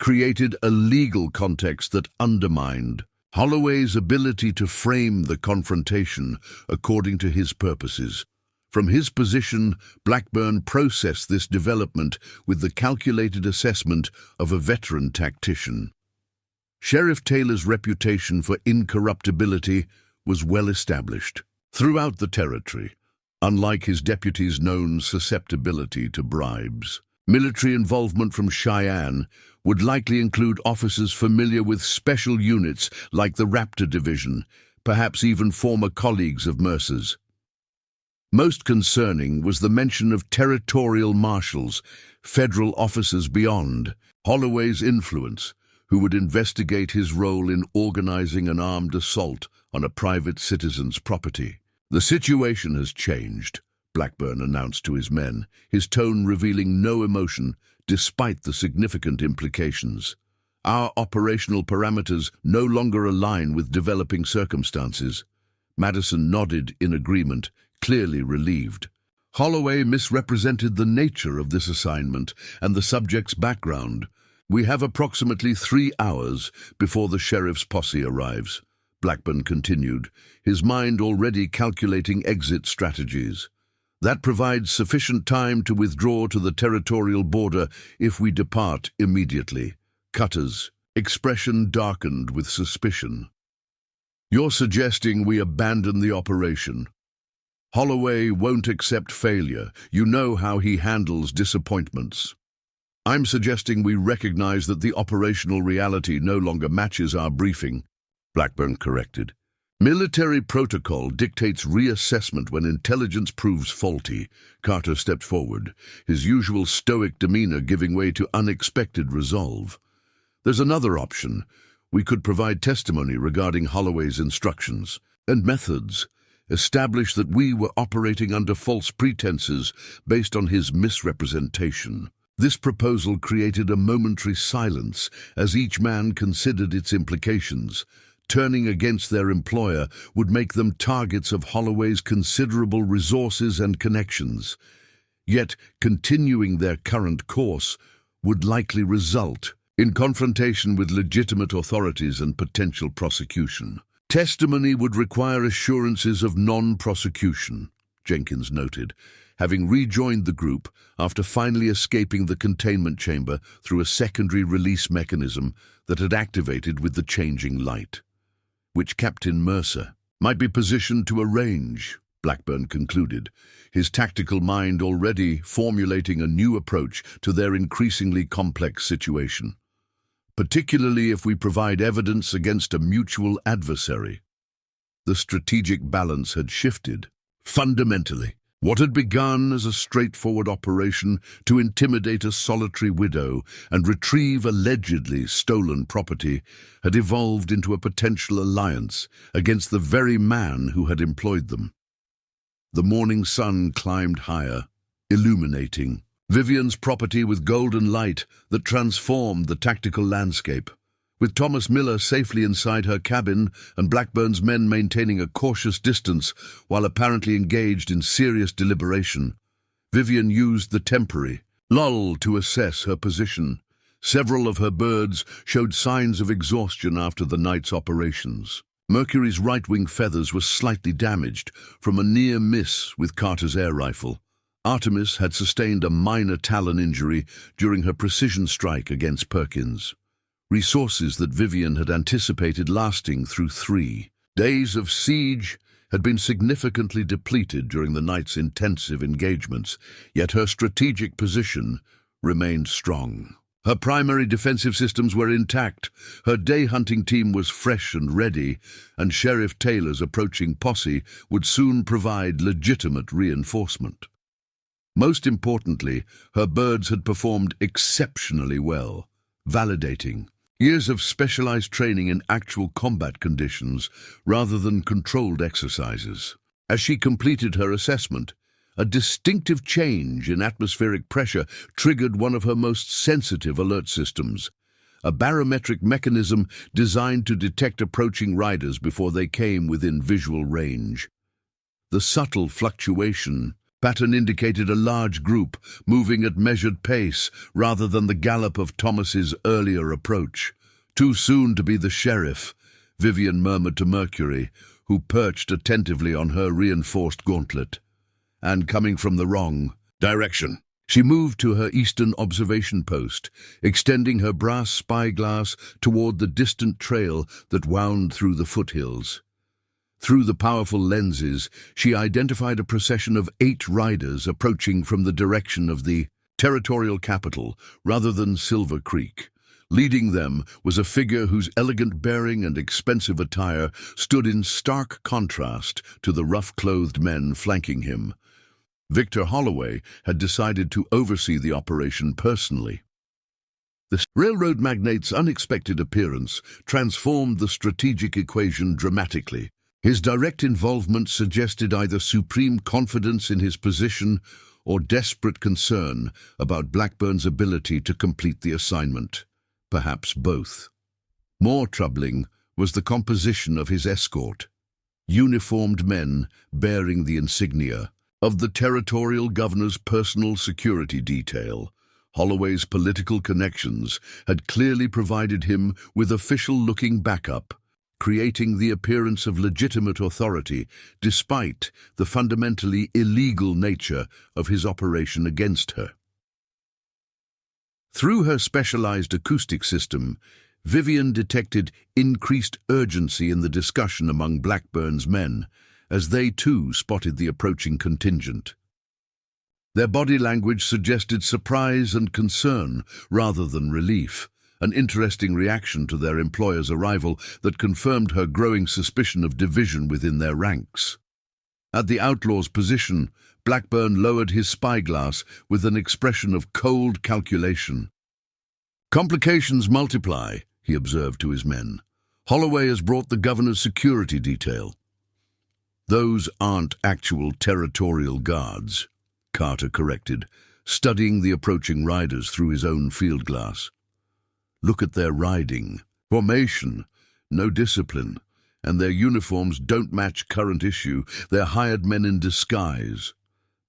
created a legal context that undermined Holloway's ability to frame the confrontation according to his purposes. From his position, Blackburn processed this development with the calculated assessment of a veteran tactician. Sheriff Taylor's reputation for incorruptibility was well established throughout the territory, unlike his deputy's known susceptibility to bribes. Military involvement from Cheyenne would likely include officers familiar with special units like the Raptor Division, perhaps even former colleagues of Mercer's. Most concerning was the mention of territorial marshals, federal officers beyond Holloway's influence, who would investigate his role in organizing an armed assault on a private citizen's property. "The situation has changed," Blackburn announced to his men, his tone revealing no emotion despite the significant implications. "Our operational parameters no longer align with developing circumstances." Madison nodded in agreement, clearly relieved. Holloway misrepresented the nature of this assignment and the subject's background. "We have approximately 3 hours before the sheriff's posse arrives," Blackburn continued, his mind already calculating exit strategies. "That provides sufficient time to withdraw to the territorial border if we depart immediately." Cutter's expression darkened with suspicion. "You're suggesting we abandon the operation?" "Holloway won't accept failure. You know how he handles disappointments." "I'm suggesting we recognize that the operational reality no longer matches our briefing," Blackburn corrected. "Military protocol dictates reassessment when intelligence proves faulty." Carter stepped forward, his usual stoic demeanor giving way to unexpected resolve. "There's another option. We could provide testimony regarding Holloway's instructions and methods, establish that we were operating under false pretenses based on his misrepresentation. This proposal created a momentary silence as each man considered its implications. Turning against their employer would make them targets of Holloway's considerable resources and connections. Yet, continuing their current course would likely result in confrontation with legitimate authorities and potential prosecution. Testimony would require assurances of non-prosecution, Jenkins noted, having rejoined the group after finally escaping the containment chamber through a secondary release mechanism that had activated with the changing light, which Captain Mercer might be positioned to arrange, Blackburn concluded, his tactical mind already formulating a new approach to their increasingly complex situation, particularly if we provide evidence against a mutual adversary. The strategic balance had shifted, fundamentally. What had begun as a straightforward operation to intimidate a solitary widow and retrieve allegedly stolen property had evolved into a potential alliance against the very man who had employed them. The morning sun climbed higher, illuminating Vivian's property with golden light that transformed the tactical landscape. With Thomas Miller safely inside her cabin and Blackburn's men maintaining a cautious distance while apparently engaged in serious deliberation, Vivian used the temporary lull to assess her position. Several of her birds showed signs of exhaustion after the night's operations. Mercury's right-wing feathers were slightly damaged from a near miss with Carter's air rifle. Artemis had sustained a minor talon injury during her precision strike against Perkins. Resources that Vivian had anticipated lasting through 3 days of siege had been significantly depleted during the night's intensive engagements, yet her strategic position remained strong. Her primary defensive systems were intact, her day-hunting team was fresh and ready, and Sheriff Taylor's approaching posse would soon provide legitimate reinforcement. Most importantly, her birds had performed exceptionally well, validating years of specialized training in actual combat conditions rather than controlled exercises. As she completed her assessment, a distinctive change in atmospheric pressure triggered one of her most sensitive alert systems, a barometric mechanism designed to detect approaching riders before they came within visual range. The subtle fluctuation pattern indicated a large group moving at measured pace rather than the gallop of Thomas's earlier approach. "Too soon to be the sheriff," Vivian murmured to Mercury, who perched attentively on her reinforced gauntlet. "And coming from the wrong direction." She moved to her eastern observation post, extending her brass spyglass toward the distant trail that wound through the foothills. Through the powerful lenses, she identified a procession of 8 riders approaching from the direction of the territorial capital rather than Silver Creek. Leading them was a figure whose elegant bearing and expensive attire stood in stark contrast to the rough-clothed men flanking him. Victor Holloway had decided to oversee the operation personally. The railroad magnate's unexpected appearance transformed the strategic equation dramatically. His direct involvement suggested either supreme confidence in his position or desperate concern about Blackburn's ability to complete the assignment, perhaps both. More troubling was the composition of his escort, uniformed men bearing the insignia of the territorial governor's personal security detail. Holloway's political connections had clearly provided him with official-looking backup, creating the appearance of legitimate authority despite the fundamentally illegal nature of his operation against her. Through her specialized acoustic system, Vivian detected increased urgency in the discussion among Blackburn's men, as they too spotted the approaching contingent. Their body language suggested surprise and concern rather than relief, an interesting reaction to their employer's arrival that confirmed her growing suspicion of division within their ranks. At the Outlaws' position, Blackburn lowered his spyglass with an expression of cold calculation. "Complications multiply," he observed to his men. "Holloway has brought the governor's security detail." "Those aren't actual territorial guards," Carter corrected, studying the approaching riders through his own field glass. "Look at their riding. Formation, no discipline, and their uniforms don't match current issue. They're hired men in disguise."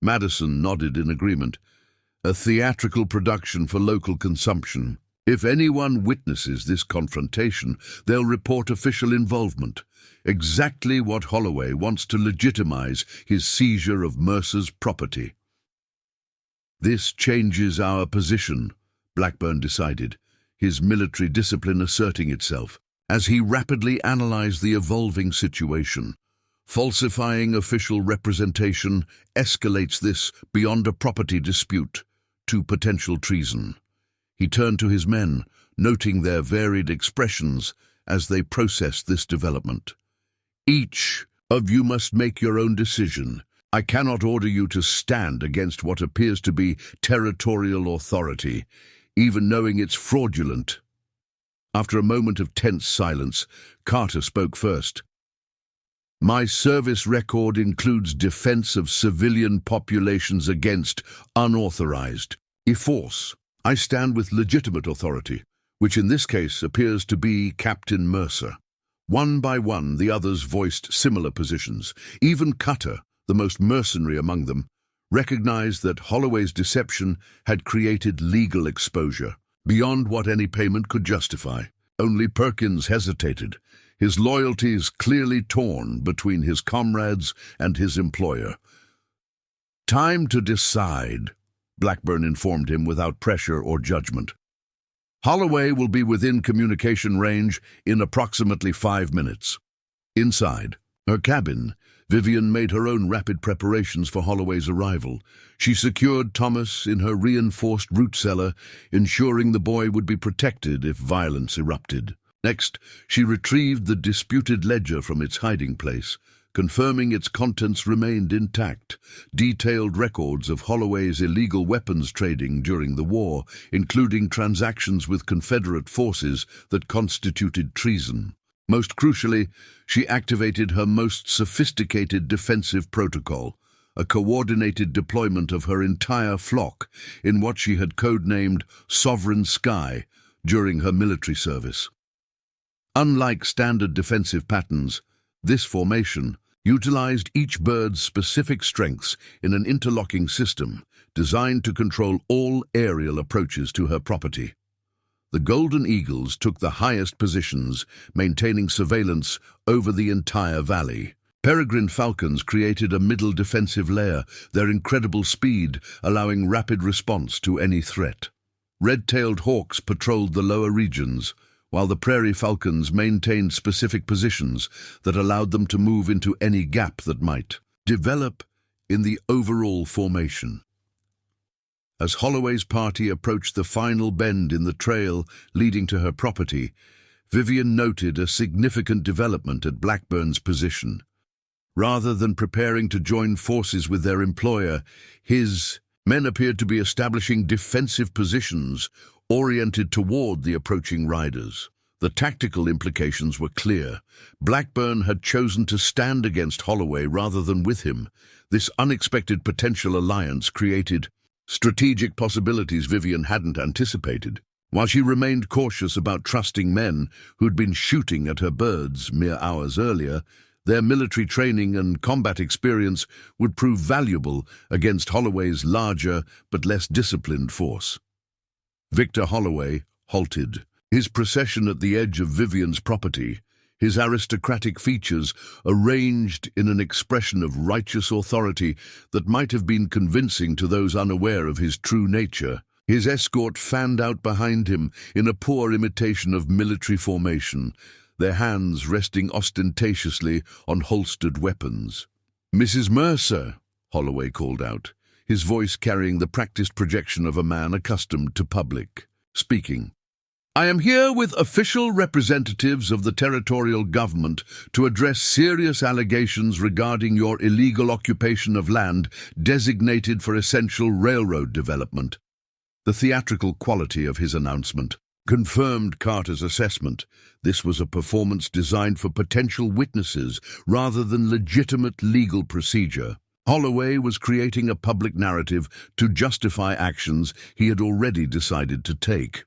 Madison nodded in agreement. "A theatrical production for local consumption. If anyone witnesses this confrontation, they'll report official involvement. Exactly what Holloway wants to legitimize his seizure of Mercer's property." "This changes our position," Blackburn decided, his military discipline asserting itself, as he rapidly analyzed the evolving situation. Falsifying official representation escalates this beyond a property dispute to potential treason. He turned to his men, noting their varied expressions as they processed this development. "Each of you must make your own decision. I cannot order you to stand against what appears to be territorial authority, even knowing it's fraudulent." After a moment of tense silence, Carter spoke first. "My service record includes defense of civilian populations against unauthorized force. I stand with legitimate authority, which in this case appears to be Captain Mercer." One by one, the others voiced similar positions. Even Cutter, the most mercenary among them, recognized that Holloway's deception had created legal exposure, beyond what any payment could justify. Only Perkins hesitated, his loyalties clearly torn between his comrades and his employer. "Time to decide," Blackburn informed him without pressure or judgment. "Holloway will be within communication range in approximately 5 minutes." Inside her cabin, Vivian made her own rapid preparations for Holloway's arrival. She secured Thomas in her reinforced root cellar, ensuring the boy would be protected if violence erupted. Next, she retrieved the disputed ledger from its hiding place, confirming its contents remained intact. Detailed records of Holloway's illegal weapons trading during the war, including transactions with Confederate forces that constituted treason. Most crucially, she activated her most sophisticated defensive protocol, a coordinated deployment of her entire flock in what she had codenamed Sovereign Sky during her military service. Unlike standard defensive patterns, this formation utilized each bird's specific strengths in an interlocking system designed to control all aerial approaches to her property. The Golden Eagles took the highest positions, maintaining surveillance over the entire valley. Peregrine Falcons created a middle defensive layer, their incredible speed allowing rapid response to any threat. Red-tailed hawks patrolled the lower regions, while the prairie falcons maintained specific positions that allowed them to move into any gap that might develop in the overall formation. As Holloway's party approached the final bend in the trail leading to her property, Vivian noted a significant development at Blackburn's position. Rather than preparing to join forces with their employer, his men appeared to be establishing defensive positions oriented toward the approaching riders. The tactical implications were clear. Blackburn had chosen to stand against Holloway rather than with him. This unexpected potential alliance created strategic possibilities Vivian hadn't anticipated. While she remained cautious about trusting men who'd been shooting at her birds mere hours earlier, their military training and combat experience would prove valuable against Holloway's larger but less disciplined force. Victor Holloway halted, his procession at the edge of Vivian's property, his aristocratic features arranged in an expression of righteous authority that might have been convincing to those unaware of his true nature. His escort fanned out behind him in a poor imitation of military formation, their hands resting ostentatiously on holstered weapons. "Mrs. Mercer," Holloway called out, his voice carrying the practiced projection of a man accustomed to public speaking. "I am here with official representatives of the territorial government to address serious allegations regarding your illegal occupation of land designated for essential railroad development." The theatrical quality of his announcement confirmed Carter's assessment. This was a performance designed for potential witnesses rather than legitimate legal procedure. Holloway was creating a public narrative to justify actions he had already decided to take.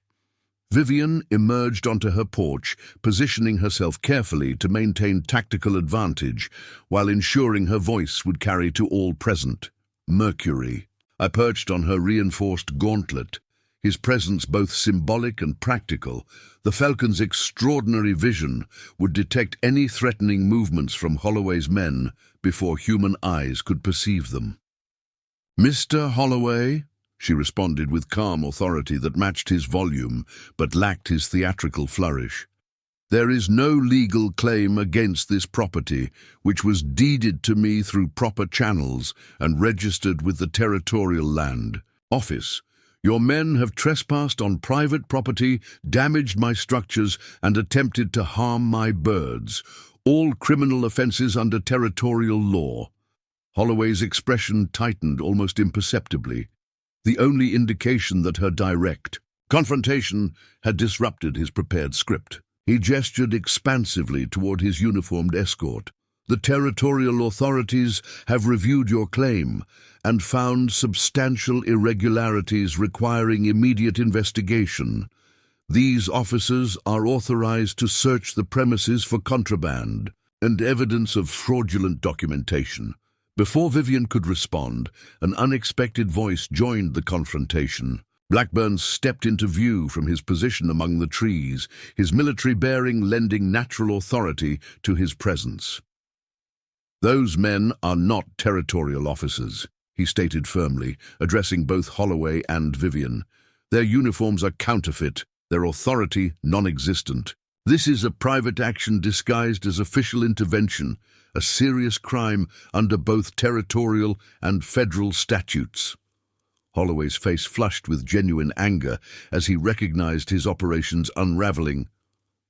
Vivian emerged onto her porch, positioning herself carefully to maintain tactical advantage while ensuring her voice would carry to all present. Mercury. I perched on her reinforced gauntlet, his presence both symbolic and practical. The Falcon's extraordinary vision would detect any threatening movements from Holloway's men before human eyes could perceive them. "Mr. Holloway," she responded with calm authority that matched his volume but lacked his theatrical flourish. "There is no legal claim against this property, which was deeded to me through proper channels and registered with the Territorial Land Office. Your men have trespassed on private property, damaged my structures, and attempted to harm my birds, all criminal offenses under territorial law." Holloway's expression tightened almost imperceptibly, the only indication that her direct confrontation had disrupted his prepared script. He gestured expansively toward his uniformed escort. "The territorial authorities have reviewed your claim and found substantial irregularities requiring immediate investigation. These officers are authorized to search the premises for contraband and evidence of fraudulent documentation." Before Vivian could respond, an unexpected voice joined the confrontation. Blackburn stepped into view from his position among the trees, his military bearing lending natural authority to his presence. "Those men are not territorial officers," he stated firmly, addressing both Holloway and Vivian. "Their uniforms are counterfeit, their authority non-existent. This is a private action disguised as official intervention, a serious crime under both territorial and federal statutes." Holloway's face flushed with genuine anger as he recognized his operation's unraveling.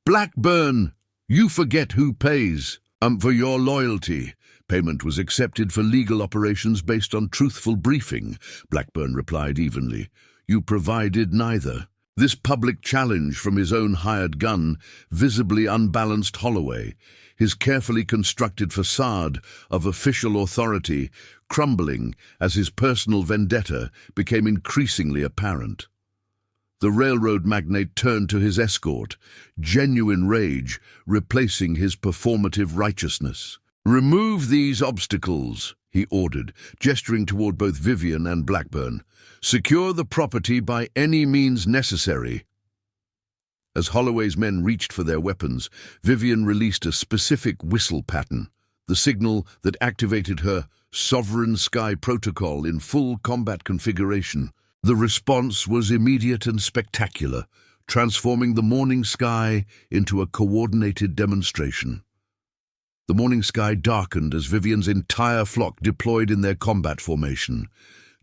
"Blackburn, you forget who pays. For your loyalty. Payment was accepted for legal operations based on truthful briefing," Blackburn replied evenly. "You provided neither." This public challenge from his own hired gun visibly unbalanced Holloway, his carefully constructed facade of official authority crumbling as his personal vendetta became increasingly apparent. The railroad magnate turned to his escort, genuine rage replacing his performative righteousness. "Remove these obstacles," he ordered, gesturing toward both Vivian and Blackburn. "Secure the property by any means necessary." As Holloway's men reached for their weapons, Vivian released a specific whistle pattern, the signal that activated her Sovereign Sky protocol in full combat configuration. The response was immediate and spectacular, transforming the morning sky into a coordinated demonstration. The morning sky darkened as Vivian's entire flock deployed in their combat formation.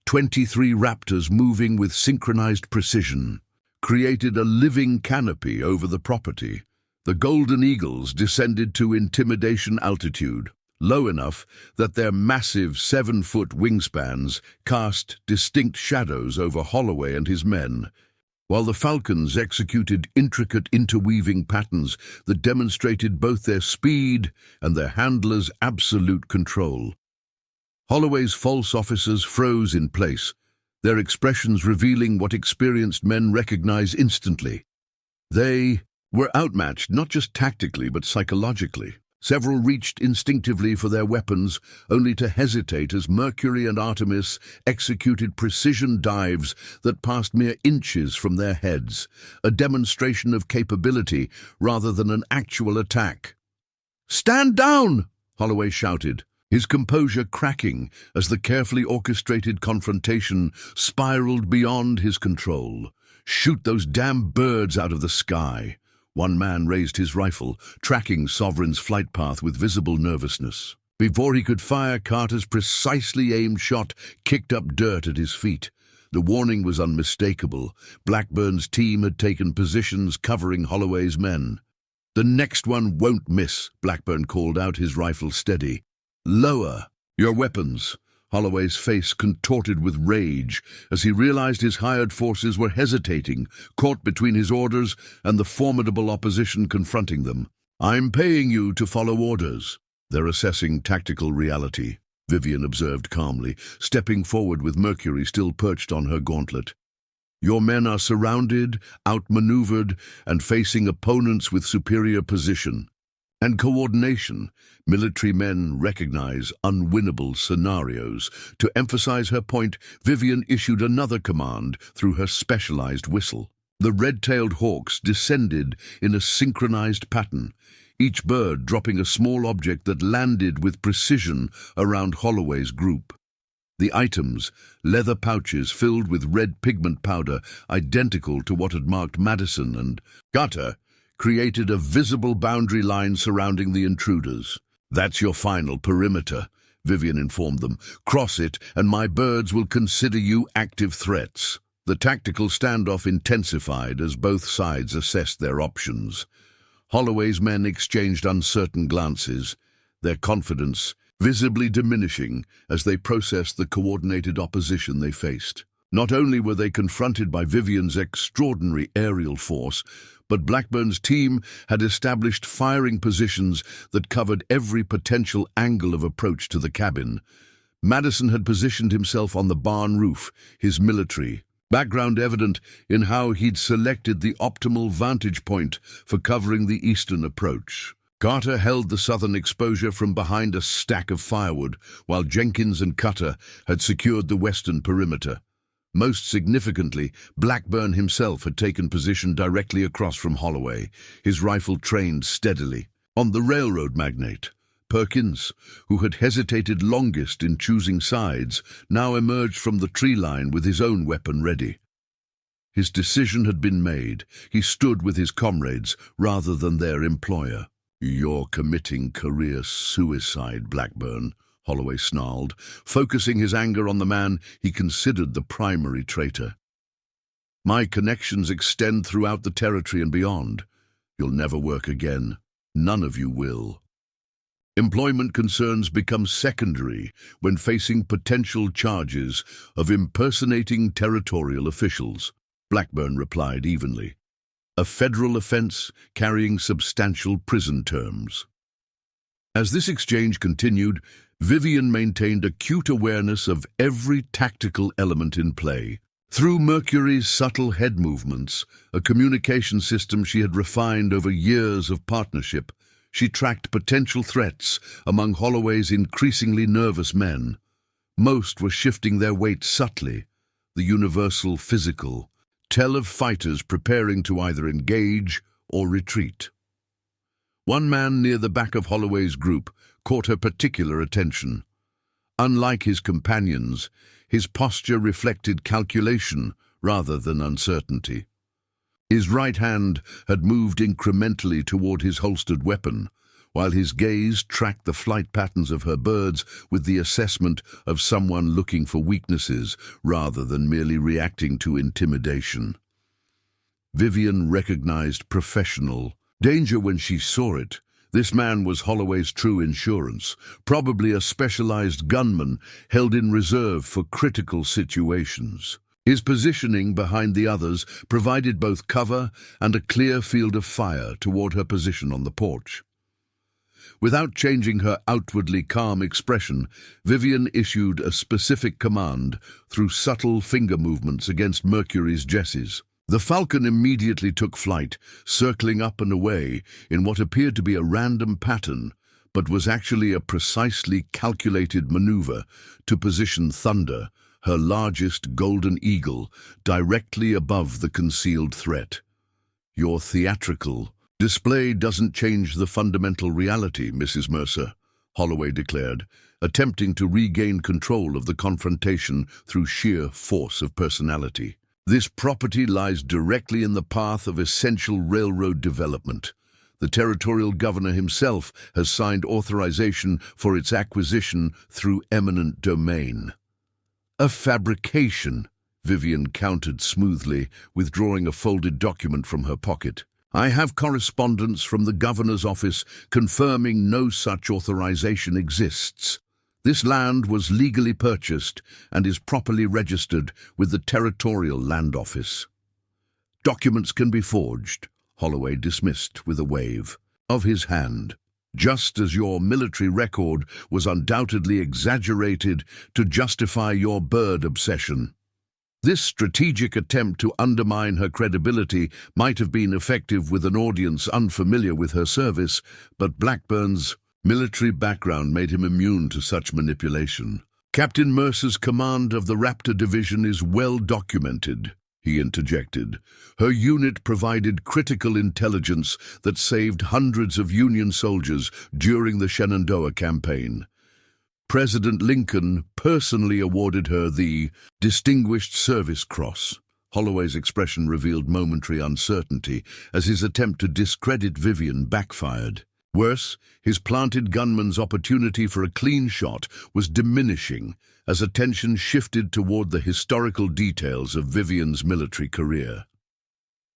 23 raptors moving with synchronized precision created a living canopy over the property. The golden eagles descended to intimidation altitude, low enough that their massive 7-foot wingspans cast distinct shadows over Holloway and his men, while the falcons executed intricate interweaving patterns that demonstrated both their speed and their handlers' absolute control. Holloway's false officers froze in place, their expressions revealing what experienced men recognize instantly. They were outmatched not just tactically but psychologically. Several reached instinctively for their weapons, only to hesitate as Mercury and Artemis executed precision dives that passed mere inches from their heads, a demonstration of capability rather than an actual attack. "Stand down!" Holloway shouted, his composure cracking as the carefully orchestrated confrontation spiraled beyond his control. "Shoot those damn birds out of the sky." One man raised his rifle, tracking Sovereign's flight path with visible nervousness. Before he could fire, Carter's precisely aimed shot kicked up dirt at his feet. The warning was unmistakable. Blackburn's team had taken positions covering Holloway's men. "The next one won't miss," Blackburn called out, his rifle steady. "Lower your weapons." Holloway's face contorted with rage as he realized his hired forces were hesitating, caught between his orders and the formidable opposition confronting them. "I'm paying you to follow orders." "They're assessing tactical reality," Vivian observed calmly, stepping forward with Mercury still perched on her gauntlet. "Your men are surrounded, outmaneuvered, and facing opponents with superior position and coordination. Military men recognize unwinnable scenarios." To emphasize her point, Vivian issued another command through her specialized whistle. The red-tailed hawks descended in a synchronized pattern, each bird dropping a small object that landed with precision around Holloway's group. The items, leather pouches filled with red pigment powder identical to what had marked Madison and Carter, created a visible boundary line surrounding the intruders. "That's your final perimeter," Vivian informed them. "Cross it, and my birds will consider you active threats." The tactical standoff intensified as both sides assessed their options. Holloway's men exchanged uncertain glances, their confidence visibly diminishing as they processed the coordinated opposition they faced. Not only were they confronted by Vivian's extraordinary aerial force, but Blackburn's team had established firing positions that covered every potential angle of approach to the cabin. Madison had positioned himself on the barn roof, his military background evident in how he'd selected the optimal vantage point for covering the eastern approach. Carter held the southern exposure from behind a stack of firewood, while Jenkins and Cutter had secured the western perimeter. Most significantly, Blackburn himself had taken position directly across from Holloway, his rifle trained steadily on the railroad magnate. Perkins, who had hesitated longest in choosing sides, now emerged from the tree line with his own weapon ready. His decision had been made. He stood with his comrades rather than their employer. "You're committing career suicide, Blackburn," Holloway snarled, focusing his anger on the man he considered the primary traitor. "My connections extend throughout the territory and beyond. You'll never work again. None of you will." Employment concerns become secondary when facing potential charges of impersonating territorial officials, Blackburn replied evenly. "A federal offense carrying substantial prison terms." As this exchange continued, Vivian maintained acute awareness of every tactical element in play. Through Mercury's subtle head movements, a communication system she had refined over years of partnership, she tracked potential threats among Holloway's increasingly nervous men. Most were shifting their weight subtly, the universal physical tell of fighters preparing to either engage or retreat. One man near the back of Holloway's group caught her particular attention. Unlike his companions, his posture reflected calculation rather than uncertainty. His right hand had moved incrementally toward his holstered weapon, while his gaze tracked the flight patterns of her birds with the assessment of someone looking for weaknesses rather than merely reacting to intimidation. Vivian recognized professional danger when she saw it. This man was Holloway's true insurance, probably a specialized gunman held in reserve for critical situations. His positioning behind the others provided both cover and a clear field of fire toward her position on the porch. Without changing her outwardly calm expression, Vivian issued a specific command through subtle finger movements against Mercury's jesses. The Falcon immediately took flight, circling up and away in what appeared to be a random pattern, but was actually a precisely calculated maneuver to position Thunder, her largest golden eagle, directly above the concealed threat. "Your theatrical display doesn't change the fundamental reality, Mrs. Mercer," Holloway declared, attempting to regain control of the confrontation through sheer force of personality. "This property lies directly in the path of essential railroad development. The territorial governor himself has signed authorization for its acquisition through eminent domain." "A fabrication," Vivian countered smoothly, withdrawing a folded document from her pocket. "I have correspondence from the governor's office confirming no such authorization exists." This land was legally purchased and is properly registered with the Territorial Land Office. Documents can be forged, Holloway dismissed with a wave of his hand. Just as your military record was undoubtedly exaggerated to justify your bird obsession. This strategic attempt to undermine her credibility might have been effective with an audience unfamiliar with her service, but Blackburn's military background made him immune to such manipulation. Captain Mercer's command of the Raptor Division is well documented, he interjected. Her unit provided critical intelligence that saved hundreds of Union soldiers during the Shenandoah campaign. President Lincoln personally awarded her the Distinguished Service Cross. Holloway's expression revealed momentary uncertainty as his attempt to discredit Vivian backfired. Worse, his planted gunman's opportunity for a clean shot was diminishing as attention shifted toward the historical details of Vivian's military career.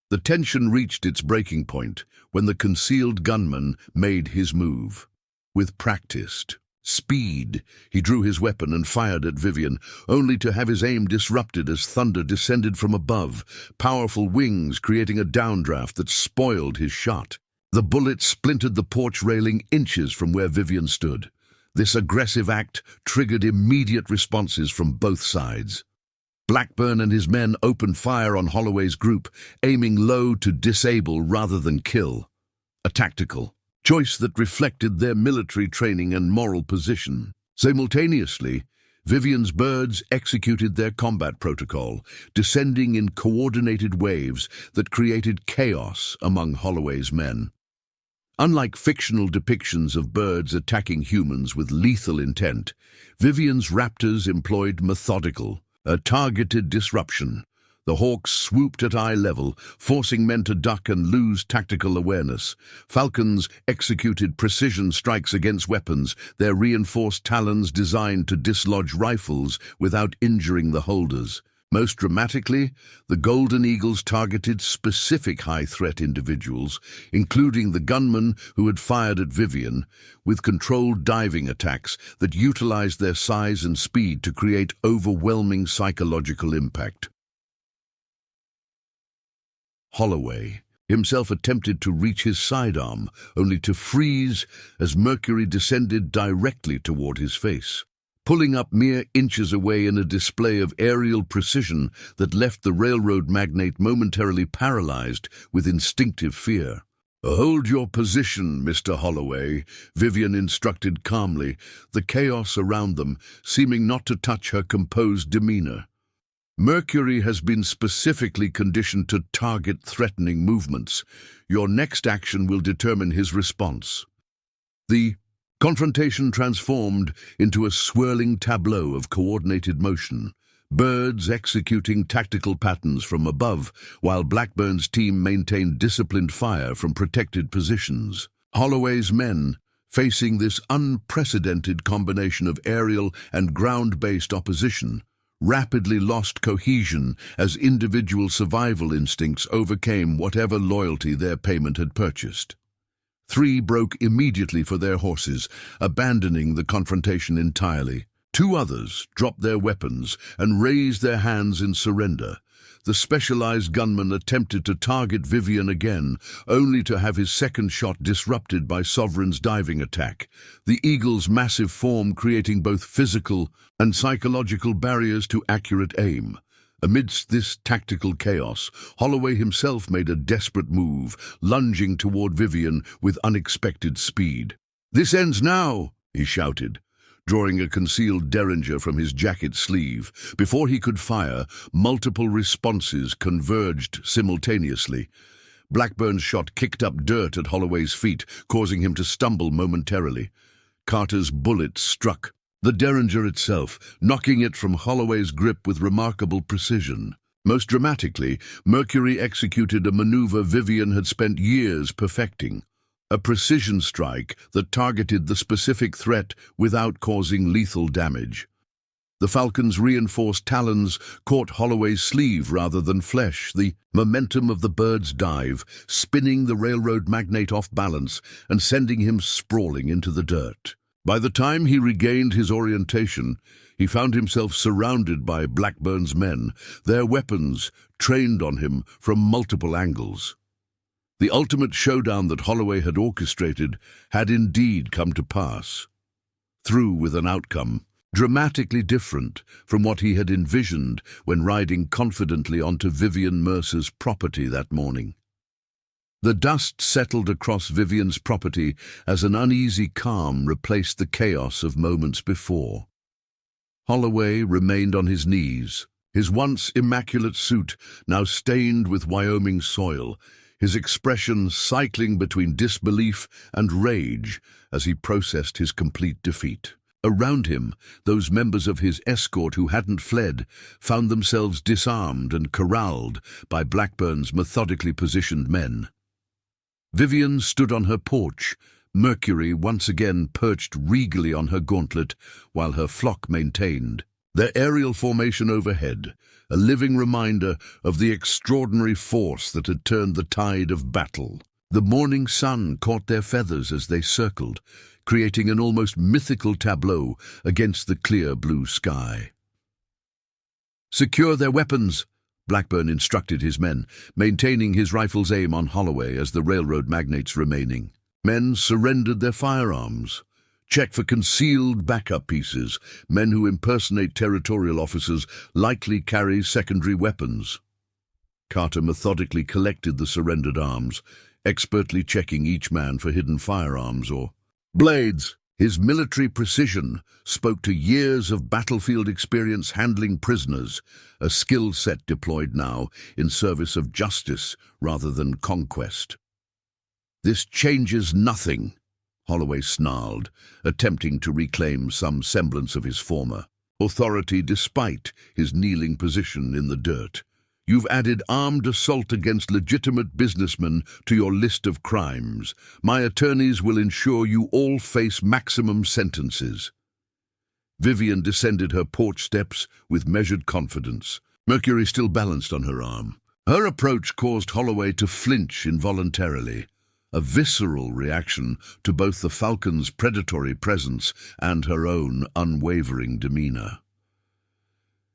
The tension reached its breaking point when the concealed gunman made his move. With practiced speed, he drew his weapon and fired at Vivian, only to have his aim disrupted as thunder descended from above, powerful wings creating a downdraft that spoiled his shot. The bullet splintered the porch railing inches from where Vivian stood. This aggressive act triggered immediate responses from both sides. Blackburn and his men opened fire on Holloway's group, aiming low to disable rather than kill. A tactical choice that reflected their military training and moral position. Simultaneously, Vivian's birds executed their combat protocol, descending in coordinated waves that created chaos among Holloway's men. Unlike fictional depictions of birds attacking humans with lethal intent, Vivian's raptors employed methodical, targeted disruption. The hawks swooped at eye level, forcing men to duck and lose tactical awareness. Falcons executed precision strikes against weapons, their reinforced talons designed to dislodge rifles without injuring the holders. Most dramatically, the Golden Eagles targeted specific high-threat individuals, including the gunman who had fired at Vivian, with controlled diving attacks that utilized their size and speed to create overwhelming psychological impact. Holloway himself attempted to reach his sidearm, only to freeze as Mercury descended directly toward his face, pulling up mere inches away in a display of aerial precision that left the railroad magnate momentarily paralyzed with instinctive fear. "Hold your position, Mr. Holloway," Vivian instructed calmly, the chaos around them seeming not to touch her composed demeanor. "Mercury has been specifically conditioned to target threatening movements. Your next action will determine his response." The confrontation transformed into a swirling tableau of coordinated motion, birds executing tactical patterns from above, while Blackburn's team maintained disciplined fire from protected positions. Holloway's men, facing this unprecedented combination of aerial and ground-based opposition, rapidly lost cohesion as individual survival instincts overcame whatever loyalty their payment had purchased. 3 broke immediately for their horses, abandoning the confrontation entirely. 2 others dropped their weapons and raised their hands in surrender. The specialized gunman attempted to target Vivian again, only to have his second shot disrupted by Sovereign's diving attack, the eagle's massive form creating both physical and psychological barriers to accurate aim. Amidst this tactical chaos, Holloway himself made a desperate move, lunging toward Vivian with unexpected speed. "This ends now," he shouted, drawing a concealed derringer from his jacket sleeve. Before he could fire, multiple responses converged simultaneously. Blackburn's shot kicked up dirt at Holloway's feet, causing him to stumble momentarily. Carter's bullet struck the derringer itself, knocking it from Holloway's grip with remarkable precision. Most dramatically, Mercury executed a maneuver Vivian had spent years perfecting. A precision strike that targeted the specific threat without causing lethal damage. The Falcon's reinforced talons caught Holloway's sleeve rather than flesh, the momentum of the bird's dive spinning the railroad magnate off balance and sending him sprawling into the dirt. By the time he regained his orientation, he found himself surrounded by Blackburn's men, their weapons trained on him from multiple angles. The ultimate showdown that Holloway had orchestrated had indeed come to pass, through with an outcome dramatically different from what he had envisioned when riding confidently onto Vivian Mercer's property that morning. The dust settled across Vivian's property as an uneasy calm replaced the chaos of moments before. Holloway remained on his knees, his once immaculate suit now stained with Wyoming soil, his expression cycling between disbelief and rage as he processed his complete defeat. Around him, those members of his escort who hadn't fled found themselves disarmed and corralled by Blackburn's methodically positioned men. Vivian stood on her porch, Mercury once again perched regally on her gauntlet, while her flock maintained their aerial formation overhead, a living reminder of the extraordinary force that had turned the tide of battle. The morning sun caught their feathers as they circled, creating an almost mythical tableau against the clear blue sky. "Secure their weapons," Blackburn instructed his men, maintaining his rifle's aim on Holloway as the railroad magnate's remaining. Men surrendered their firearms. Check for concealed backup pieces. Men who impersonate territorial officers likely carry secondary weapons. Carter methodically collected the surrendered arms, expertly checking each man for hidden firearms or blades. His military precision spoke to years of battlefield experience handling prisoners, a skill set deployed now in service of justice rather than conquest. "This changes nothing," Holloway snarled, attempting to reclaim some semblance of his former authority despite his kneeling position in the dirt. "You've added armed assault against legitimate businessmen to your list of crimes. My attorneys will ensure you all face maximum sentences." Vivian descended her porch steps with measured confidence, Mercury still balanced on her arm. Her approach caused Holloway to flinch involuntarily, a visceral reaction to both the Falcon's predatory presence and her own unwavering demeanor.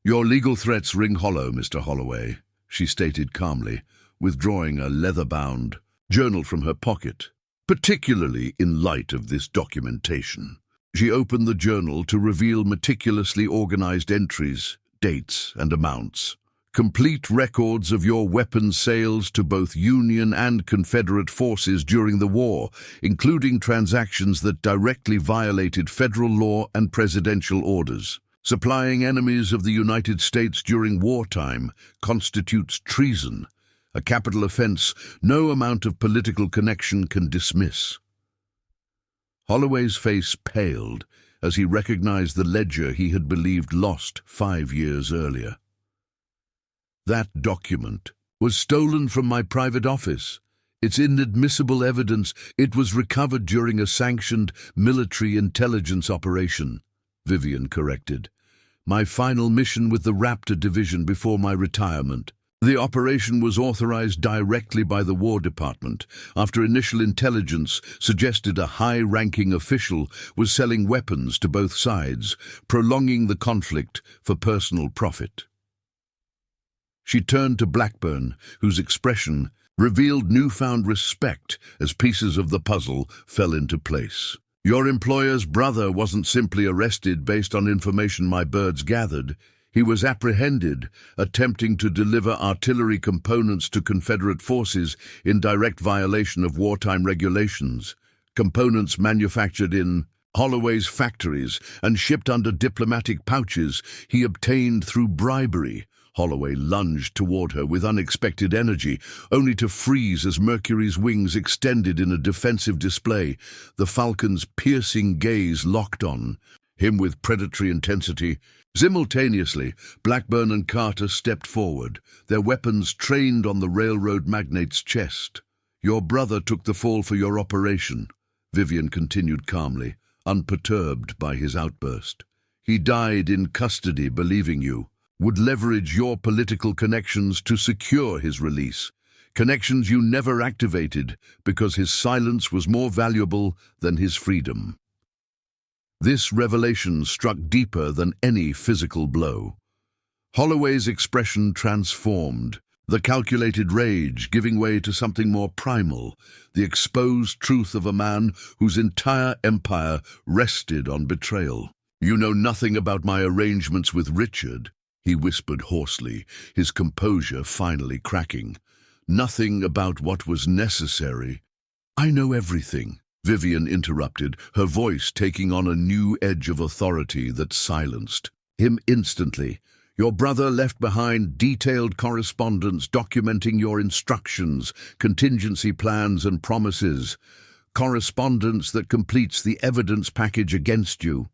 "Your legal threats ring hollow, Mr. Holloway," she stated calmly, withdrawing a leather-bound journal from her pocket, "particularly in light of this documentation." She opened the journal to reveal meticulously organized entries, dates, and amounts. "Complete records of your weapons sales to both Union and Confederate forces during the war, including transactions that directly violated federal law and presidential orders. Supplying enemies of the United States during wartime constitutes treason, a capital offense no amount of political connection can dismiss." Holloway's face paled as he recognized the ledger he had believed lost 5 years earlier. "That document was stolen from my private office. It's inadmissible evidence. It was recovered during a sanctioned military intelligence operation," Vivian corrected. "My final mission with the Raptor Division before my retirement. The operation was authorized directly by the War Department after initial intelligence suggested a high-ranking official was selling weapons to both sides, prolonging the conflict for personal profit." She turned to Blackburn, whose expression revealed newfound respect as pieces of the puzzle fell into place. "Your employer's brother wasn't simply arrested based on information my birds gathered. He was apprehended, attempting to deliver artillery components to Confederate forces in direct violation of wartime regulations. Components manufactured in Holloway's factories and shipped under diplomatic pouches he obtained through bribery." Holloway lunged toward her with unexpected energy, only to freeze as Mercury's wings extended in a defensive display, the Falcon's piercing gaze locked on him with predatory intensity. Simultaneously, Blackburn and Carter stepped forward, their weapons trained on the railroad magnate's chest. "Your brother took the fall for your operation," Vivian continued calmly, unperturbed by his outburst. "He died in custody believing you would leverage your political connections to secure his release, connections you never activated because his silence was more valuable than his freedom." This revelation struck deeper than any physical blow. Holloway's expression transformed, the calculated rage giving way to something more primal, the exposed truth of a man whose entire empire rested on betrayal. "You know nothing about my arrangements with Richard," he whispered hoarsely, his composure finally cracking. "Nothing about what was necessary." "I know everything," Vivian interrupted, her voice taking on a new edge of authority that silenced him instantly. "Your brother left behind detailed correspondence documenting your instructions, contingency plans and promises. Correspondence that completes the evidence package against you."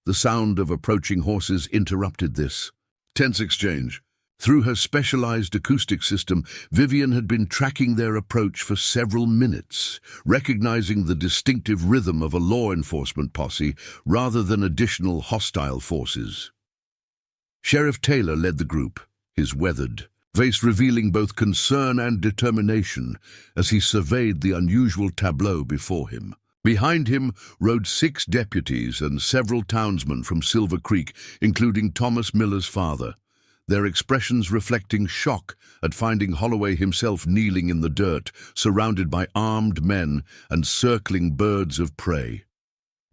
The sound of approaching horses interrupted this. Tense exchange. Through her specialized acoustic system, Vivian had been tracking their approach for several minutes, recognizing the distinctive rhythm of a law enforcement posse rather than additional hostile forces. Sheriff Taylor led the group, his weathered face revealing both concern and determination as he surveyed the unusual tableau before him. Behind him rode 6 deputies and several townsmen from Silver Creek, including Thomas Miller's father, their expressions reflecting shock at finding Holloway himself kneeling in the dirt, surrounded by armed men and circling birds of prey.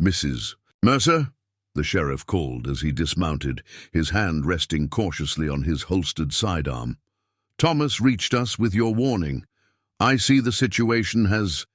"Mrs. Mercer?" the sheriff called as he dismounted, his hand resting cautiously on his holstered sidearm. "Thomas reached us with your warning. I see the situation has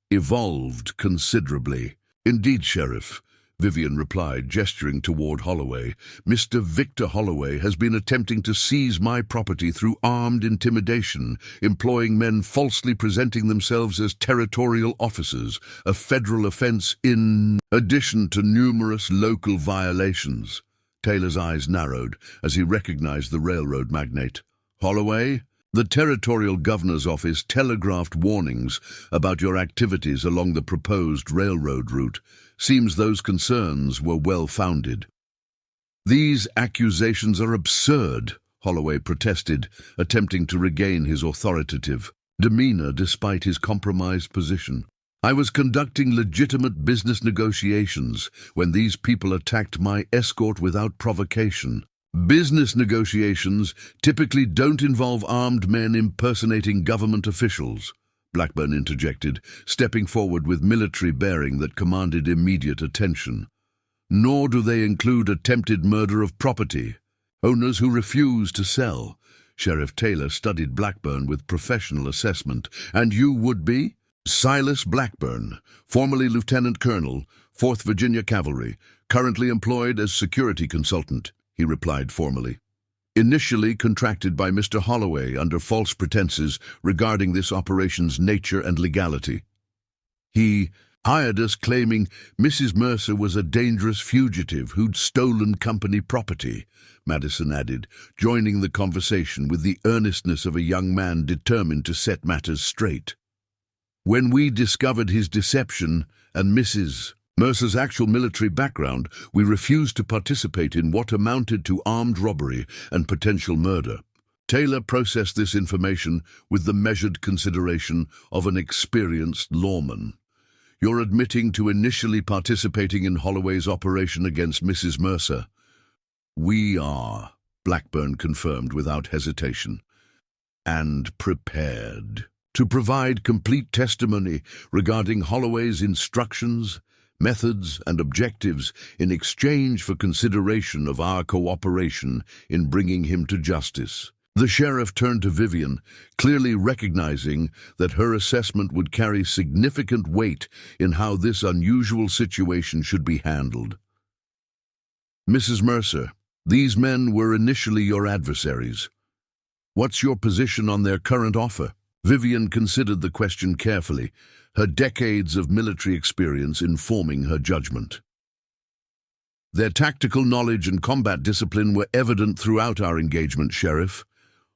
evolved considerably." "Indeed, Sheriff," Vivian replied, gesturing toward Holloway. "Mr. Victor Holloway has been attempting to seize my property through armed intimidation, employing men falsely presenting themselves as territorial officers, a federal offense in addition to numerous local violations." Taylor's eyes narrowed as he recognized the railroad magnate. "Holloway, the territorial governor's office telegraphed warnings about your activities along the proposed railroad route. Seems those concerns were well-founded." "These accusations are absurd," Holloway protested, attempting to regain his authoritative demeanor despite his compromised position. "I was conducting legitimate business negotiations when these people attacked my escort without provocation." "Business negotiations typically don't involve armed men impersonating government officials," Blackburn interjected, stepping forward with military bearing that commanded immediate attention. "Nor do they include attempted murder of property. Owners who refuse to sell." Sheriff Taylor studied Blackburn with professional assessment. "And you would be?" "Silas Blackburn, formerly Lieutenant Colonel, 4th Virginia Cavalry, currently employed as security consultant," he replied formally. "Initially contracted by Mr. Holloway under false pretenses regarding this operation's nature and legality. He hired us claiming Mrs. Mercer was a dangerous fugitive who'd stolen company property," Madison added, joining the conversation with the earnestness of a young man determined to set matters straight. "When we discovered his deception and Mrs. Mercer's actual military background, we refused to participate in what amounted to armed robbery and potential murder." Taylor processed this information with the measured consideration of an experienced lawman. "You're admitting to initially participating in Holloway's operation against Mrs. Mercer?" "We are," Blackburn confirmed without hesitation. "And prepared to provide complete testimony regarding Holloway's instructions, methods and objectives in exchange for consideration of our cooperation in bringing him to justice." The sheriff turned to Vivian, clearly recognizing that her assessment would carry significant weight in how this unusual situation should be handled. "Mrs. Mercer, these men were initially your adversaries. What's your position on their current offer?" Vivian considered the question carefully, her decades of military experience informing her judgment. "Their tactical knowledge and combat discipline were evident throughout our engagement, Sheriff.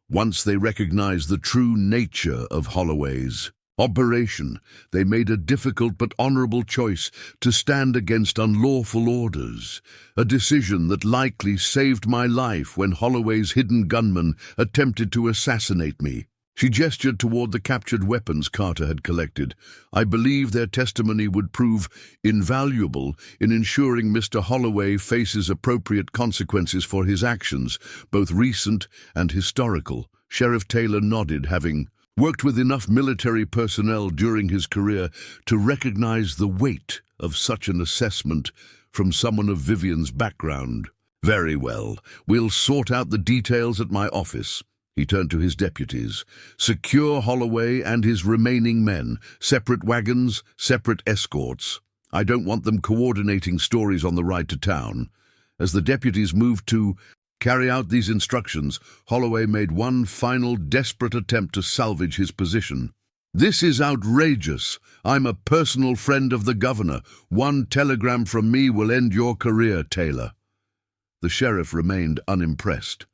Once they recognized the true nature of Holloway's operation, they made a difficult but honorable choice to stand against unlawful orders, a decision that likely saved my life when Holloway's hidden gunman attempted to assassinate me." She gestured toward the captured weapons Carter had collected. "I believe their testimony would prove invaluable in ensuring Mr. Holloway faces appropriate consequences for his actions, both recent and historical." Sheriff Taylor nodded, having worked with enough military personnel during his career to recognize the weight of such an assessment from someone of Vivian's background. "Very well. We'll sort out the details at my office." He turned to his deputies. "Secure Holloway and his remaining men. Separate wagons, separate escorts. I don't want them coordinating stories on the ride to town." As the deputies moved to carry out these instructions, Holloway made one final desperate attempt to salvage his position. "This is outrageous. I'm a personal friend of the governor. One telegram from me will end your career, Taylor." The sheriff remained unimpressed.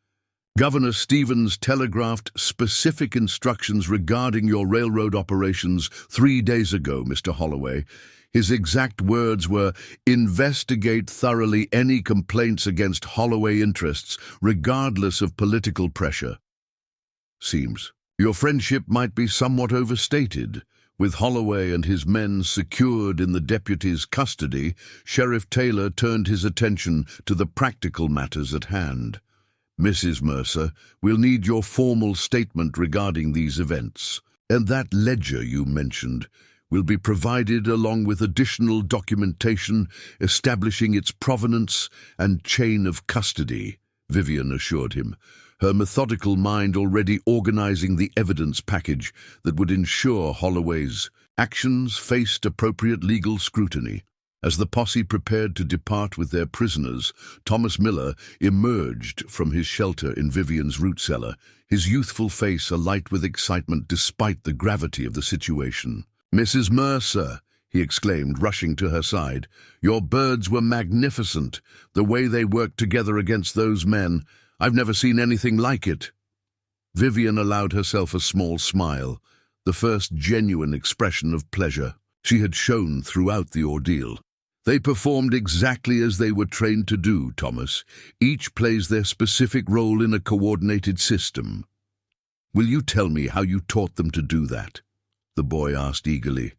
"Governor Stevens telegraphed specific instructions regarding your railroad operations 3 days ago, Mr. Holloway. His exact words were, 'Investigate thoroughly any complaints against Holloway interests, regardless of political pressure.' Seems your friendship might be somewhat overstated." With Holloway and his men secured in the deputy's custody, Sheriff Taylor turned his attention to the practical matters at hand. "Mrs. Mercer, we'll need your formal statement regarding these events, and that ledger you mentioned will be provided along with additional documentation establishing its provenance and chain of custody," Vivian assured him, her methodical mind already organizing the evidence package that would ensure Holloway's actions faced appropriate legal scrutiny. As the posse prepared to depart with their prisoners, Thomas Miller emerged from his shelter in Vivian's root cellar, his youthful face alight with excitement despite the gravity of the situation. "Mrs. Mercer," he exclaimed, rushing to her side, "your birds were magnificent. The way they worked together against those men, I've never seen anything like it." Vivian allowed herself a small smile, the first genuine expression of pleasure she had shown throughout the ordeal. "They performed exactly as they were trained to do, Thomas. Each plays their specific role in a coordinated system." "Will you tell me how you taught them to do that?" the boy asked eagerly.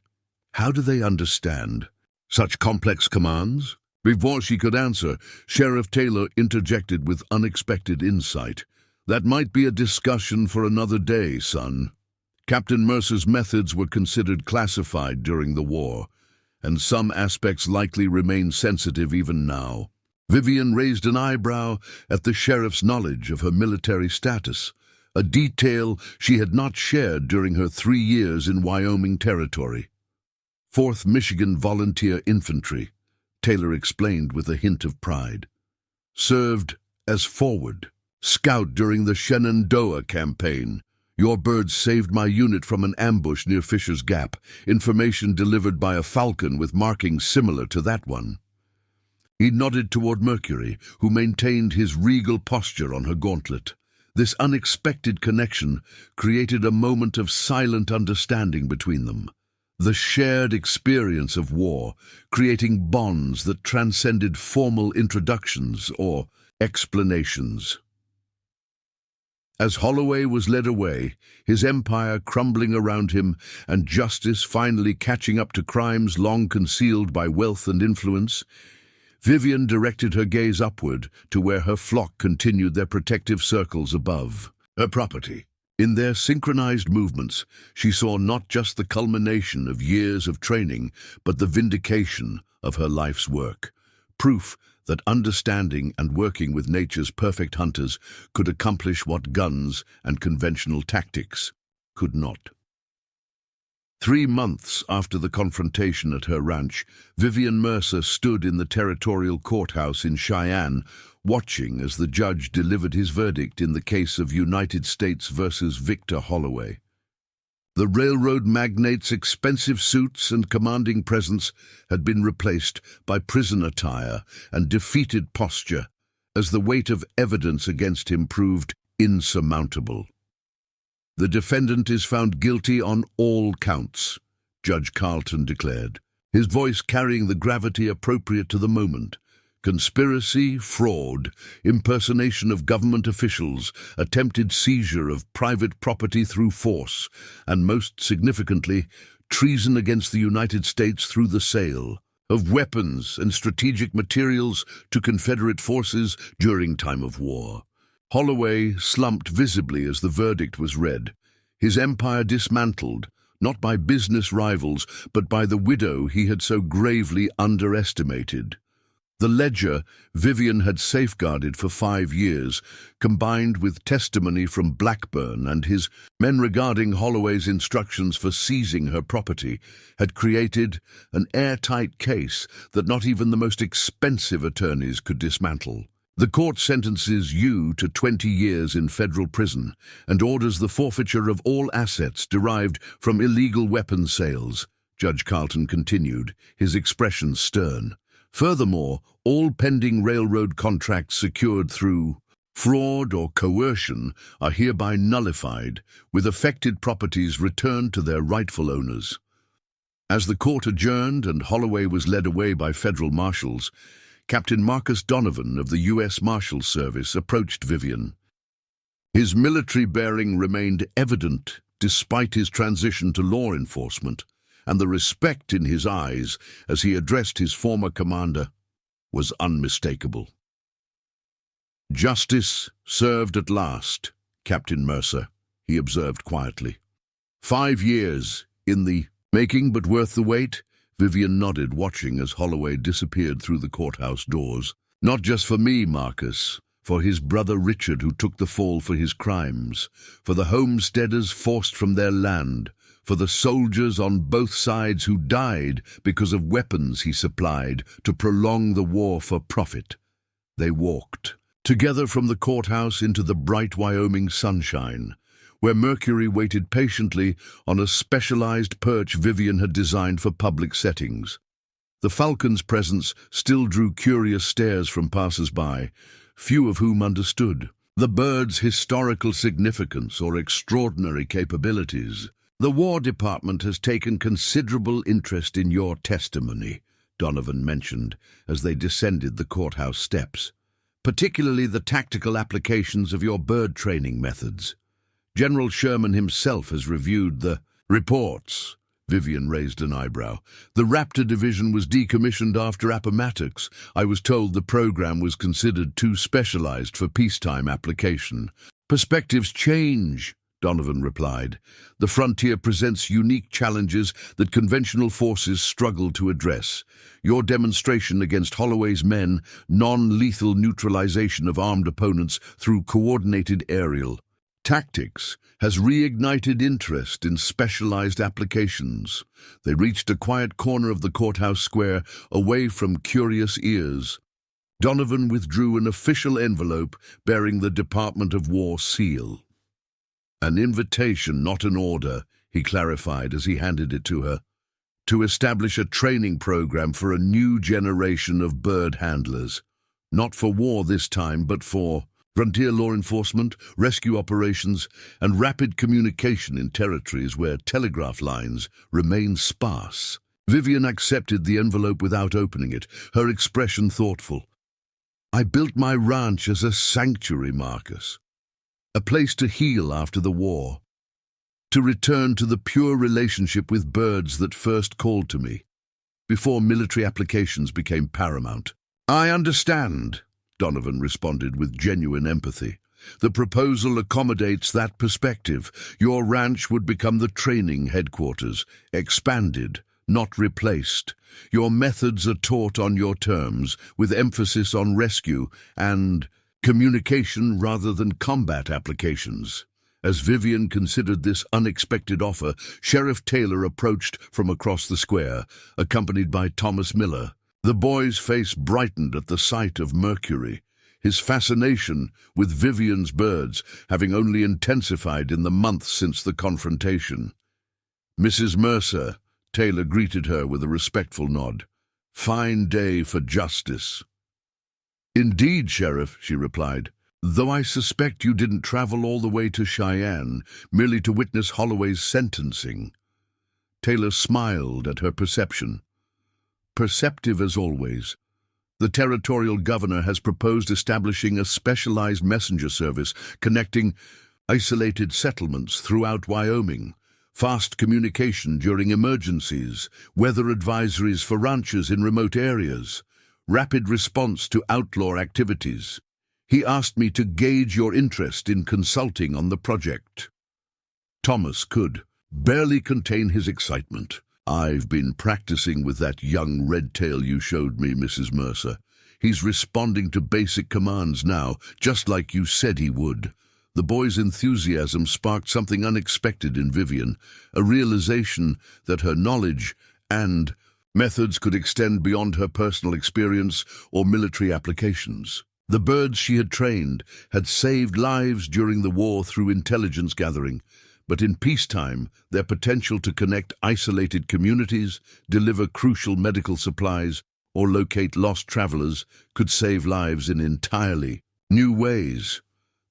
"How do they understand such complex commands?" Before she could answer, Sheriff Taylor interjected with unexpected insight. "That might be a discussion for another day, son. Captain Mercer's methods were considered classified during the war, and some aspects likely remain sensitive even now." Vivian raised an eyebrow at the sheriff's knowledge of her military status, a detail she had not shared during her 3 years in Wyoming Territory. "4th Michigan Volunteer Infantry," Taylor explained with a hint of pride. "Served as forward scout during the Shenandoah campaign. Your birds saved my unit from an ambush near Fisher's Gap, information delivered by a Falcon with markings similar to that one." He nodded toward Mercury, who maintained his regal posture on her gauntlet. This unexpected connection created a moment of silent understanding between them. The shared experience of war, creating bonds that transcended formal introductions or explanations. As Holloway was led away, his empire crumbling around him and justice finally catching up to crimes long concealed by wealth and influence, Vivian directed her gaze upward to where her flock continued their protective circles above her property. In their synchronized movements, she saw not just the culmination of years of training, but the vindication of her life's work. Proof that understanding and working with nature's perfect hunters could accomplish what guns and conventional tactics could not. 3 months after the confrontation at her ranch, Vivian Mercer stood in the territorial courthouse in Cheyenne, watching as the judge delivered his verdict in the case of United States versus Victor Holloway. The railroad magnate's expensive suits and commanding presence had been replaced by prison attire and defeated posture, as the weight of evidence against him proved insurmountable. "The defendant is found guilty on all counts," Judge Carlton declared, his voice carrying the gravity appropriate to the moment. conspiracy, fraud, impersonation of government officials, attempted seizure of private property through force, and most significantly, treason against the United States through the sale of weapons and strategic materials to Confederate forces during time of war. Holloway slumped visibly as the verdict was read, his empire dismantled, not by business rivals, but by the widow he had so gravely underestimated. The ledger Vivian had safeguarded for 5 years, combined with testimony from Blackburn and his men regarding Holloway's instructions for seizing her property, had created an airtight case that not even the most expensive attorneys could dismantle. The court sentences you to 20 years in federal prison and orders the forfeiture of all assets derived from illegal weapons sales, Judge Carlton continued, his expression stern. Furthermore, all pending railroad contracts secured through fraud or coercion are hereby nullified, with affected properties returned to their rightful owners. As the court adjourned and Holloway was led away by federal marshals, Captain Marcus Donovan of the U.S. Marshals Service approached Vivian. His military bearing remained evident despite his transition to law enforcement, and the respect in his eyes as he addressed his former commander was unmistakable. "Justice served at last, Captain Mercer," he observed quietly. 5 years in the making, but worth the wait? Vivian nodded, watching as Holloway disappeared through the courthouse doors. "Not just for me, Marcus, for his brother Richard, who took the fall for his crimes, for the homesteaders forced from their land, for the soldiers on both sides who died because of weapons he supplied to prolong the war for profit." They walked together from the courthouse into the bright Wyoming sunshine, where Mercury waited patiently on a specialized perch Vivian had designed for public settings. The Falcon's presence still drew curious stares from passers-by, few of whom understood the bird's historical significance or extraordinary capabilities. "The War Department has taken considerable interest in your testimony," Donovan mentioned as they descended the courthouse steps, "particularly the tactical applications of your bird training methods. General Sherman himself has reviewed the reports." Vivian raised an eyebrow. "The Raptor Division was decommissioned after Appomattox. I was told the program was considered too specialized for peacetime application." "Perspectives change," Donovan replied. "The frontier presents unique challenges that conventional forces struggle to address. Your demonstration against Holloway's men, non-lethal neutralization of armed opponents through coordinated aerial tactics, has reignited interest in specialized applications." They reached a quiet corner of the courthouse square, away from curious ears. Donovan withdrew an official envelope bearing the Department of War seal. "An invitation, not an order," he clarified as he handed it to her, "to establish a training program for a new generation of bird handlers. Not for war this time, but for frontier law enforcement, rescue operations, and rapid communication in territories where telegraph lines remain sparse." Vivian accepted the envelope without opening it, her expression thoughtful. "I built my ranch as a sanctuary, Marcus. A place to heal after the war, to return to the pure relationship with birds that first called to me, before military applications became paramount." "I understand," Donovan responded with genuine empathy. "The proposal accommodates that perspective. Your ranch would become the training headquarters, expanded, not replaced. Your methods are taught on your terms, with emphasis on rescue and communication rather than combat applications." As Vivian considered this unexpected offer, Sheriff Taylor approached from across the square, accompanied by Thomas Miller. The boy's face brightened at the sight of Mercury, his fascination with Vivian's birds having only intensified in the months since the confrontation. "Mrs. Mercer," Taylor greeted her with a respectful nod. "Fine day for justice." "Indeed, Sheriff," she replied, "though I suspect you didn't travel all the way to Cheyenne merely to witness Holloway's sentencing." Taylor smiled at her perception. "Perceptive as always. The territorial governor has proposed establishing a specialized messenger service connecting isolated settlements throughout Wyoming, fast communication during emergencies, weather advisories for ranchers in remote areas, rapid response to outlaw activities. He asked me to gauge your interest in consulting on the project. Thomas could barely contain his excitement. I've been practicing with that young redtail you showed me, Mrs. Mercer. He's responding to basic commands now, just like you said he would. The boy's enthusiasm sparked something unexpected in Vivian, a realization that her knowledge and methods could extend beyond her personal experience or military applications. The birds she had trained had saved lives during the war through intelligence gathering, but in peacetime, their potential to connect isolated communities, deliver crucial medical supplies, or locate lost travelers could save lives in entirely new ways.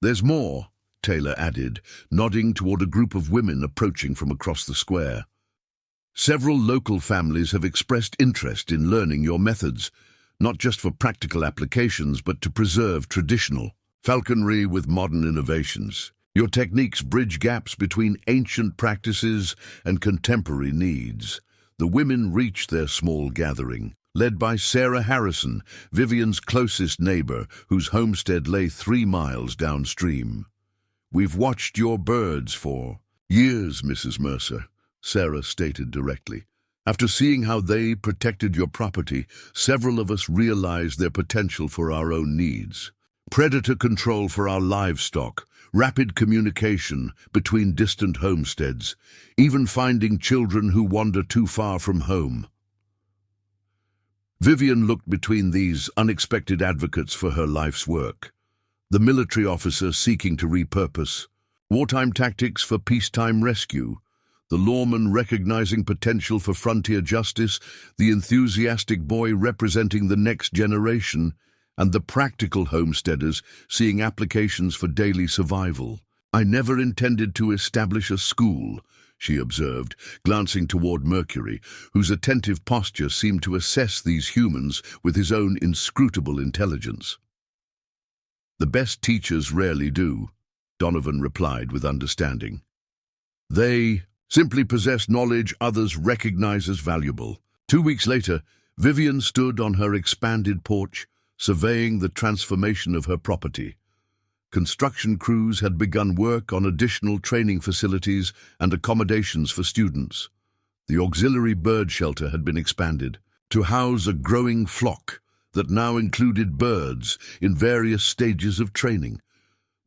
There's more, Taylor added, nodding toward a group of women approaching from across the square. Several local families have expressed interest in learning your methods, not just for practical applications, but to preserve traditional falconry with modern innovations. Your techniques bridge gaps between ancient practices and contemporary needs. The women reached their small gathering, led by Sarah Harrison, Vivian's closest neighbor, whose homestead lay 3 miles downstream. We've watched your birds for years, Mrs. Mercer, Sarah stated directly. After seeing how they protected your property, several of us realized their potential for our own needs. Predator control for our livestock, rapid communication between distant homesteads, even finding children who wander too far from home. Vivian looked between these unexpected advocates for her life's work. The military officer seeking to repurpose wartime tactics for peacetime rescue, the lawman recognizing potential for frontier justice, the enthusiastic boy representing the next generation, and the practical homesteaders seeing applications for daily survival. I never intended to establish a school, she observed, glancing toward Mercury, whose attentive posture seemed to assess these humans with his own inscrutable intelligence. The best teachers rarely do, Donovan replied with understanding. They simply possess knowledge others recognize as valuable. 2 weeks later, Vivian stood on her expanded porch, surveying the transformation of her property. Construction crews had begun work on additional training facilities and accommodations for students. The auxiliary bird shelter had been expanded to house a growing flock that now included birds in various stages of training.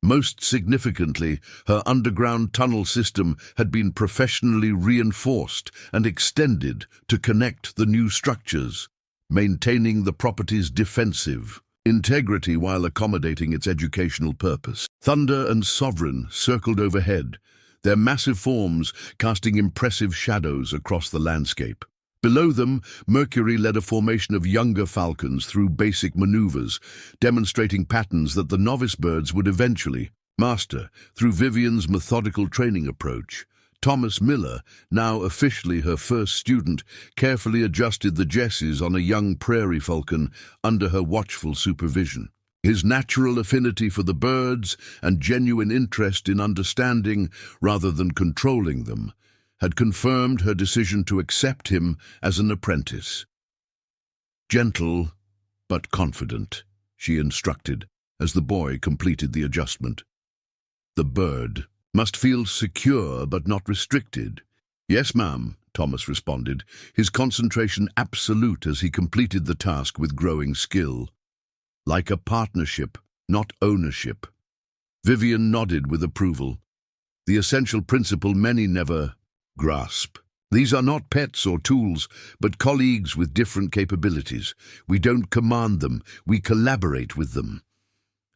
Most significantly, her underground tunnel system had been professionally reinforced and extended to connect the new structures, maintaining the property's defensive integrity while accommodating its educational purpose. Thunder and Sovereign circled overhead, their massive forms casting impressive shadows across the landscape. Below them, Mercury led a formation of younger falcons through basic maneuvers, demonstrating patterns that the novice birds would eventually master through Vivian's methodical training approach. Thomas Miller, now officially her first student, carefully adjusted the jesses on a young prairie falcon under her watchful supervision. His natural affinity for the birds and genuine interest in understanding rather than controlling them had confirmed her decision to accept him as an apprentice. Gentle but confident, she instructed as the boy completed the adjustment. The bird must feel secure but not restricted. Yes, ma'am, Thomas responded, his concentration absolute as he completed the task with growing skill. Like a partnership, not ownership. Vivian nodded with approval. The essential principle many never grasp. These are not pets or tools, but colleagues with different capabilities. We don't command them, we collaborate with them.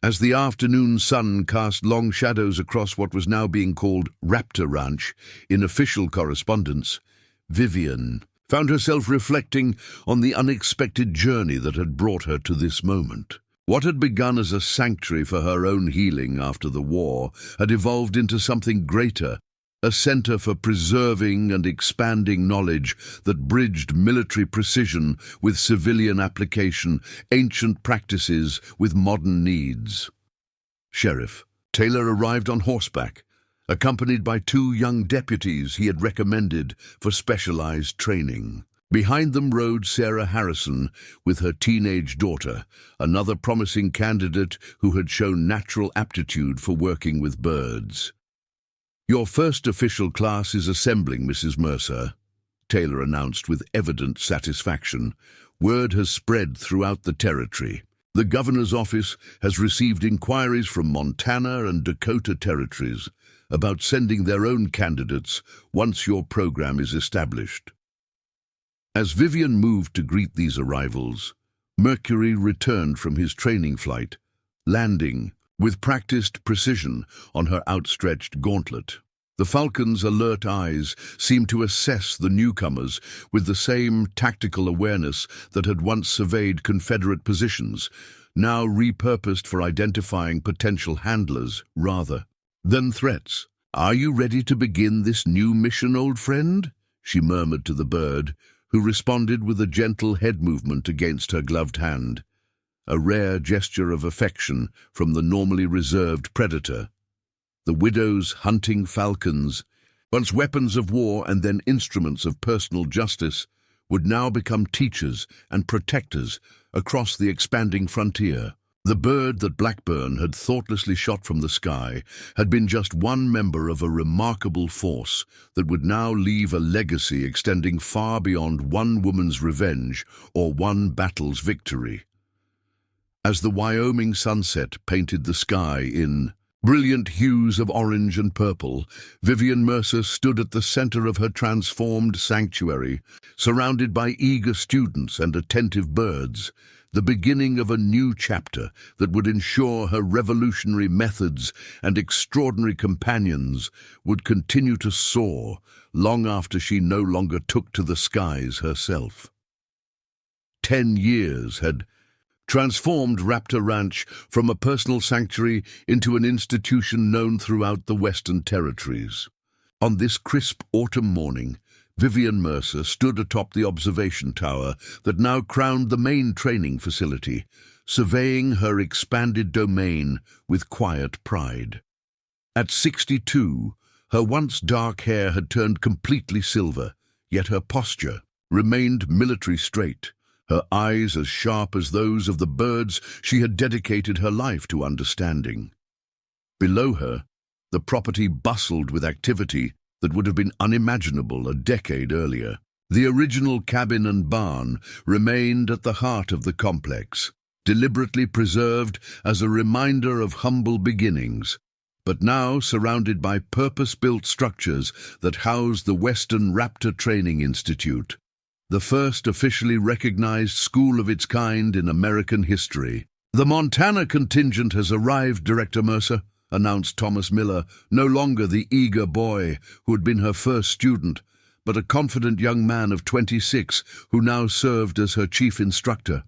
As the afternoon sun cast long shadows across what was now being called Raptor Ranch in official correspondence, Vivian found herself reflecting on the unexpected journey that had brought her to this moment. What had begun as a sanctuary for her own healing after the war had evolved into something greater, a center for preserving and expanding knowledge that bridged military precision with civilian application, ancient practices with modern needs. Sheriff Taylor arrived on horseback, accompanied by 2 young deputies he had recommended for specialized training. Behind them rode Sarah Harrison with her teenage daughter, another promising candidate who had shown natural aptitude for working with birds. "Your first official class is assembling, Mrs. Mercer," Taylor announced with evident satisfaction. "Word has spread throughout the territory. The governor's office has received inquiries from Montana and Dakota territories about sending their own candidates once your program is established." As Vivian moved to greet these arrivals, Mercury returned from his training flight, landing with practiced precision on her outstretched gauntlet. The Falcon's alert eyes seemed to assess the newcomers with the same tactical awareness that had once surveyed Confederate positions, now repurposed for identifying potential handlers rather than threats. "Are you ready to begin this new mission, old friend?" she murmured to the bird, who responded with a gentle head movement against her gloved hand, a rare gesture of affection from the normally reserved predator. The widow's hunting falcons, once weapons of war and then instruments of personal justice, would now become teachers and protectors across the expanding frontier. The bird that Blackburn had thoughtlessly shot from the sky had been just one member of a remarkable force that would now leave a legacy extending far beyond one woman's revenge or one battle's victory. As the Wyoming sunset painted the sky in brilliant hues of orange and purple, Vivian Mercer stood at the center of her transformed sanctuary, surrounded by eager students and attentive birds, the beginning of a new chapter that would ensure her revolutionary methods and extraordinary companions would continue to soar long after she no longer took to the skies herself. 10 years had transformed Raptor Ranch from a personal sanctuary into an institution known throughout the Western Territories. On this crisp autumn morning, Vivian Mercer stood atop the observation tower that now crowned the main training facility, surveying her expanded domain with quiet pride. At 62, her once dark hair had turned completely silver, yet her posture remained military straight, her eyes as sharp as those of the birds she had dedicated her life to understanding. Below her, the property bustled with activity that would have been unimaginable a decade earlier. The original cabin and barn remained at the heart of the complex, deliberately preserved as a reminder of humble beginnings, but now surrounded by purpose-built structures that house the Western Raptor Training Institute, the first officially recognized school of its kind in American history. "The Montana contingent has arrived, Director Mercer," announced Thomas Miller, no longer the eager boy who had been her first student, but a confident young man of 26 who now served as her chief instructor.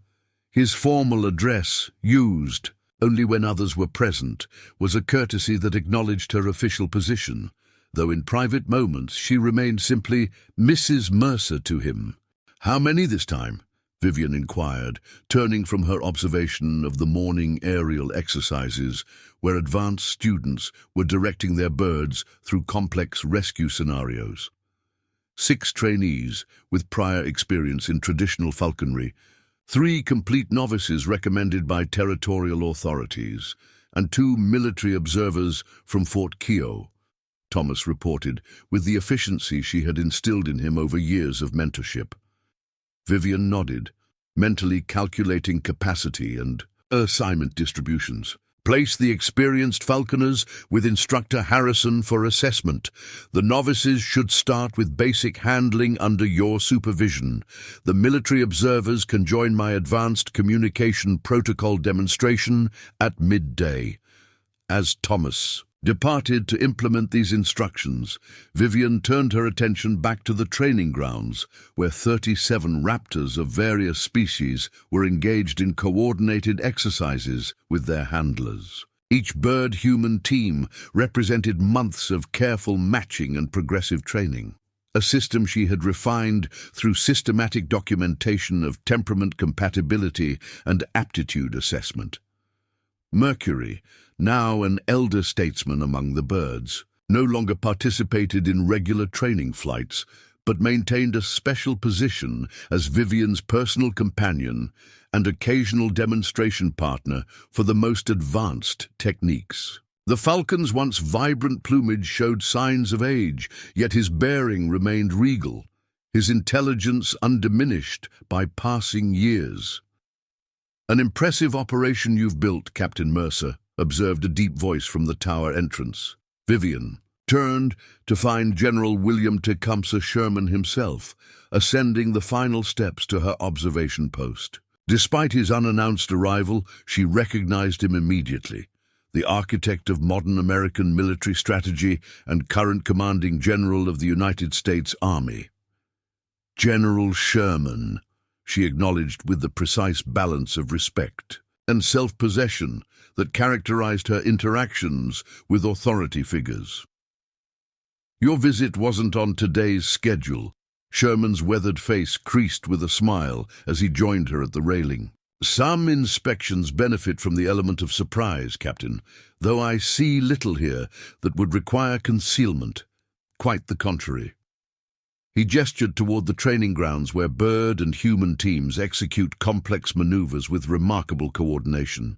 His formal address, used only when others were present, was a courtesy that acknowledged her official position, though in private moments she remained simply Mrs. Mercer to him. "How many this time?" Vivian inquired, turning from her observation of the morning aerial exercises, where advanced students were directing their birds through complex rescue scenarios. 6 trainees with prior experience in traditional falconry, 3 complete novices recommended by territorial authorities, and 2 military observers from Fort Keogh, Thomas reported, with the efficiency she had instilled in him over years of mentorship. Vivian nodded, mentally calculating capacity and assignment distributions. "Place the experienced falconers with Instructor Harrison for assessment. The novices should start with basic handling under your supervision. The military observers can join my advanced communication protocol demonstration at midday." As Thomas departed to implement these instructions, Vivian turned her attention back to the training grounds, where 37 raptors of various species were engaged in coordinated exercises with their handlers. Each bird-human team represented months of careful matching and progressive training, a system she had refined through systematic documentation of temperament compatibility and aptitude assessment. Mercury, now an elder statesman among the birds, no longer participated in regular training flights, but maintained a special position as Vivian's personal companion and occasional demonstration partner for the most advanced techniques. The falcon's once vibrant plumage showed signs of age, yet his bearing remained regal, his intelligence undiminished by passing years. "An impressive operation you've built, Captain Mercer," observed a deep voice from the tower entrance. Vivian turned to find General William Tecumseh Sherman himself, ascending the final steps to her observation post. Despite his unannounced arrival, she recognized him immediately. The architect of modern American military strategy and current commanding general of the United States Army. "General Sherman," she acknowledged with the precise balance of respect and self-possession that characterized her interactions with authority figures. "Your visit wasn't on today's schedule." Sherman's weathered face creased with a smile as he joined her at the railing. "Some inspections benefit from the element of surprise, Captain, though I see little here that would require concealment. Quite the contrary." He gestured toward the training grounds where bird and human teams execute complex maneuvers with remarkable coordination.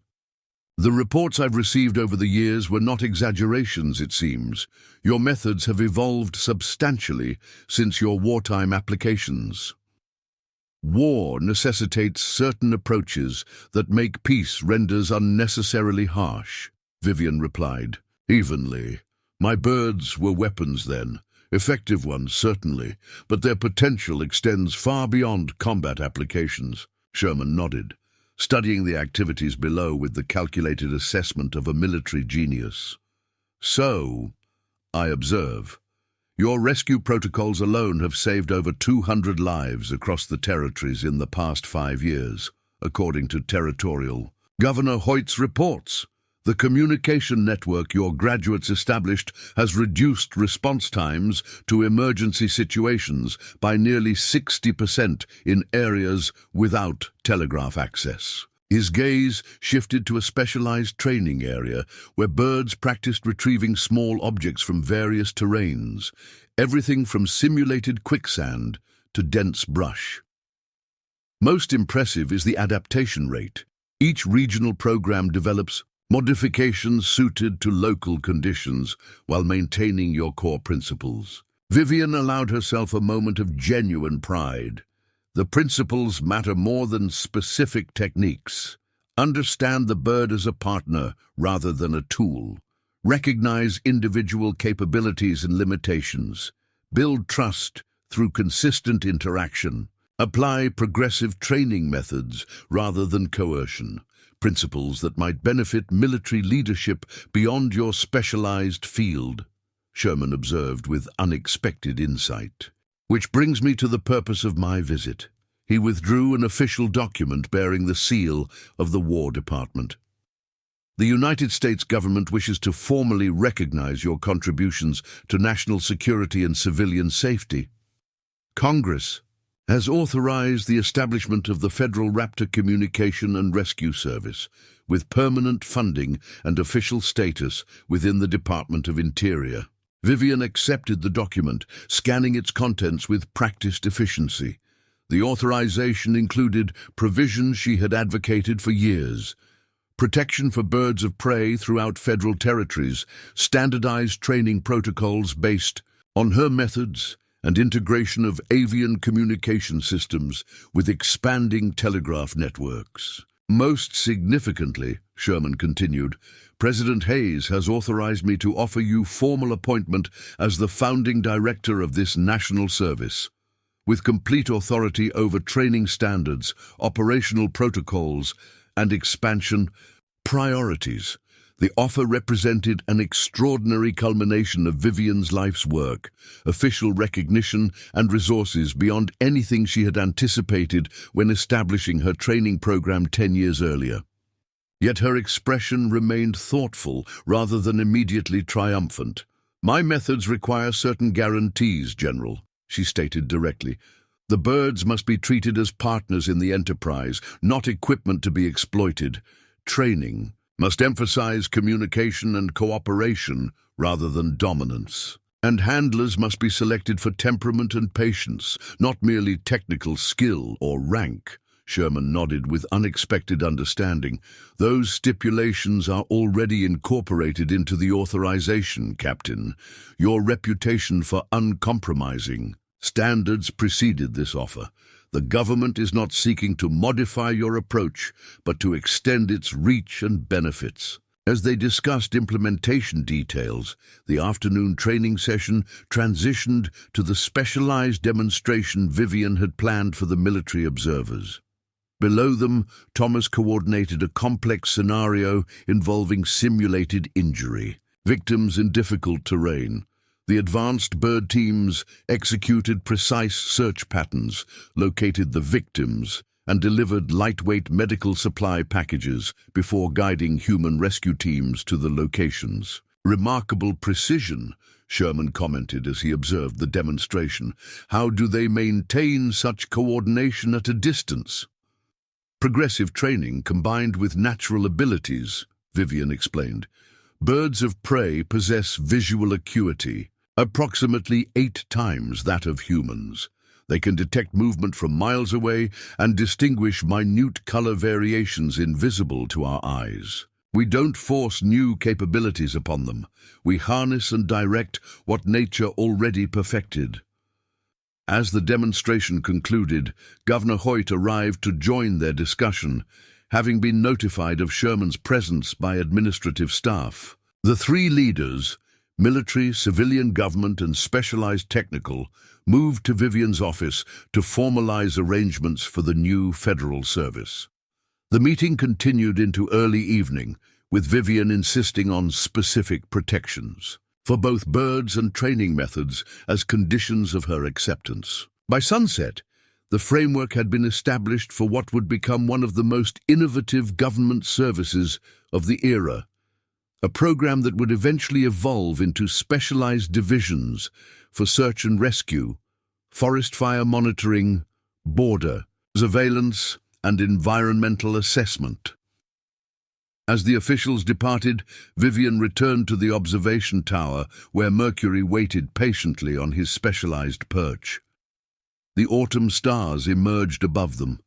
"The reports I've received over the years were not exaggerations, it seems. Your methods have evolved substantially since your wartime applications." "War necessitates certain approaches that make peace renders unnecessarily harsh," Vivian replied, evenly. "My birds were weapons then. Effective ones, certainly, but their potential extends far beyond combat applications." Sherman nodded, studying the activities below with the calculated assessment of a military genius. "So, I observe, your rescue protocols alone have saved over 200 lives across the territories in the past 5 years, according to Territorial Governor Hoyt's reports. The communication network your graduates established has reduced response times to emergency situations by nearly 60% in areas without telegraph access." His gaze shifted to a specialized training area where birds practiced retrieving small objects from various terrains, everything from simulated quicksand to dense brush. "Most impressive is the adaptation rate. Each regional program develops modifications suited to local conditions while maintaining your core principles." Vivian allowed herself a moment of genuine pride. The principles matter more than specific techniques. Understand the bird as a partner rather than a tool. Recognize individual capabilities and limitations. Build trust through consistent interaction. Apply progressive training methods rather than coercion. Principles that might benefit military leadership beyond your specialized field, Sherman observed with unexpected insight. "Which brings me to the purpose of my visit." He withdrew an official document bearing the seal of the War Department. "The United States government wishes to formally recognize your contributions to national security and civilian safety. Congress has authorized the establishment of the Federal Raptor Communication and Rescue Service, with permanent funding and official status within the Department of Interior." Vivian accepted the document, scanning its contents with practiced efficiency. The authorization included provisions she had advocated for years: protection for birds of prey throughout federal territories, standardized training protocols based on her methods, and integration of avian communication systems with expanding telegraph networks. "Most significantly," Sherman continued, "President Hayes has authorized me to offer you formal appointment as the founding director of this national service, with complete authority over training standards, operational protocols, and expansion priorities." The offer represented an extraordinary culmination of Vivian's life's work, official recognition and resources beyond anything she had anticipated when establishing her training program 10 years earlier. Yet her expression remained thoughtful rather than immediately triumphant. "My methods require certain guarantees, General," she stated directly. "The birds must be treated as partners in the enterprise, not equipment to be exploited. Training must emphasize communication and cooperation rather than dominance. And handlers must be selected for temperament and patience, not merely technical skill or rank." Sherman nodded with unexpected understanding. "Those stipulations are already incorporated into the authorization, Captain. Your reputation for uncompromising standards preceded this offer. The government is not seeking to modify your approach, but to extend its reach and benefits." As they discussed implementation details, the afternoon training session transitioned to the specialized demonstration Vivian had planned for the military observers. Below them, Thomas coordinated a complex scenario involving simulated injury, victims in difficult terrain. The advanced bird teams executed precise search patterns, located the victims, and delivered lightweight medical supply packages before guiding human rescue teams to the locations. "Remarkable precision," Sherman commented as he observed the demonstration. "How do they maintain such coordination at a distance?" "Progressive training combined with natural abilities," Vivian explained. "Birds of prey possess visual acuity, approximately 8 times that of humans. They can detect movement from miles away and distinguish minute color variations invisible to our eyes. We don't force new capabilities upon them. We harness and direct what nature already perfected." As the demonstration concluded, Governor Hoyt arrived to join their discussion, having been notified of Sherman's presence by administrative staff. The 3 leaders, military, civilian government, and specialized technical, moved to Vivian's office to formalize arrangements for the new federal service. The meeting continued into early evening, with Vivian insisting on specific protections for both birds and training methods as conditions of her acceptance. By sunset, the framework had been established for what would become one of the most innovative government services of the era, a program that would eventually evolve into specialized divisions for search and rescue, forest fire monitoring, border surveillance, and environmental assessment. As the officials departed, Vivian returned to the observation tower where Mercury waited patiently on his specialized perch. The autumn stars emerged above them,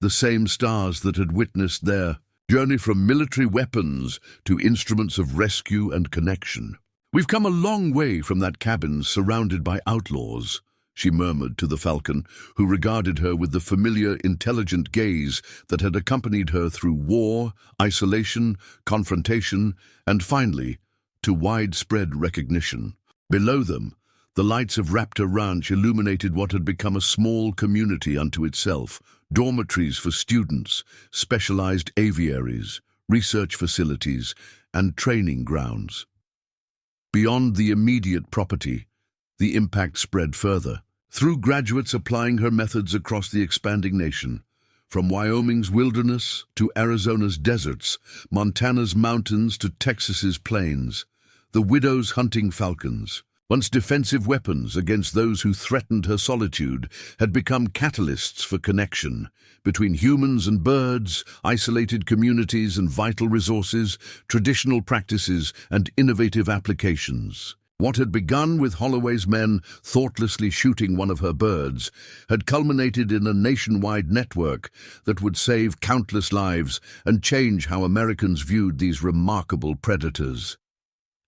the same stars that had witnessed their journey from military weapons to instruments of rescue and connection. "We've come a long way from that cabin surrounded by outlaws," she murmured to the Falcon, who regarded her with the familiar, intelligent gaze that had accompanied her through war, isolation, confrontation, and finally, to widespread recognition. Below them, the lights of Raptor Ranch illuminated what had become a small community unto itself, dormitories for students, specialized aviaries, research facilities, and training grounds. Beyond the immediate property, the impact spread further, through graduates applying her methods across the expanding nation, from Wyoming's wilderness to Arizona's deserts, Montana's mountains to Texas's plains. The widows hunting falcons, once defensive weapons against those who threatened her solitude, had become catalysts for connection between humans and birds, isolated communities and vital resources, traditional practices and innovative applications. What had begun with Holloway's men thoughtlessly shooting one of her birds had culminated in a nationwide network that would save countless lives and change how Americans viewed these remarkable predators.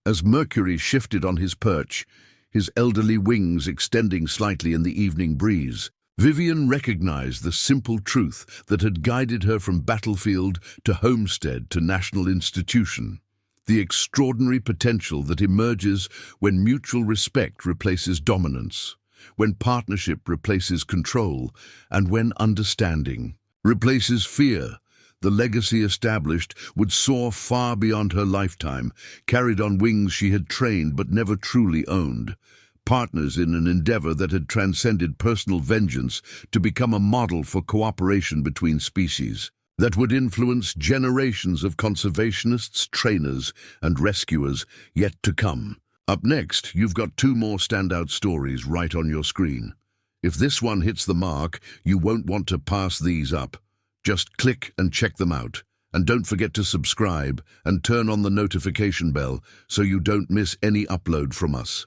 As Mercury shifted on his perch, his elderly wings extending slightly in the evening breeze, Vivian recognized the simple truth that had guided her from battlefield to homestead to national institution. The extraordinary potential that emerges when mutual respect replaces dominance, when partnership replaces control, and when understanding replaces fear. The legacy established would soar far beyond her lifetime, carried on wings she had trained but never truly owned. Partners in an endeavor that had transcended personal vengeance to become a model for cooperation between species. that would influence generations of conservationists, trainers, and rescuers yet to come. Up next, you've got two more standout stories right on your screen. If this one hits the mark, you won't want to pass these up. Just click and check them out. And don't forget to subscribe and turn on the notification bell so you don't miss any upload from us.